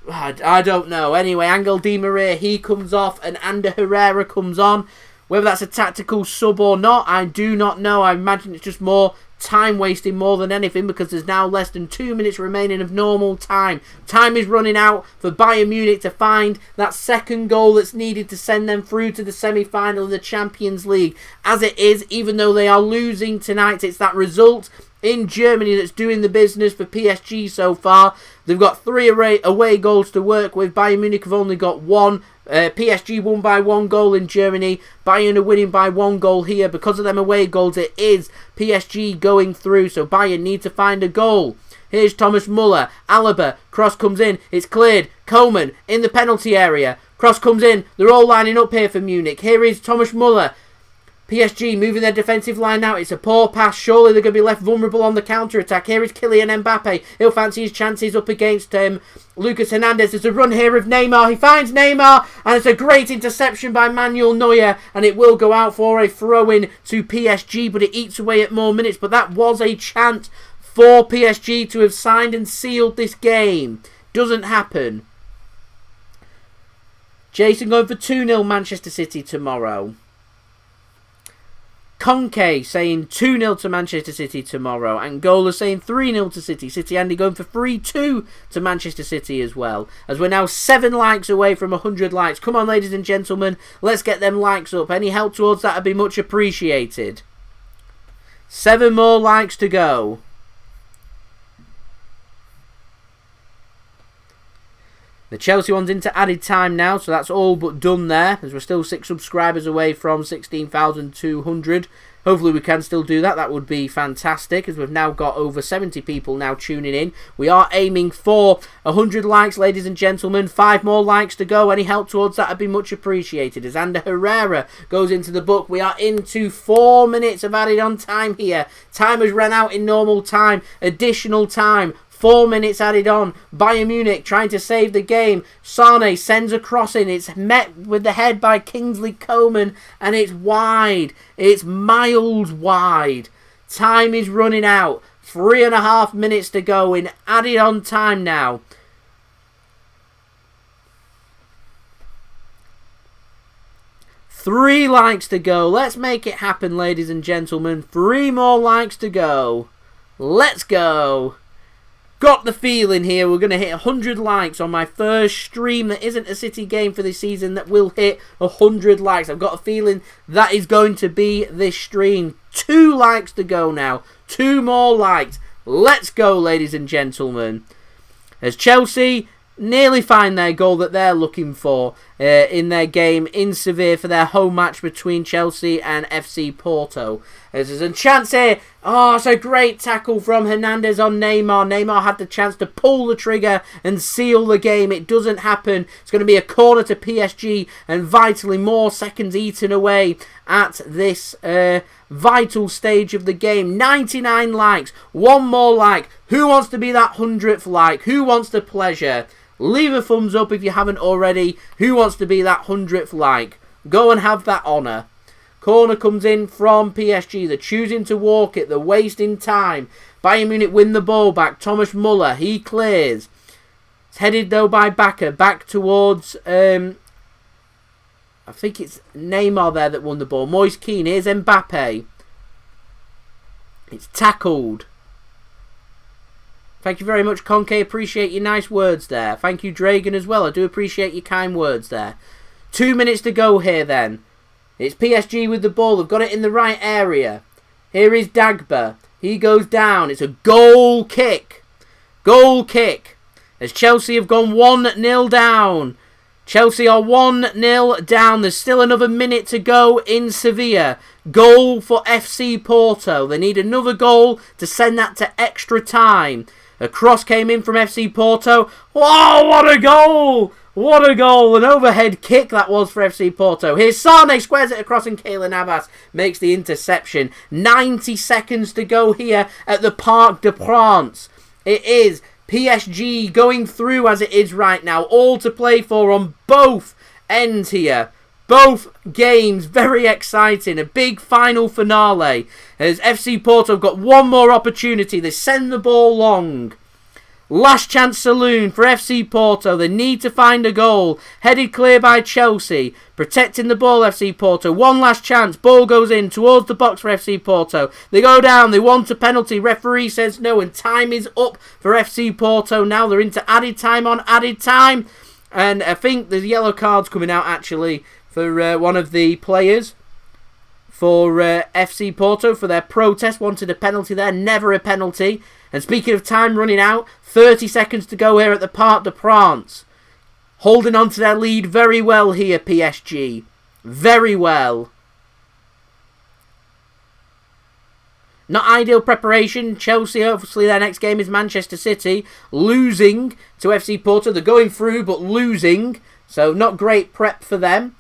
I don't know. Anyway, Angel Di Maria, he comes off and Ander Herrera comes on. Whether that's a tactical sub or not, I do not know. I imagine it's just more time wasting more than anything, because there's now less than 2 minutes remaining of normal time. Time is running out for Bayern Munich to find that second goal that's needed to send them through to the semi-final of the Champions League. As it is, even though they are losing tonight, it's that result in Germany that's doing the business for PSG so far. They've got 3 away goals to work with. Bayern Munich have only got 1. PSG won by 1 goal in Germany. Bayern are winning by 1 goal here. Because of them away goals, it is PSG going through. So Bayern need to find a goal. Here's Thomas Muller. Alaba. Cross comes in. It's cleared. Coman in the penalty area. Cross comes in. They're all lining up here for Munich. Here is Thomas Muller. PSG moving their defensive line now. It's a poor pass. Surely they're going to be left vulnerable on the counter-attack. Here is Kylian Mbappe. He'll fancy his chances up against Lucas Hernandez. There's a run here of Neymar. He finds Neymar, and it's a great interception by Manuel Neuer, and it will go out for a throw-in to PSG, but it eats away at more minutes. But that was a chance for PSG to have signed and sealed this game. Doesn't happen. Jason going for 2-0 Manchester City tomorrow. Conke saying 2-0 to Manchester City tomorrow. Angola saying 3-0 to City. City Andy going for 3-2 to Manchester City as well. As we're now 7 likes away from 100 likes. Come on, ladies and gentlemen. Let's get them likes up. Any help towards that would be much appreciated. 7 more likes to go. The Chelsea one's into added time now, so that's all but done there, as we're still 6 subscribers away from 16,200. Hopefully we can still do that. That would be fantastic, as we've now got over 70 people now tuning in. We are aiming for 100 likes, ladies and gentlemen. 5 more likes to go. Any help towards that would be much appreciated. As Ander Herrera goes into the book, we are into 4 minutes of added on time here. Time has run out in normal time. Additional time. 4 minutes added on. Bayern Munich trying to save the game. Sane sends a cross in. It's met with the head by Kingsley Coman, and it's wide. It's miles wide. Time is running out. 3.5 minutes to go in added on time now. Three likes to go. Let's make it happen, ladies and gentlemen. 3 more likes to go. Let's go. Got the feeling here we're going to hit 100 likes on my first stream that isn't a City game for this season that will hit 100 likes. I've got a feeling that is going to be this stream. 2 likes to go now. 2 more likes. Let's go, ladies and gentlemen. As Chelsea nearly find their goal that they're looking for in their game in Sevilla for their home match between Chelsea and FC Porto. As there's a chance here. Oh, it's a great tackle from Hernandez on Neymar. Neymar had the chance to pull the trigger and seal the game. It doesn't happen. It's going to be a corner to PSG, and vitally more seconds eaten away at this vital stage of the game. 99 likes. 1 more like. Who wants to be that 100th like? Who wants the pleasure? Leave a thumbs up if you haven't already. Who wants to be that 100th like? Go and have that honour. Corner comes in from PSG. They're choosing to walk it. They're wasting time. Bayern Munich win the ball back. Thomas Muller, he clears. It's headed though by Bakker. Back towards, I think it's Neymar there that won the ball. Moise Kean. Here's Mbappe. It's tackled. Thank you very much, Conke. Appreciate your nice words there. Thank you, Dragon, as well. I do appreciate your kind words there. 2 minutes to go here then. It's PSG with the ball. They've got it in the right area. Here is Dagba. He goes down. It's a goal kick. Goal kick. As Chelsea have gone 1-0 down. Chelsea are 1-0 down. There's still another minute to go in Sevilla. Goal for FC Porto. They need another goal to send that to extra time. A cross came in from FC Porto. Oh, what a goal! What a goal! An overhead kick that was for FC Porto. Here's Sane, squares it across, and Keylor Navas makes the interception. 90 seconds to go here at the Parc des Princes. It is PSG going through as it is right now. All to play for on both ends here. Both games very exciting. A big final finale. As FC Porto have got 1 more opportunity. They send the ball long. Last chance saloon for FC Porto. They need to find a goal. Headed clear by Chelsea. Protecting the ball, FC Porto. 1 last chance. Ball goes in towards the box for FC Porto. They go down. They want a penalty. Referee says no. And time is up for FC Porto. Now they're into added time on added time. And I think there's yellow cards coming out actually for one of the players for FC Porto for their protest. Wanted a penalty there. Never a penalty. And speaking of time running out, 30 seconds to go here at the Parc des Princes. Holding on to their lead very well here, PSG. Very well. Not ideal preparation. Chelsea, obviously, their next game is Manchester City. Losing to FC Porto. They're going through, but losing. So, not great prep for them.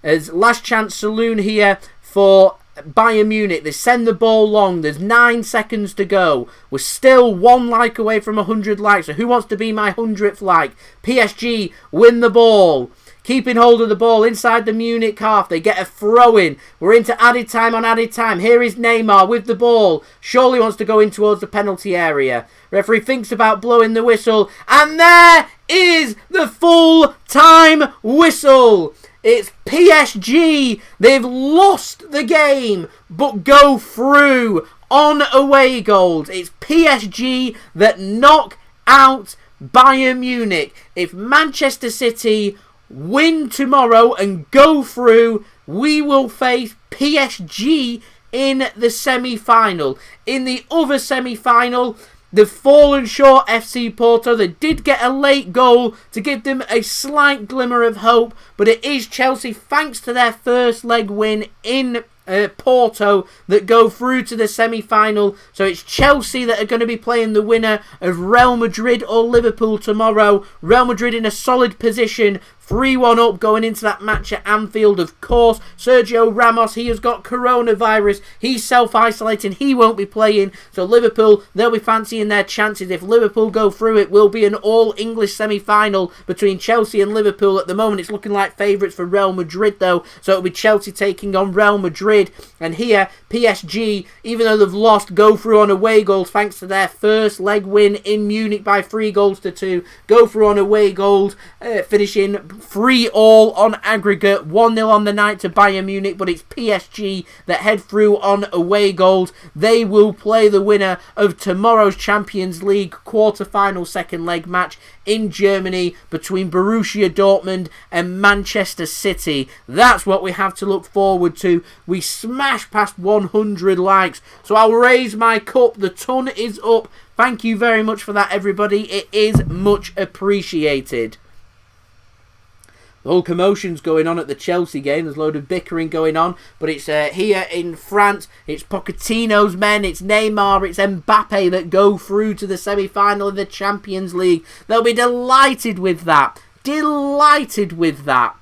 As last chance saloon here for Bayern Munich. They send the ball long. There's 9 seconds to go. We're still 1 like away from 100 likes. So who wants to be my 100th like? PSG win the ball. Keeping hold of the ball inside the Munich half. They get a throw in. We're into added time on added time. Here is Neymar with the ball. Surely wants to go in towards the penalty area. Referee thinks about blowing the whistle. And there is the full time whistle. It's PSG. They've lost the game, but go through on away goals. It's PSG that knock out Bayern Munich. If Manchester City win tomorrow and go through, we will face PSG in the semi-final. In the other semi-final, They've fallen short, FC Porto. They did get a late goal to give them a slight glimmer of hope, but it is Chelsea, thanks to their first leg win in Porto, that go through to the semi-final. So it's Chelsea that are going to be playing the winner of Real Madrid or Liverpool tomorrow. Real Madrid in a solid position, 3-1 up going into that match at Anfield. Of course, Sergio Ramos, he has got coronavirus. He's self-isolating. He won't be playing. So Liverpool, they'll be fancying their chances. If Liverpool go through, it will be an all-English semi-final between Chelsea and Liverpool. At the moment, it's looking like favourites for Real Madrid, though. So it'll be Chelsea taking on Real Madrid. And here, PSG, even though they've lost, go through on away goals thanks to their first leg win in Munich by 3-2. Go through on away goals, finishing 3-3 on aggregate, 1-0 on the night to Bayern Munich, but it's PSG that head through on away goals. They will play the winner of tomorrow's Champions League quarter-final second leg match in Germany between Borussia Dortmund and Manchester City. That's what we have to look forward to. We smashed past 100 likes, so I'll raise my cup. The ton is up. Thank you very much for that, everybody. It is much appreciated. The whole commotion's going on at the Chelsea game. There's a load of bickering going on. But it's here in France. It's Pochettino's men. It's Neymar. It's Mbappe that go through to the semi-final of the Champions League. They'll be delighted with that. Delighted with that.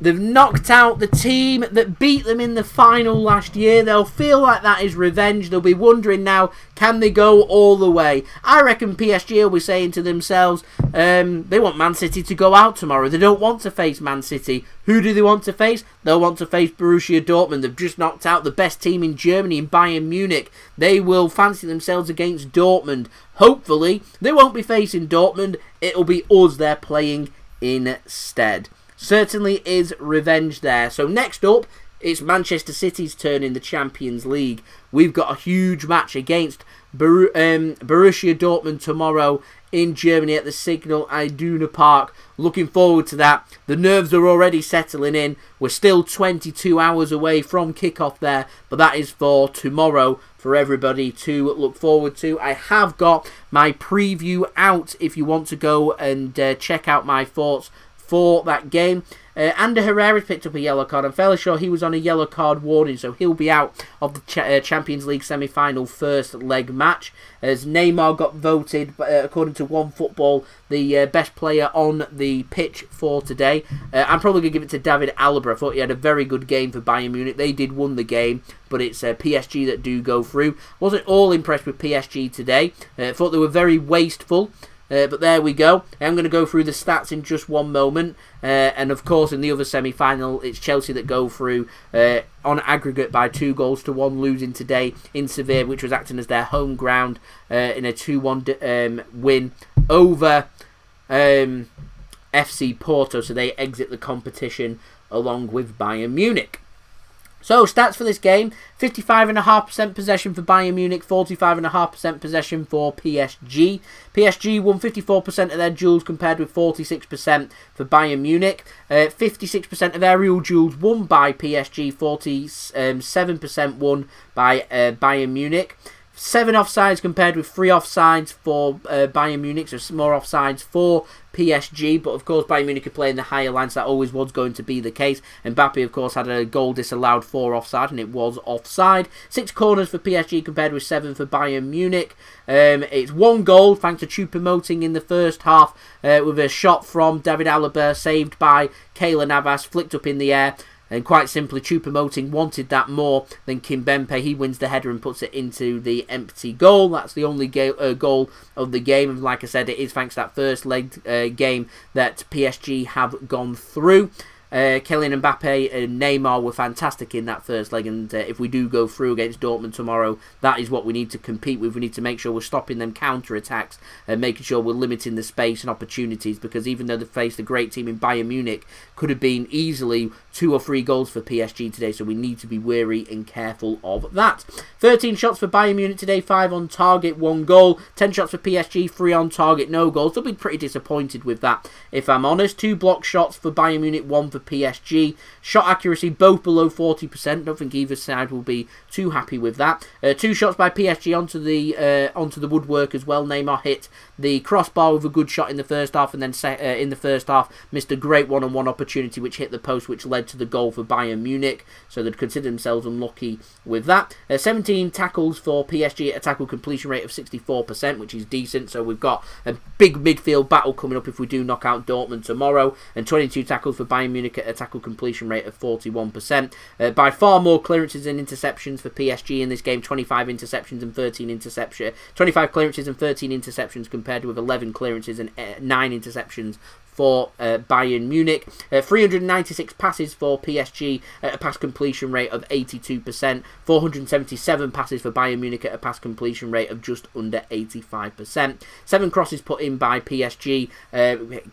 They've knocked out the team that beat them in the final last year. They'll feel like that is revenge. They'll be wondering now, can they go all the way? I reckon PSG will be saying to themselves, they want Man City to go out tomorrow. They don't want to face Man City. Who do they want to face? They'll want to face Borussia Dortmund. They've just knocked out the best team in Germany in Bayern Munich. They will fancy themselves against Dortmund. Hopefully, they won't be facing Dortmund. It'll be us they're playing instead. Certainly is revenge there. So next up, it's Manchester City's turn in the Champions League. We've got a huge match against Borussia Dortmund tomorrow in Germany at the Signal Iduna Park. Looking forward to that. The nerves are already settling in. We're still 22 hours away from kickoff there, but that is for tomorrow for everybody to look forward to. I have got my preview out if you want to go and check out my thoughts for that game. Ander Herrera's picked up a yellow card. I'm fairly sure he was on a yellow card warning, so he'll be out of the Champions League semi-final first leg match, as Neymar got voted, according to OneFootball, the best player on the pitch for today. I'm probably going to give it to David Alaba. I thought he had a very good game for Bayern Munich. They did win the game, but it's PSG that do go through. Wasn't all impressed with PSG today. Thought they were very wasteful. But there we go. I'm going to go through the stats in just one moment. And of course, in the other semi-final, it's Chelsea that go through on aggregate by 2-1, losing today in Sevilla, which was acting as their home ground in a 2-1 win over FC Porto. So they exit the competition along with Bayern Munich. So, stats for this game, 55.5% possession for Bayern Munich, 45.5% possession for PSG. PSG won 54% of their duels compared with 46% for Bayern Munich. 56% of aerial duels won by PSG, 47% won by Bayern Munich. 7 offsides compared with 3 offsides for Bayern Munich, so more offsides for PSG, but of course Bayern Munich are playing the higher line, so that always was going to be the case. Mbappe, of course, had a goal disallowed for offside, and it was offside. 6 corners for PSG compared with 7 for Bayern Munich. It's 1 goal thanks to Choupo-Moting in the first half, with a shot from David Alaba saved by Keylor Navas, flicked up in the air. And quite simply, Choupo-Moting wanted that more than Kimpembe. He wins the header and puts it into the empty goal. That's the only goal of the game. And like I said, it is thanks to that first leg game that PSG have gone through. Kylian Mbappe and Neymar were fantastic in that first leg, and if we do go through against Dortmund tomorrow, that is what we need to compete with. We need to make sure we're stopping them counter-attacks and making sure we're limiting the space and opportunities, because even though they faced a great team in Bayern Munich, could have been easily 2 or 3 goals for PSG today, so we need to be wary and careful of that. 13 shots for Bayern Munich today, 5 on target, 1 goal. 10 shots for PSG, 3 on target, no goals. They'll be pretty disappointed with that, if I'm honest. 2 block shots for Bayern Munich, 1 for PSG. Shot accuracy both below 40%. Don't think either side will be too happy with that. 2 shots by PSG onto the woodwork as well. Neymar hit the crossbar with a good shot in the first half, and then in the first half missed a great one-on-one opportunity which hit the post, which led to the goal for Bayern Munich. So they'd consider themselves unlucky with that. 17 tackles for PSG at a tackle completion rate of 64%, which is decent. So we've got a big midfield battle coming up if we do knock out Dortmund tomorrow. And 22 tackles for Bayern Munich at a tackle completion rate of 41%. By far more clearances and interceptions for PSG in this game. 25 interceptions and 13 interceptions. 25 clearances and 13 interceptions compared with 11 clearances and 9 interceptions for Bayern Munich. 396 passes for PSG at a pass completion rate of 82%. 477 passes for Bayern Munich at a pass completion rate of just under 85%. 7 crosses put in by PSG.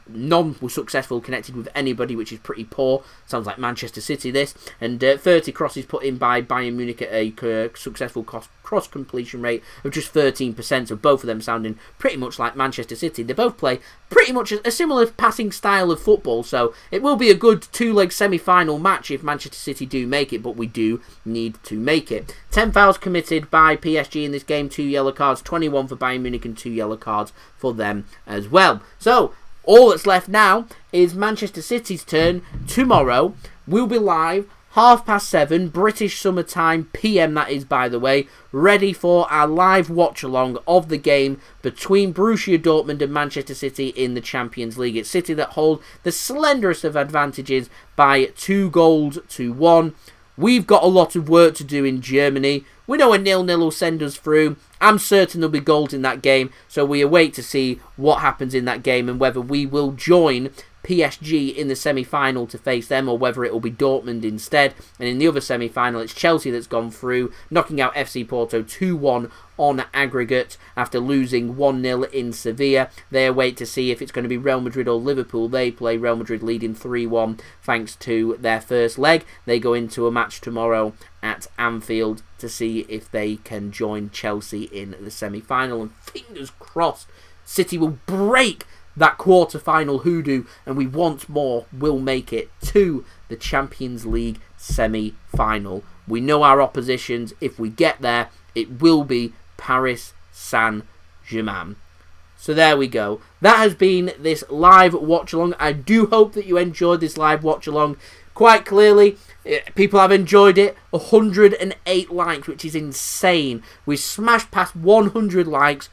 None were successful connected with anybody, which is pretty poor. Sounds like Manchester City this. And 30 crosses put in by Bayern Munich at a successful cross completion rate of just 13%. So both of them sounding pretty much like Manchester City. They both play pretty much a similar passing style of football, so it will be a good 2-leg semi-final match if Manchester City do make it, but we do need to make it. 10 fouls committed by PSG in this game, 2 yellow cards, 21 for Bayern Munich and 2 yellow cards for them as well. So all that's left now is Manchester City's turn tomorrow. We'll be live 7:30 British summertime PM, that is, by the way, ready for our live watch-along of the game between Borussia Dortmund and Manchester City in the Champions League. It's City that hold the slenderest of advantages by 2-1. We've got a lot of work to do in Germany. We know a 0-0 will send us through. I'm certain there'll be goals in that game, so we await to see what happens in that game and whether we will join PSG in the semi-final to face them, or whether it will be Dortmund instead. And in the other semi-final, it's Chelsea that's gone through, knocking out FC Porto 2-1 on aggregate after losing 1-0 in Sevilla. They await to see if it's going to be Real Madrid or Liverpool. They play Real Madrid leading 3-1 thanks to their first leg. They go into a match tomorrow at Anfield to see if they can join Chelsea in the semi-final. And fingers crossed, City will break that quarter-final hoodoo, and we once more will make it to the Champions League semi-final. We know our oppositions. If we get there, it will be Paris Saint-Germain. So there we go. That has been this live watch-along. I do hope that you enjoyed this live watch-along. Quite clearly, people have enjoyed it. 108 likes, which is insane. We smashed past 100 likes.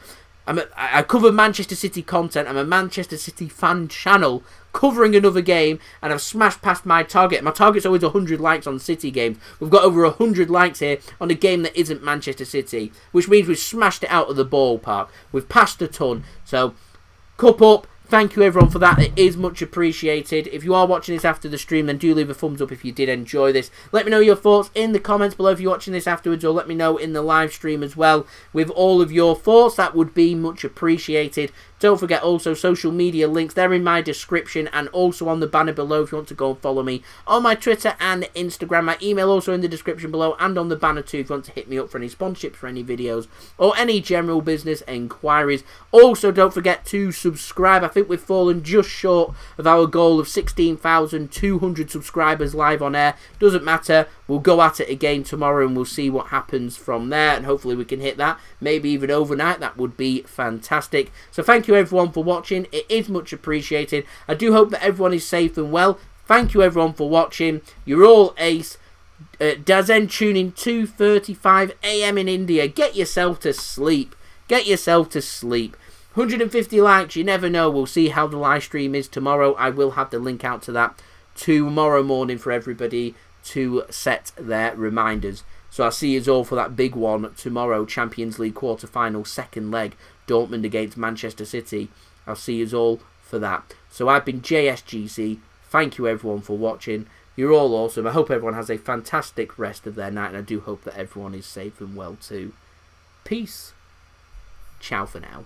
I cover Manchester City content. I'm a Manchester City fan channel covering another game, and I've smashed past my target. My target's always 100 likes on City games. We've got over 100 likes here on a game that isn't Manchester City, which means we've smashed it out of the ballpark. We've passed a ton. So, cup up. Thank you everyone for that. It is much appreciated. If you are watching this after the stream, then do leave a thumbs up if you did enjoy this. Let me know your thoughts in the comments below if you're watching this afterwards, or let me know in the live stream as well with all of your thoughts. That would be much appreciated. Don't forget also social media links. They're in my description and also on the banner below if you want to go and follow me on my Twitter and Instagram. My email also in the description below and on the banner too if you want to hit me up for any sponsorships for any videos or any general business enquiries. Also, don't forget to subscribe. I think we've fallen just short of our goal of 16,200 subscribers live on air. Doesn't matter. We'll go at it again tomorrow and we'll see what happens from there, and hopefully we can hit that, maybe even overnight. That would be fantastic. So thank you everyone for watching. It is much appreciated. I do hope that everyone is safe and well. Thank you everyone for watching. You're all ace. Dazen tuning 2:35 AM in India. Get yourself to sleep. Get yourself to sleep. 150 likes, you never know. We'll see how the live stream is tomorrow. I will have the link out to that tomorrow morning for everybody to set their reminders. So I'll see you all for that big one tomorrow. Champions League quarter-final, second leg. Dortmund against Manchester City. I'll see you all for that. So I've been JSGC. Thank you everyone for watching. You're all awesome. I hope everyone has a fantastic rest of their night, and I do hope that everyone is safe and well too. Peace. Ciao for now.